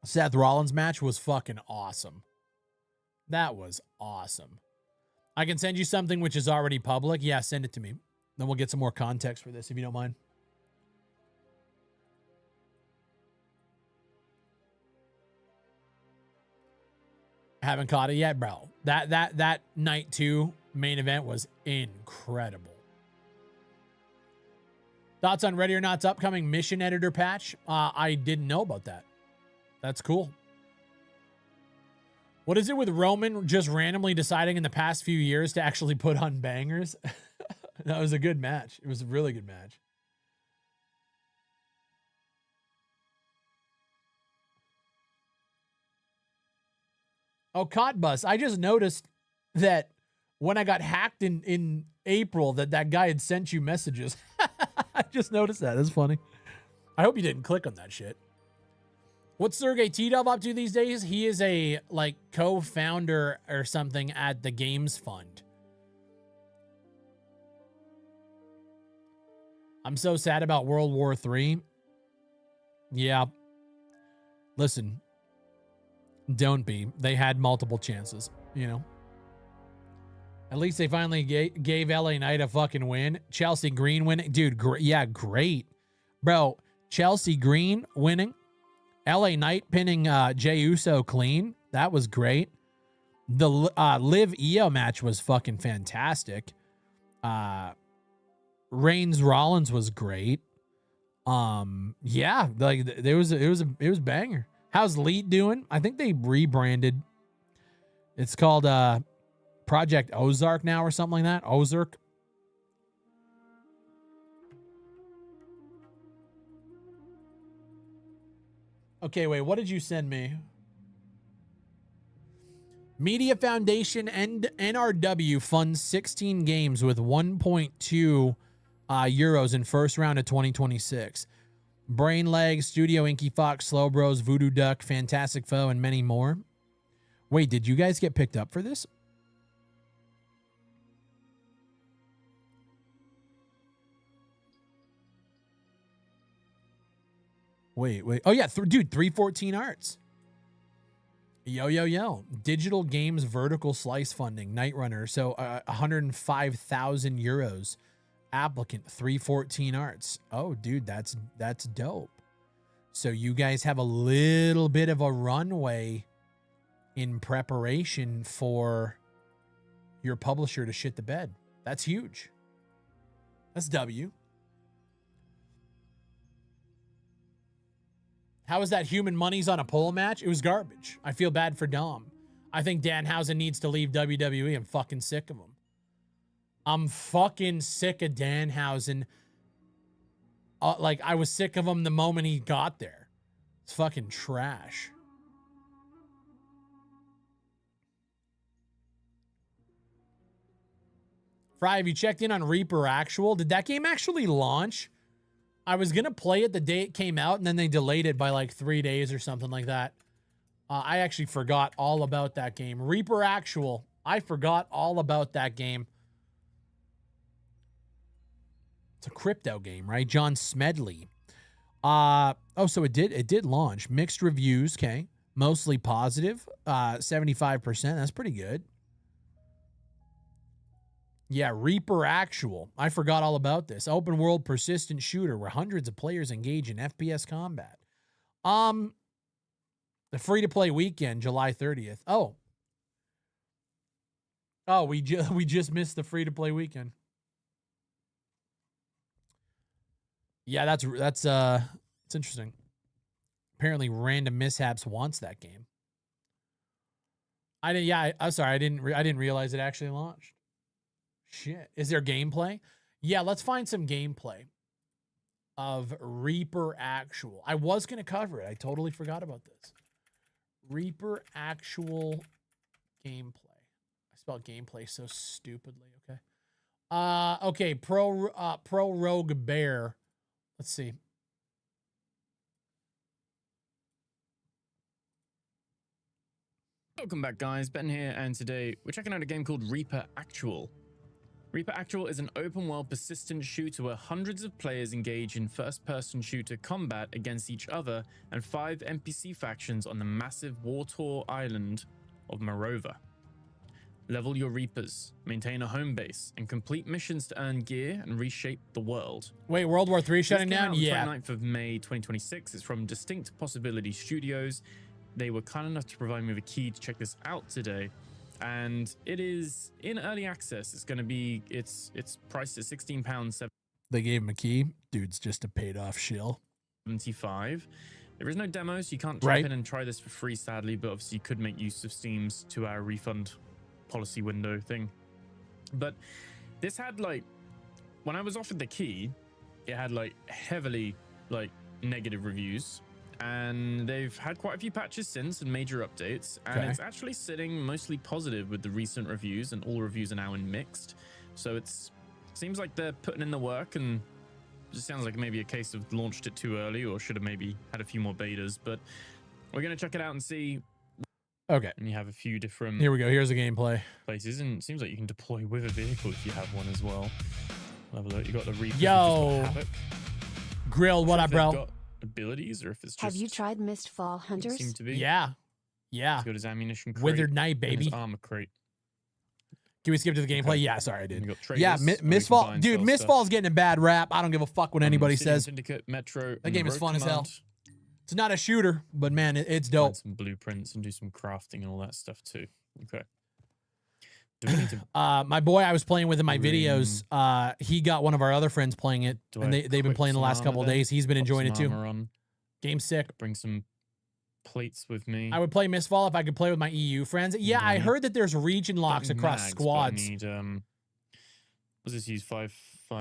Seth Rollins match was fucking awesome. That was awesome. I can send you something which is already public. Yeah, send it to me. Then we'll get some more context for this if you don't mind. Haven't caught it yet, bro. That night 2 main event was incredible. Thoughts on Ready or Not's upcoming mission editor patch? I didn't know about that. That's cool. What is it with Roman just randomly deciding in the past few years to actually put on bangers? That was a good match. It was a really good match. Oh, Cod Bus. I just noticed that when I got hacked in April that guy had sent you messages. I just noticed that. That's funny. I hope you didn't click on that shit. What's Sergey T-Dub up to these days? He is a like co-founder or something at the Games Fund. I'm so sad about World War III. Yeah. Listen. Don't be. They had multiple chances, you know. At least they finally gave LA Knight a fucking win. Chelsea Green winning. Dude, yeah, great. Bro, Chelsea Green winning. LA Knight pinning Jey Uso clean. That was great. The Liv Io match was fucking fantastic. Reigns Rollins was great. Yeah, like it was banger. How's Elite doing? I think they rebranded. It's called Project Ozark now or something like that. Ozark. Okay, wait. What did you send me? Media Foundation and NRW funds 16 games with 1.2 euros in first round of 2026. Brain Leg, Studio Inky Fox, Slow Bros, Voodoo Duck, Fantastic Foe, and many more. Wait, did you guys get picked up for this? Wait. Oh, yeah. Dude, 314 Arts. Yo. Digital Games Vertical Slice Funding, Night Runner. So 105,000 euros. Applicant 314 Arts. Oh, dude, that's dope. So you guys have a little bit of a runway in preparation for your publisher to shit the bed. That's huge. That's W. How is that Human Money's on a pole match? It was garbage. I feel bad for Dom. I think Danhausen needs to leave WWE. I'm fucking sick of him. I'm fucking sick of Danhausen. Like, I was sick of him the moment he got there. It's fucking trash. Fry, have you checked in on Reaper Actual? Did that game actually launch? I was going to play it the day it came out, and then they delayed it by like 3 days or something like that. I actually forgot all about that game. Reaper Actual. I forgot all about that game. It's a crypto game, right? John Smedley. So it did launch. Mixed reviews, okay. Mostly positive, 75%. That's pretty good. Yeah, Reaper Actual. I forgot all about this. Open world persistent shooter where hundreds of players engage in FPS combat. The free-to-play weekend, July 30th. Oh, we just missed the free-to-play weekend. Yeah, that's it's interesting. Apparently, Random Mishaps wants that game. I'm sorry. I didn't realize it actually launched. Shit. Is there gameplay? Yeah, let's find some gameplay of Reaper Actual. I was going to cover it. I totally forgot about this. Reaper Actual gameplay. I spelled gameplay so stupidly, okay? Okay, Pro Rogue Bear. Let's see. Welcome back, guys. Ben here, and today we're checking out a game called Reaper Actual. Reaper Actual is an open-world persistent shooter where hundreds of players engage in first-person shooter combat against each other and 5 NPC factions on the massive war-torn island of Morova. Level your Reapers, maintain a home base, and complete missions to earn gear and reshape the world. Wait, World War III shutting down? Yeah. 29th of May 2026. It's from Distinct Possibility Studios. They were kind enough to provide me with a key to check this out today. And it is in early access. It's going to be, it's priced at £16. They gave him a key. Dude's just a paid off shill. 75. There is no demo, so you can't jump in and try this for free, sadly, but obviously you could make use of Steam's 2-hour refund policy window thing. But this had, like, when I was offered the key, it had like heavily like negative reviews, and they've had quite a few patches since and major updates, and it's actually sitting mostly positive with the recent reviews, and all reviews are now in mixed. So seems like they're putting in the work, and it just sounds like maybe a case of launched it too early or should have maybe had a few more betas. But we're going to check it out and see. Okay. And you have a few different, here we go. Here's the gameplay places, and it seems like you can deploy with a vehicle if you have one as well. Have a look. You got the Reapers. Yo, Grill, what up, bro? Got abilities, or if it's just, have you tried Mistfall Hunters? Seem to be. Yeah. He's got his ammunition crate, Withered Knight, and baby. his armor crate. Can we skip to the gameplay? Yeah, sorry, I did. Yeah, Mistfall, dude. Mistfall's getting a bad rap. I don't give a fuck what anybody says. Syndicate, Metro. That game is fun as hell. It's not a shooter, but man, it's dope. Find some blueprints and do some crafting and all that stuff too. Okay. Do we need to my boy I was playing with in my videos, he got one of our other friends playing it, and they've been playing the last couple of days. He's been enjoying it too. Game's sick. Bring some plates with me. I would play Mistfall if I could play with my EU friends. Yeah, I heard that there's region locks across squads. I need, what's this use? 5.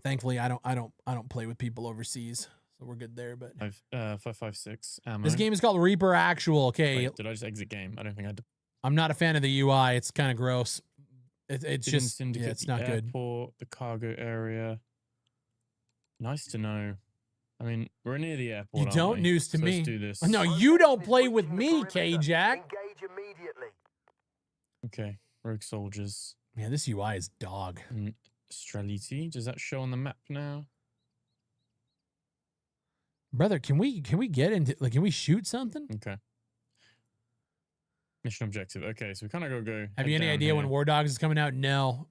Thankfully, I don't play with people overseas, so we're good there. But 5.56 ammo. This game is called Reaper Actual. Okay. Wait, did I just exit game? I don't think I did. I'm not a fan of the UI. It's kind of gross. It's just, yeah, it's not good. The cargo area. Nice to know. I mean, we're near the airport. You don't, news to me. Let's do this. No, you don't play with me, K-Jack. Engage immediately. Okay, rogue soldiers. Yeah, this UI is dog. Streliti, does that show on the map now? Brother, can we get into, like, can we shoot something? Okay. Mission objective. Okay, so we kind of gotta go. Have you any idea when War Dogs is coming out? No.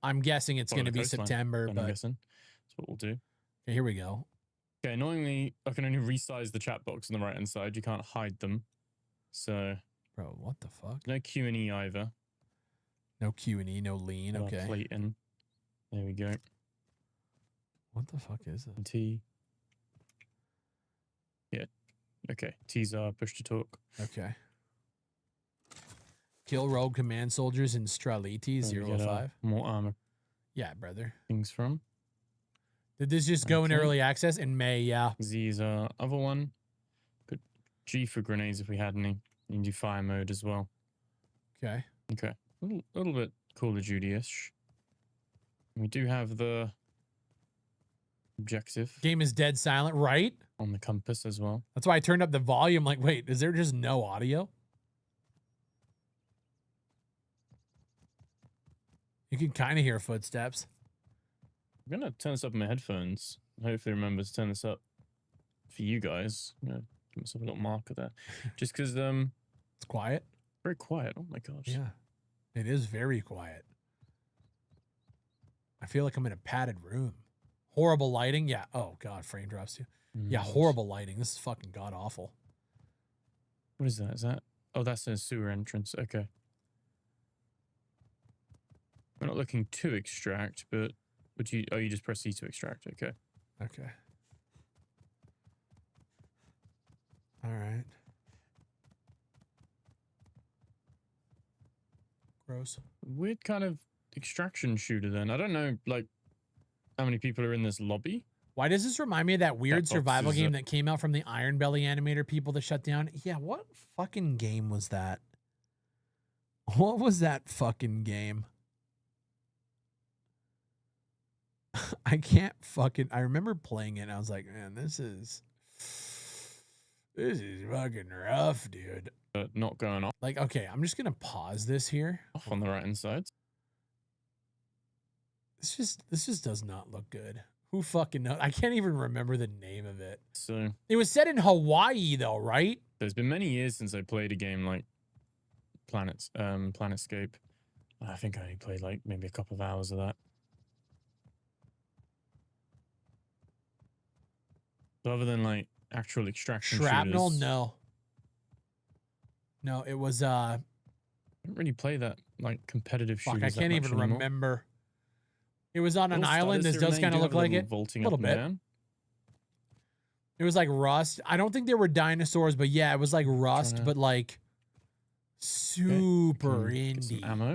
I'm guessing it's going to be September, but I'm guessing that's what we'll do. Okay, here we go. Okay, annoyingly, I can only resize the chat box on the right hand side. You can't hide them. So, bro, what the fuck? No Q and E either. No Q and E, no lean. Okay. Plate in. There we go. What the fuck is it? T. Yeah. Okay. T's are push to talk. Okay. Kill rogue command soldiers in Streliti 005. More armor. Yeah, brother. Things from. Did this just go in early access in May? Yeah. Z's are other one. Good. G for grenades if we had any. You can do fire mode as well. Okay. Okay. A little bit Call of Duty-ish. We do have the objective. Game is dead silent, right? On the compass as well. That's why I turned up the volume. Like, wait, is there just no audio? You can kind of hear footsteps. I'm going to turn this up in my headphones. Hopefully remember to turn this up for you guys. I'm going to give myself a little marker there. Just because, It's quiet. Very quiet. Oh my gosh. Yeah, it is very quiet. I feel like I'm in a padded room. Horrible lighting. Yeah. Oh God, frame drops too. Yeah, horrible lighting. This is fucking god awful. What is that? Is that? Oh, that's a sewer entrance. Okay. We're not looking to extract, but would you? Oh, you just press E to extract. Okay. Okay. All right. Gross. Weird kind of extraction shooter then. I don't know, like, how many people are in this lobby. Why does this remind me of that weird box survival is game that came out from the Iron Belly animator people that shut down? Yeah, what fucking game was that? What was that fucking game? I can't fucking... I remember playing it and I was like, man, this is fucking rough, dude. Not going off Like, okay, I'm just going to pause this here. on the right hand side. This just does not look good. Who fucking knows? I can't even remember the name of it. So It was set in Hawaii though, right? there's been many years since I played a game like Planetscape. I think I only played like maybe a couple of hours of that. So other than like actual extraction Shrapnel? shooters, No, it was I don't really play that like competitive fuck, shooters. I can't that even much anymore. remember. It was on an Little island. stutters This here and does there, kind you of do look have a like little it. vaulting Little up and bit. down. It was like Rust. I don't think there were dinosaurs, but yeah, it was like Rust, to- but like super Get some indie. ammo.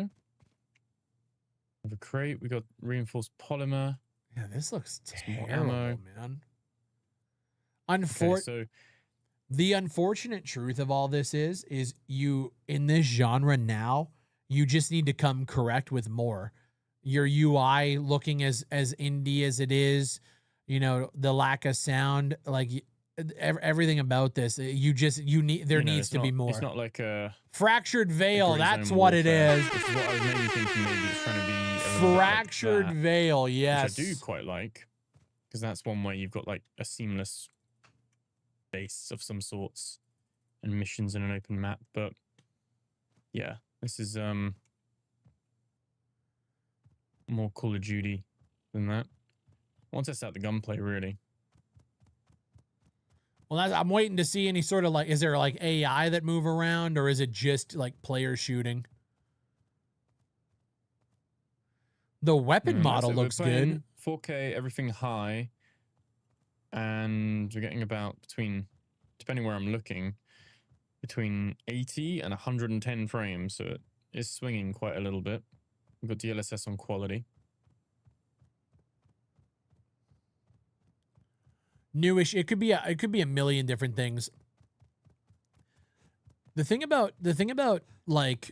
We have a crate. We got reinforced polymer. Yeah, this looks Some more terrible, ammo. man. Okay, so The unfortunate truth of all this is you in this genre now, you just need to come correct with more. Your UI looking as indie as it is, you know, the lack of sound, like everything about this, there needs it's to be not- more. It's not like a Fractured Veil, Gray that's Zone what it Warfare, is. which is what I was maybe thinking. Maybe it's trying to be a little bit like Fractured that, Veil, yes. which I do quite like, because that's one where you've got like a seamless base of some sorts and missions in an open map. But yeah, this is more Call of Duty than that. I want to test out the gunplay really. Well, I'm waiting to see any sort of like, is there like AI that move around or is it just like player shooting? The weapon model So we're looks playing good. 4K, everything high, and we're getting about between, depending where I'm looking, between 80 and 110 frames. So it is swinging quite a little bit. We've got DLSS on quality. Newish. It could be a million different things. The thing about like,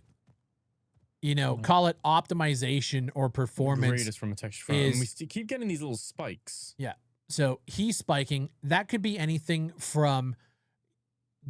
you know, call it optimization or performance. Greatest from a texture file. And we keep getting these little spikes. Yeah. So he's spiking. That could be anything from,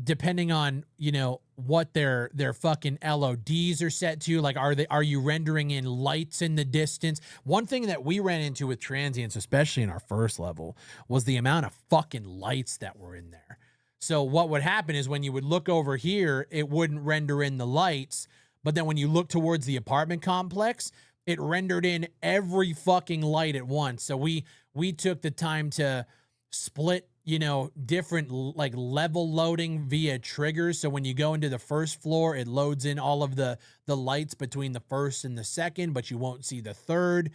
depending on, you know, what their fucking LODs are set to. Like, are you rendering in lights in the distance? One thing that we ran into with transients, especially in our first level, was the amount of fucking lights that were in there. So what would happen is when you would look over here, it wouldn't render in the lights. But then when you look towards the apartment complex, it rendered in every fucking light at once. So we took the time to split, you know, different like level loading via triggers. So when you go into the first floor, it loads in all of the lights between the first and the second, but you won't see the third.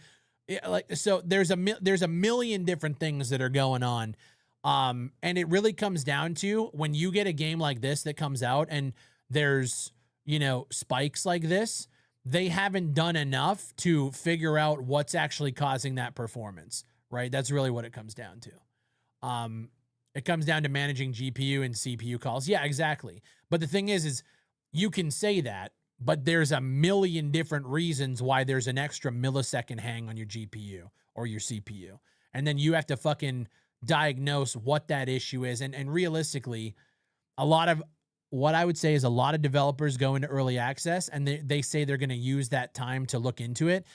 So there's a million different things that are going on. And it really comes down to when you get a game like this that comes out and there's, you know, spikes like this, they haven't done enough to figure out what's actually causing that performance, right? That's really what it comes down to. It comes down to managing GPU and CPU calls. Yeah, exactly. But the thing is you can say that, but there's a million different reasons why there's an extra millisecond hang on your GPU or your CPU. And then you have to fucking diagnose what that issue is. And realistically, a lot of what I would say is a lot of developers go into early access and they say they're going to use that time to look into it.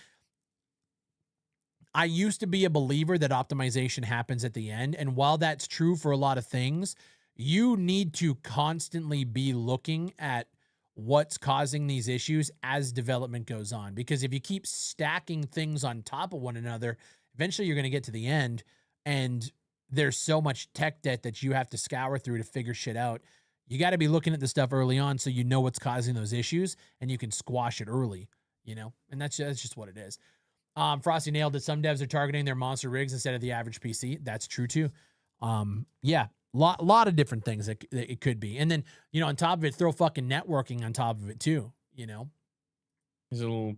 I used to be a believer that optimization happens at the end. And while that's true for a lot of things, you need to constantly be looking at what's causing these issues as development goes on. Because if you keep stacking things on top of one another, eventually you're going to get to the end, and there's so much tech debt that you have to scour through to figure shit out. You got to be looking at the stuff early on so you know what's causing those issues and you can squash it early, you know? And that's just what it is. Frosty nailed it. Some devs are targeting their monster rigs instead of the average PC. That's true too. Yeah, lot of different things that it could be. And then, you know, on top of it, throw fucking networking on top of it too, you know? There's a little,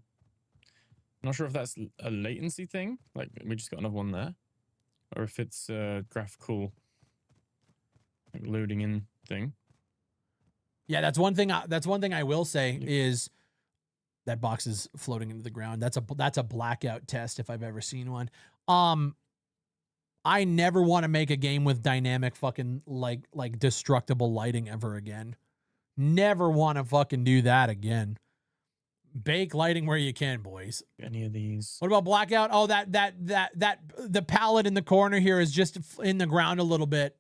not sure if that's a latency thing. Like we just got another one there. Or if it's a graphical like loading in thing. Yeah, that's one thing I will say is that box is floating into the ground. That's a blackout test if I've ever seen one. I never want to make a game with dynamic fucking like destructible lighting ever again. Never want to fucking do that again. Bake lighting where you can, boys. Any of these? What about blackout? Oh, that the pallet in the corner here is just in the ground a little bit.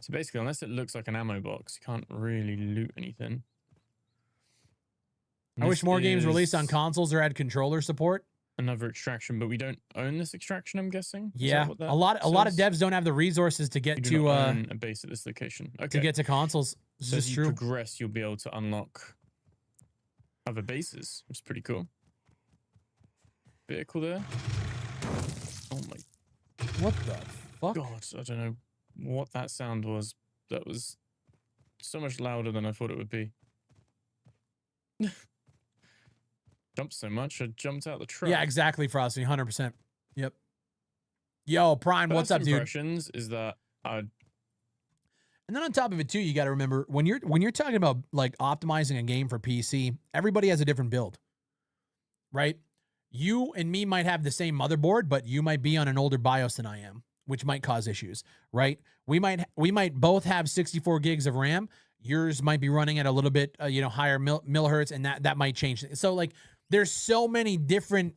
So basically, unless it looks like an ammo box, you can't really loot anything. I wish more games released on consoles or had controller support. Another extraction, but we don't own this extraction, I'm guessing. Yeah, a lot of devs don't have the resources to get to own a base at this location. Okay. To get to consoles. So as you progress, you'll be able to unlock other bases, which is pretty cool. Vehicle there. Oh my. What the fuck? God, I don't know what that sound was. That was so much louder than I thought it would be. Jumped so much, I jumped out the truck. Yeah, exactly, Frosty. 100%. Yep. Yo, Prime, what's up, dude? Impressions is that and then on top of it too, you got to remember when you're talking about like optimizing a game for PC, everybody has a different build, right? You and me might have the same motherboard, but you might be on an older BIOS than I am, which might cause issues, right? We might both have 64 gigs of RAM. Yours might be running at a little bit, higher millihertz, and that might change. So like, there's so many different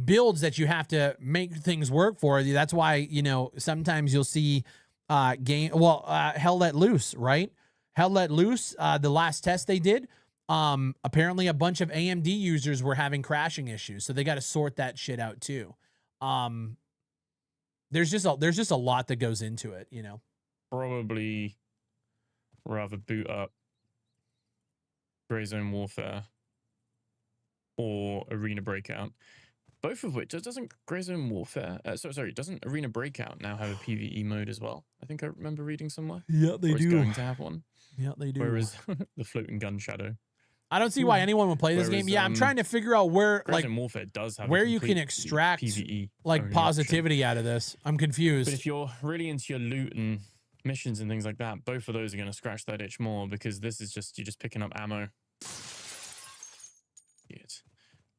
builds that you have to make things work for. That's why, sometimes you'll see Hell Let Loose, right? Hell Let Loose, the last test they did, apparently a bunch of AMD users were having crashing issues, so they got to sort that shit out too. There's just a lot that goes into it, Probably rather boot up Gray Zone Warfare or Arena Breakout, both of which doesn't Gray Zone Warfare. Doesn't Arena Breakout now have a PvE mode as well? I think I remember reading somewhere. Yeah, they do. Going to have one. Yeah, they do. Whereas the floating gun shadow. I don't see why anyone would play this game. Yeah, I'm trying to figure out where Gray Zone Warfare does have where you can extract PvE positivity out of this. I'm confused. But if you're really into your loot and missions and things like that, both of those are going to scratch that itch more, because this is you're just picking up ammo. Shit.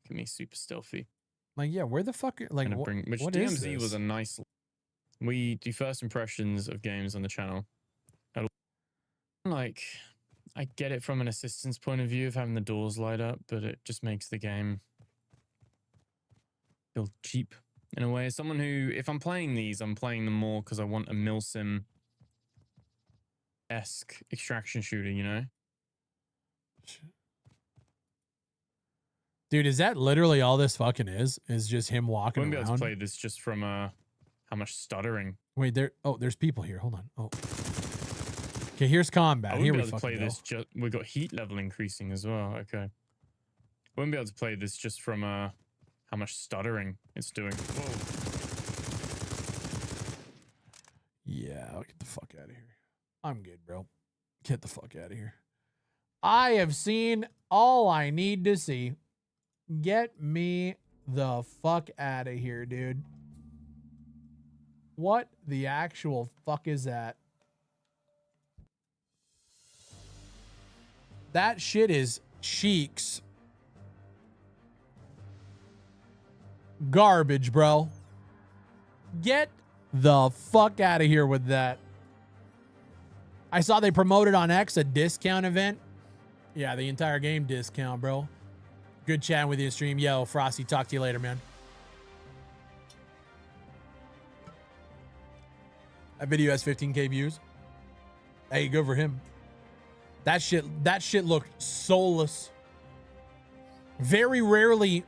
Look at me, super stealthy. Like, yeah, where the fuck? Like, what DMZ is this? was a nice. We do first impressions of games on the channel. Like, I get it from an assistance point of view of having the doors light up, but it just makes the game feel cheap in a way. As someone who, if I'm playing these, I'm playing them more because I want a Milsim-esque extraction shooter, Dude, is that literally all this fucking is? Is just him walking around? I wouldn't be able to play this just from how much stuttering. Wait, there's people here. Hold on. Oh. Okay, here's combat. Here we fucking go. We got heat level increasing as well. Okay. Wouldn't be able to play this just from how much stuttering it's doing. Whoa. Yeah, I'll get the fuck out of here. I'm good, bro. Get the fuck out of here. I have seen all I need to see. Get me the fuck out of here, dude. What the actual fuck is that? That shit is Cheeks. Garbage, bro. Get the fuck out of here with that. I saw they promoted on X a discount event. Yeah, the entire game discount, bro. Good chatting with you in stream. Yo, Frosty, talk to you later, man. That video has 15K views. Hey, good for him. That shit looked soulless. Very rarely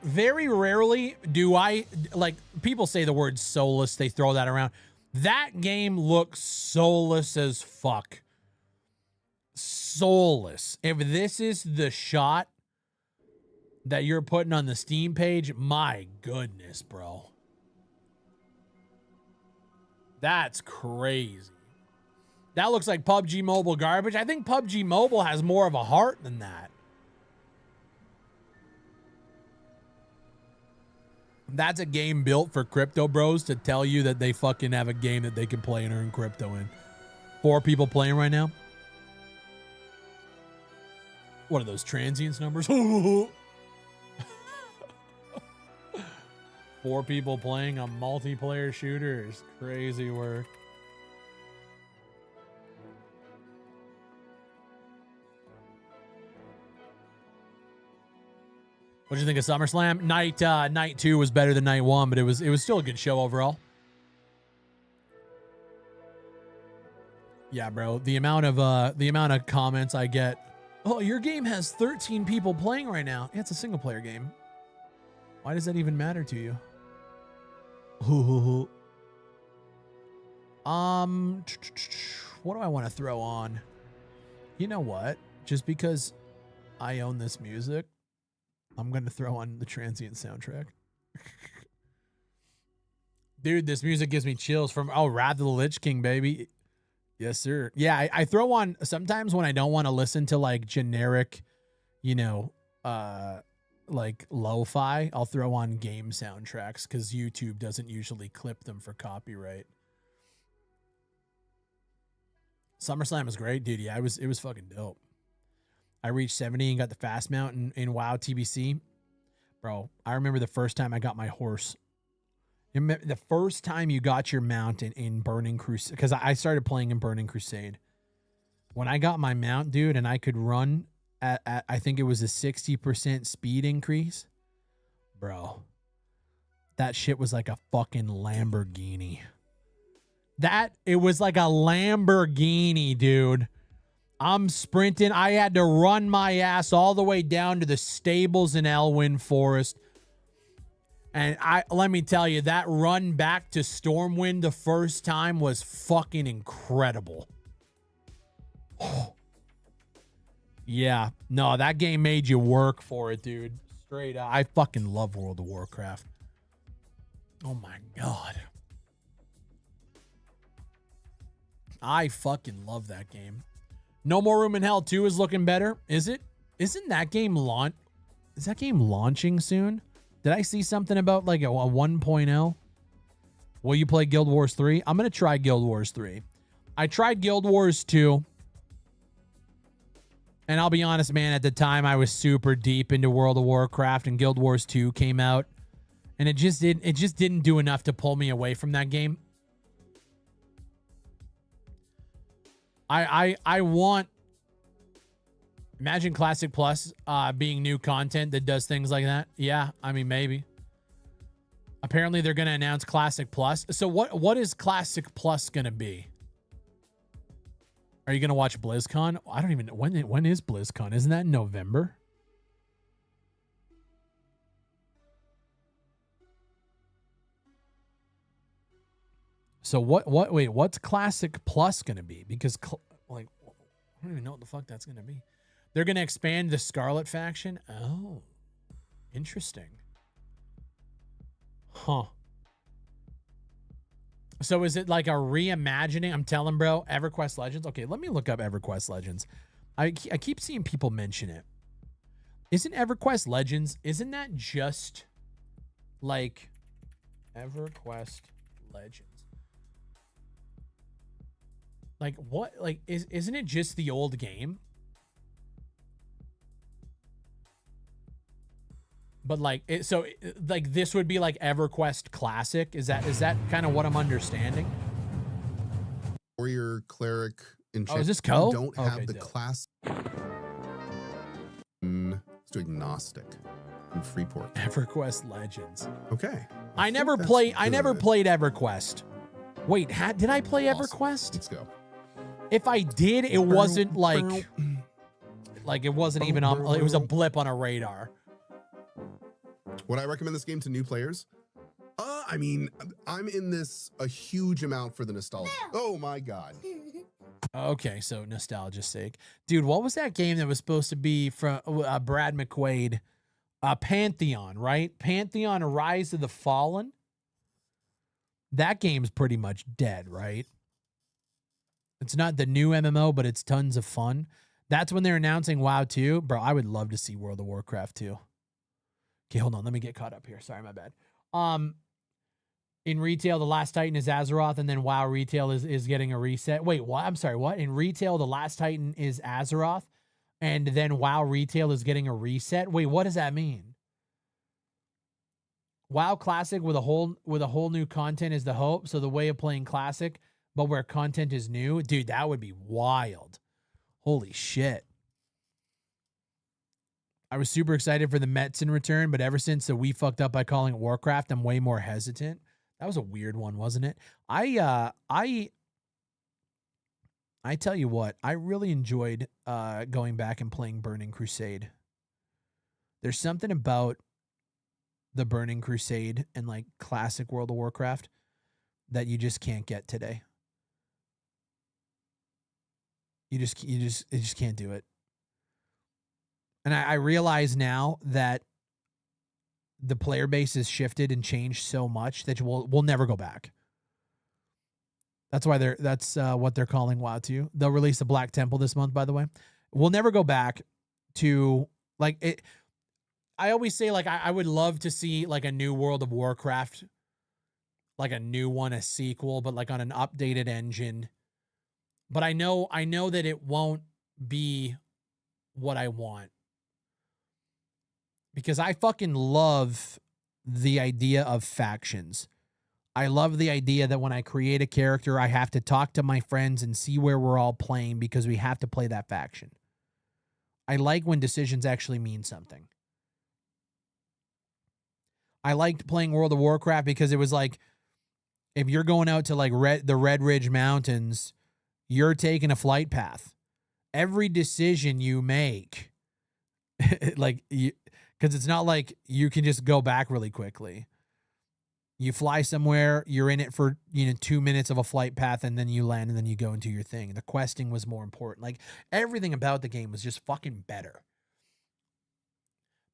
do I, like, people say the word soulless, they throw that around. That game looks soulless as fuck. Soulless. If this is the shot that you're putting on the Steam page, my goodness, bro. That's crazy. That looks like PUBG Mobile garbage. I think PUBG Mobile has more of a heart than that. That's a game built for crypto bros to tell you that they fucking have a game that they can play and earn crypto in. 4 people playing right now. What are those transients numbers? 4 people playing a multiplayer shooter is crazy work. What do you think of SummerSlam? Night 2 was better than night 1, but it was still a good show overall. Yeah, bro. The amount of comments I get. Oh, your game has 13 people playing right now. Yeah, it's a single player game. Why does that even matter to you? What do I want to throw on? You know what? Just because I own this music, I'm going to throw on the Transient soundtrack. Dude, this music gives me chills from, Wrath of the Lich King, baby. Yes, sir. Yeah, I throw on sometimes when I don't want to listen to like generic, like lo-fi, I'll throw on game soundtracks because YouTube doesn't usually clip them for copyright. SummerSlam was great, dude. Yeah, it was fucking dope. I reached 70 and got the fast mount in WoW TBC. Bro, I remember the first time I got my horse. The first time you got your mount in Burning Crusade, because I started playing in Burning Crusade. When I got my mount, dude, and I could run at I think it was a 60% speed increase. Bro, that shit was like a fucking Lamborghini. It was like a Lamborghini, dude. I'm sprinting. I had to run my ass all the way down to the stables in Elwyn Forest. And let me tell you, that run back to Stormwind the first time was fucking incredible. Yeah. No, that game made you work for it, dude. Straight up. I fucking love World of Warcraft. Oh my God. I fucking love that game. No More Room in Hell 2 is looking better. Is it? Isn't that game is that game launching soon? Did I see something about like a 1.0? Will you play Guild Wars 3? I'm going to try Guild Wars 3. I tried Guild Wars 2. And I'll be honest, man, at the time I was super deep into World of Warcraft and Guild Wars 2 came out. And it just didn't do enough to pull me away from that game. I want imagine Classic Plus being new content that does things like that. Yeah, I mean maybe. Apparently they're going to announce Classic Plus. So what is Classic Plus going to be? Are you going to watch BlizzCon? I don't even know when is BlizzCon? Isn't that in November? So what's Classic Plus going to be? Because I don't even know what the fuck that's going to be. They're going to expand the Scarlet faction. Oh, interesting. Huh. So is it like a reimagining? I'm telling, bro, EverQuest Legends. Okay, let me look up EverQuest Legends. I keep seeing people mention it. Isn't EverQuest Legends, isn't that just like EverQuest Legends? Like what? Like isn't it just the old game? But like like this would be like EverQuest Classic. Is that kind of what I'm understanding? Warrior, cleric, enchant. Oh, is this Co? Don't have the class. It's agnostic in Freeport. EverQuest Legends. Okay. I never played EverQuest. Wait, did I play Awesome. EverQuest? Let's go. If I did, it wasn't like Like, it wasn't even on, it was a blip on a radar. Would I recommend this game to new players? I mean, I'm in this a huge amount for the nostalgia. Oh my God. Okay, so nostalgia's sake. Dude, what was that game that was supposed to be from Brad McQuaid? Pantheon, right? Pantheon Rise of the Fallen? That game's pretty much dead, right? It's not the new MMO, but it's tons of fun. That's when they're announcing WoW 2. Bro, I would love to see World of Warcraft 2. Okay, hold on. Let me get caught up here. Sorry, my bad. In retail, the Last Titan is Azeroth, and then WoW retail is getting a reset. Wait, what? I'm sorry, what? In retail, the Last Titan is Azeroth, and then WoW retail is getting a reset. Wait, what does that mean? WoW Classic with a whole new content is the hope. So the way of playing Classic, but where content is new, dude, that would be wild. Holy shit. I was super excited for the Metzen return, but ever since we fucked up by calling it Warcraft, I'm way more hesitant. That was a weird one, wasn't it? I tell you what, I really enjoyed going back and playing Burning Crusade. There's something about the Burning Crusade and like classic World of Warcraft that you just can't get today. You just can't do it. And I realize now that the player base has shifted and changed so much that we'll never go back. That's why that's what they're calling WoW 2. They'll release the Black Temple this month, by the way. We'll never go back to like it. I always say like I would love to see like a new World of Warcraft, like a new one, a sequel, but like on an updated engine. But I know that it won't be what I want. Because I fucking love the idea of factions. I love the idea that when I create a character, I have to talk to my friends and see where we're all playing because we have to play that faction. I like when decisions actually mean something. I liked playing World of Warcraft because it was like, if you're going out to like the Red Ridge Mountains, you're taking a flight path. Every decision you make, because it's not like you can just go back really quickly. You fly somewhere, you're in it for 2 minutes of a flight path, and then you land, and then you go into your thing. The questing was more important. Like, everything about the game was just fucking better.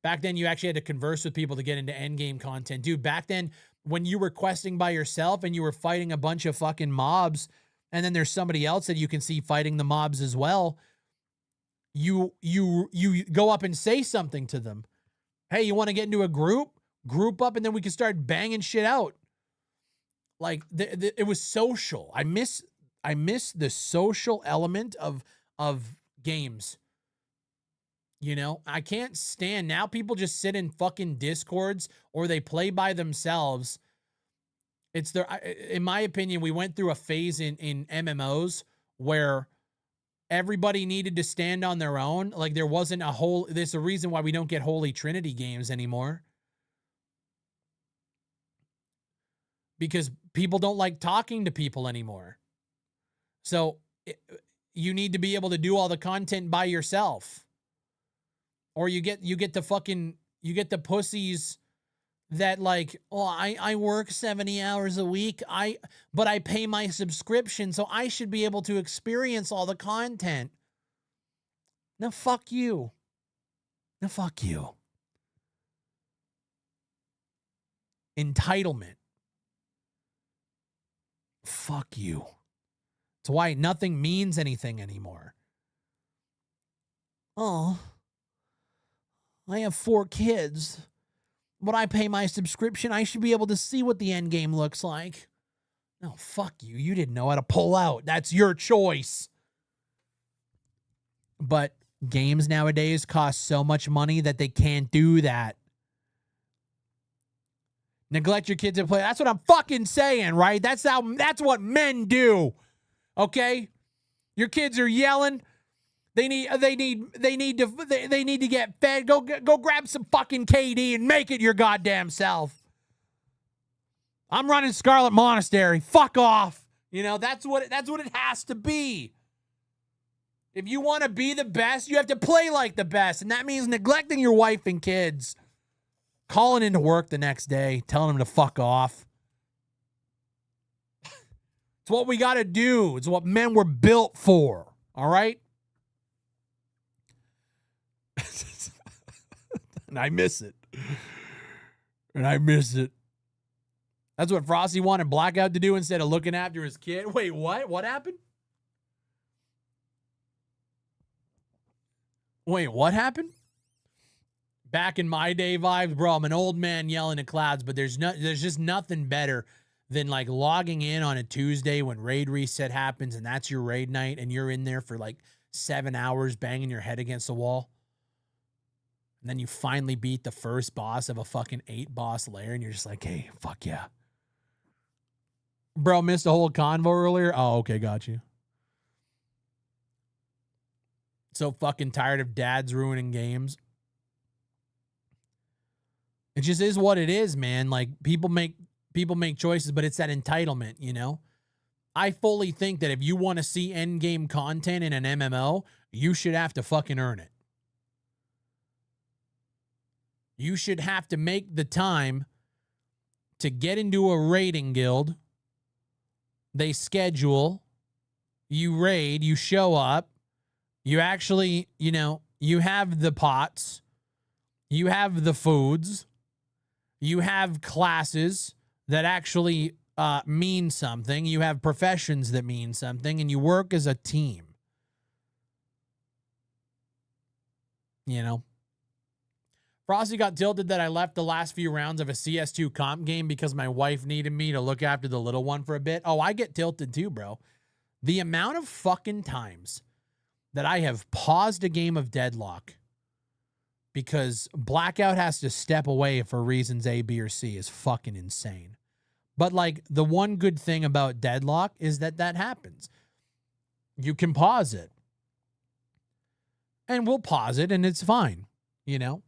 Back then, you actually had to converse with people to get into endgame content. Dude, back then, when you were questing by yourself and you were fighting a bunch of fucking mobs, and then there's somebody else that you can see fighting the mobs as well, you go up and say something to them. Hey, you want to get into a group up, and then we can start banging shit out. Like it was social. I miss the social element of games. I can't stand now. People just sit in fucking Discords or they play by themselves. In my opinion, we went through a phase in MMOs where everybody needed to stand on their own. Like there wasn't there's a reason why we don't get Holy Trinity games anymore. Because people don't like talking to people anymore. So you need to be able to do all the content by yourself. Or you get the pussies that like, oh, I work 70 hours a week. But I pay my subscription, so I should be able to experience all the content. Now fuck you. Entitlement. Fuck you. That's why nothing means anything anymore. Oh, I have 4 kids, but I pay my subscription. I should be able to see what the end game looks like. No, fuck you. You didn't know how to pull out. That's your choice. But games nowadays cost so much money that they can't do that. Neglect your kids to play. That's what I'm fucking saying, right? That's what men do. Okay? Your kids are yelling. They need to get fed. Go grab some fucking KD and make it your goddamn self. I'm running Scarlet Monastery. Fuck off. That's what it has to be. If you want to be the best, you have to play like the best. And that means neglecting your wife and kids, calling into work the next day, telling them to fuck off. It's what we got to do. It's what men were built for. All right? And I miss it. And I miss it. That's what Frosty wanted Blackout to do instead of looking after his kid. Wait, what? What happened? Wait, what happened? Back in my day vibes, bro, I'm an old man yelling at clouds, but there's just nothing better than like logging in on a Tuesday when raid reset happens and that's your raid night and you're in there for like 7 hours banging your head against the wall. And then you finally beat the first boss of a fucking 8-boss lair and you're just like, hey, fuck yeah. Bro, missed a whole convo earlier? Oh, okay, got you. So fucking tired of dads ruining games. It just is what it is, man. Like people make choices, but it's that entitlement, you know? I fully think that if you want to see end game content in an MMO, you should have to fucking earn it. You should have to make the time to get into a raiding guild. They schedule, you raid, you show up, you actually, you know, you have the pots, you have the foods, you have classes that actually mean something, you have professions that mean something, and you work as a team. You know? Frosty got tilted that I left the last few rounds of a CS2 comp game because my wife needed me to look after the little one for a bit. Oh, I get tilted too, bro. The amount of fucking times that I have paused a game of Deadlock because Blackout has to step away for reasons A, B, or C is fucking insane. But like the one good thing about Deadlock is that happens. You can pause it. And we'll pause it and it's fine, you know?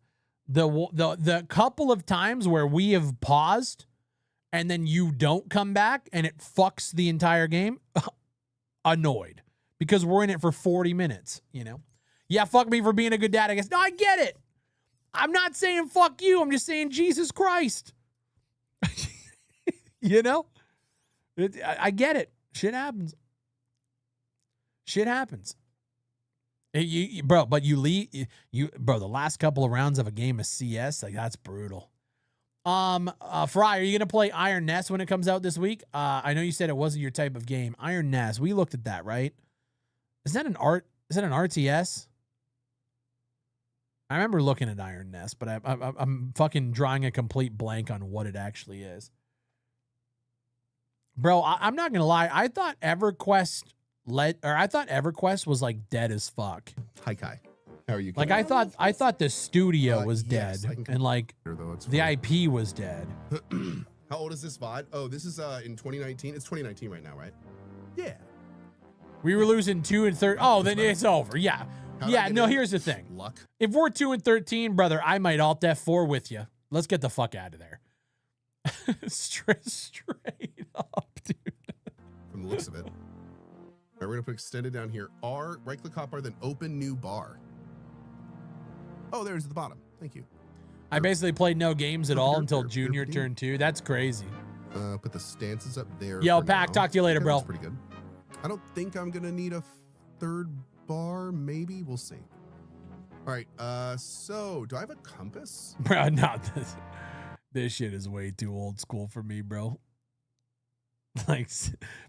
The couple of times where we have paused and then you don't come back and it fucks the entire game, annoyed because we're in it for 40 minutes, you know? Yeah, fuck me for being a good dad, I guess. No, I get it. I'm not saying fuck you. I'm just saying Jesus Christ. You know? I get it. Shit happens. Shit happens. Bro, but the last couple of rounds of a game of CS, like that's brutal. Fry, are you gonna play Iron Nest when it comes out this week? I know you said it wasn't your type of game. Iron Nest, we looked at that, right? Is that an RTS? I remember looking at Iron Nest, but I'm fucking drawing a complete blank on what it actually is. Bro, I'm not gonna lie. I thought EverQuest was like dead as fuck. Hi, Kai. How are you? Like I thought the studio was dead and like the IP was dead. How old is this VOD? Oh, this is in 2019. It's 2019 right now, right? Yeah. We were losing 2 and 13. Oh, then it's over. Yeah. Yeah, no, here's the thing. Luck. If we're 2 and 13, brother, I might Alt F4 with you. Let's get the fuck out of there. straight up, dude. From the looks of it. All right, we're gonna put extended down here. R, right click hotbar, then open new bar. Oh, there's the bottom. Thank you. I basically played no games at all until junior turn 2. That's crazy. Put the stances up there. Yo, Pac, talk to you later, bro. That's pretty good. I don't think I'm gonna need a third bar. Maybe we'll see. All right. So do I have a compass? Bro, not this. This shit is way too old school for me, bro. Like,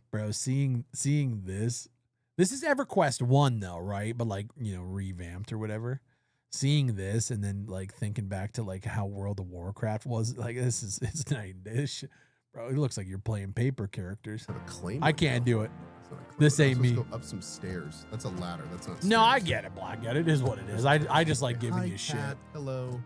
bro, seeing this is EverQuest 1 though, right? But like, you know, revamped or whatever. Seeing this and then like thinking back to like how World of Warcraft was, like it's night and day. Bro, it looks like you're playing paper characters. I can't do it. This ain't me. Go up some stairs. That's a ladder. That's not stairs. No, I get it, Blackout. It is what it is. I just like giving you shit. Hello.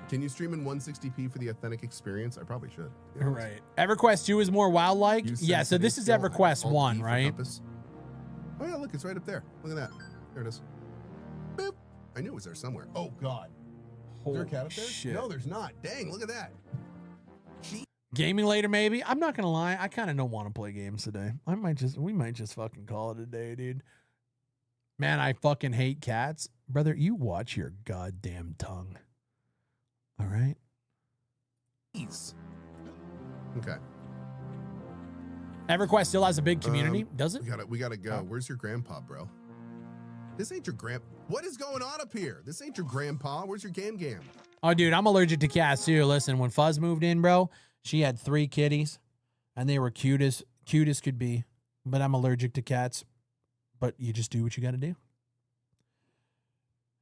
Can you stream in 160p for the authentic experience? I probably should. Yeah, right. EverQuest 2 is more WoW-like? Yeah, so this is EverQuest 1, right? Oh yeah, look, it's right up there. Look at that. There it is. Boop. I knew it was there somewhere. Oh God. Is there a cat up there? Shit. No, there's not. Dang, look at that. Gaming later, maybe. I'm not gonna lie. I kind of don't want to play games today. We might just fucking call it a day, dude. Man, I fucking hate cats. Brother, you watch your goddamn tongue. All right? Jeez. Okay. EverQuest still has a big community, does it? We gotta go. Oh. Where's your grandpa, bro? This ain't your What is going on up here? This ain't your grandpa. Where's your Gam? Oh, dude, I'm allergic to cats too. Listen, when Fuzz moved in, bro, she had 3 kitties, and they were cute as could be. But I'm allergic to cats. But you just do what you got to do.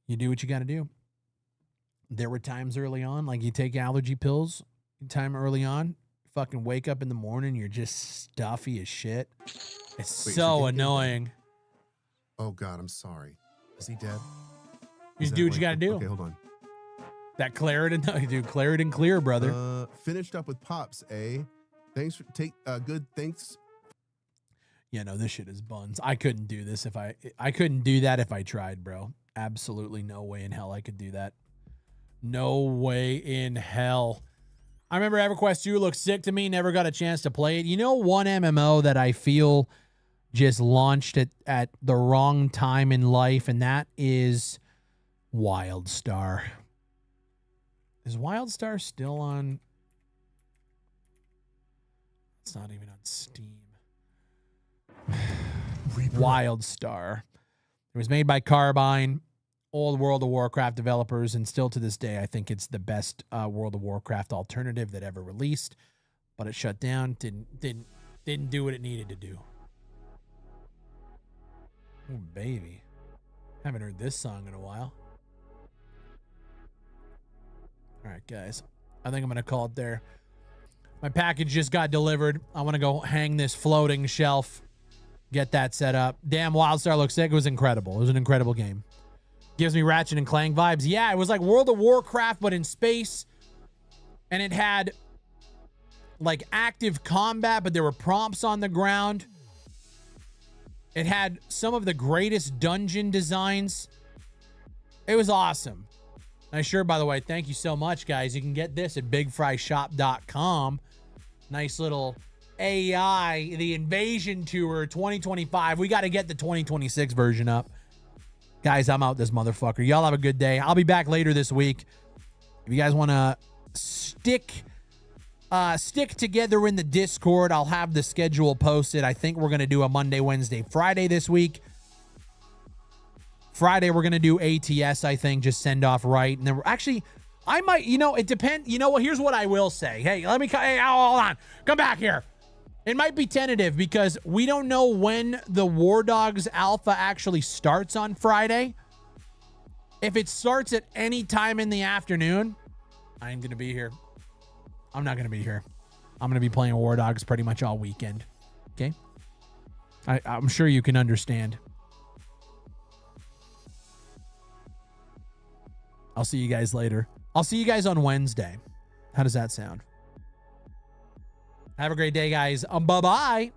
You do what you got to do. There were times early on, like you take allergy pills, time early on, fucking wake up in the morning, you're just stuffy as shit. It's Wait, so so annoying. Oh, God, I'm sorry. Is he dead? You just do what you got to do. Okay, hold on. That Claritin, dude, Claritin Clear, brother. Finished up with Pops, eh? Thanks for good. Thanks. Yeah, no, this shit is buns. I couldn't do this if I couldn't do that if I tried, bro. Absolutely no way in hell I could do that. No way in hell. I remember EverQuest 2 looked sick to me, never got a chance to play it. You know, one MMO that I feel just launched at the wrong time in life, and that is WildStar. Is WildStar still on? It's not even on Steam. WildStar. It was made by Carbine, old World of Warcraft developers, and still to this day, I think it's the best World of Warcraft alternative that ever released. But it shut down. Didn't do what it needed to do. Oh, baby. Haven't heard this song in a while. All right, guys. I think I'm going to call it there. My package just got delivered. I want to go hang this floating shelf. Get that set up. Damn, WildStar looks sick. It was incredible. It was an incredible game. Gives me Ratchet and Clank vibes. Yeah, it was like World of Warcraft, but in space. And it had like active combat, but there were prompts on the ground. It had some of the greatest dungeon designs. It was awesome. Nice shirt, by the way. Thank you so much, guys. You can get this at bigfryshop.com. Nice little AI, the Invasion Tour 2025. We got to get the 2026 version up. Guys, I'm out this motherfucker. Y'all have a good day. I'll be back later this week. If you guys want to stick together in the Discord, I'll have the schedule posted. I think we're going to do a Monday, Wednesday, Friday this week. Friday, we're going to do ATS, I think, just send off right. And then we're actually, I might, it depends. You know what? Here's what I will say. Hey, hold on. Come back here. It might be tentative because we don't know when the War Dogs Alpha actually starts on Friday. If it starts at any time in the afternoon, I ain't going to be here. I'm not going to be here. I'm going to be playing War Dogs pretty much all weekend. Okay? I'm sure you can understand. I'll see you guys later. I'll see you guys on Wednesday. How does that sound? Have a great day, guys. Bye-bye.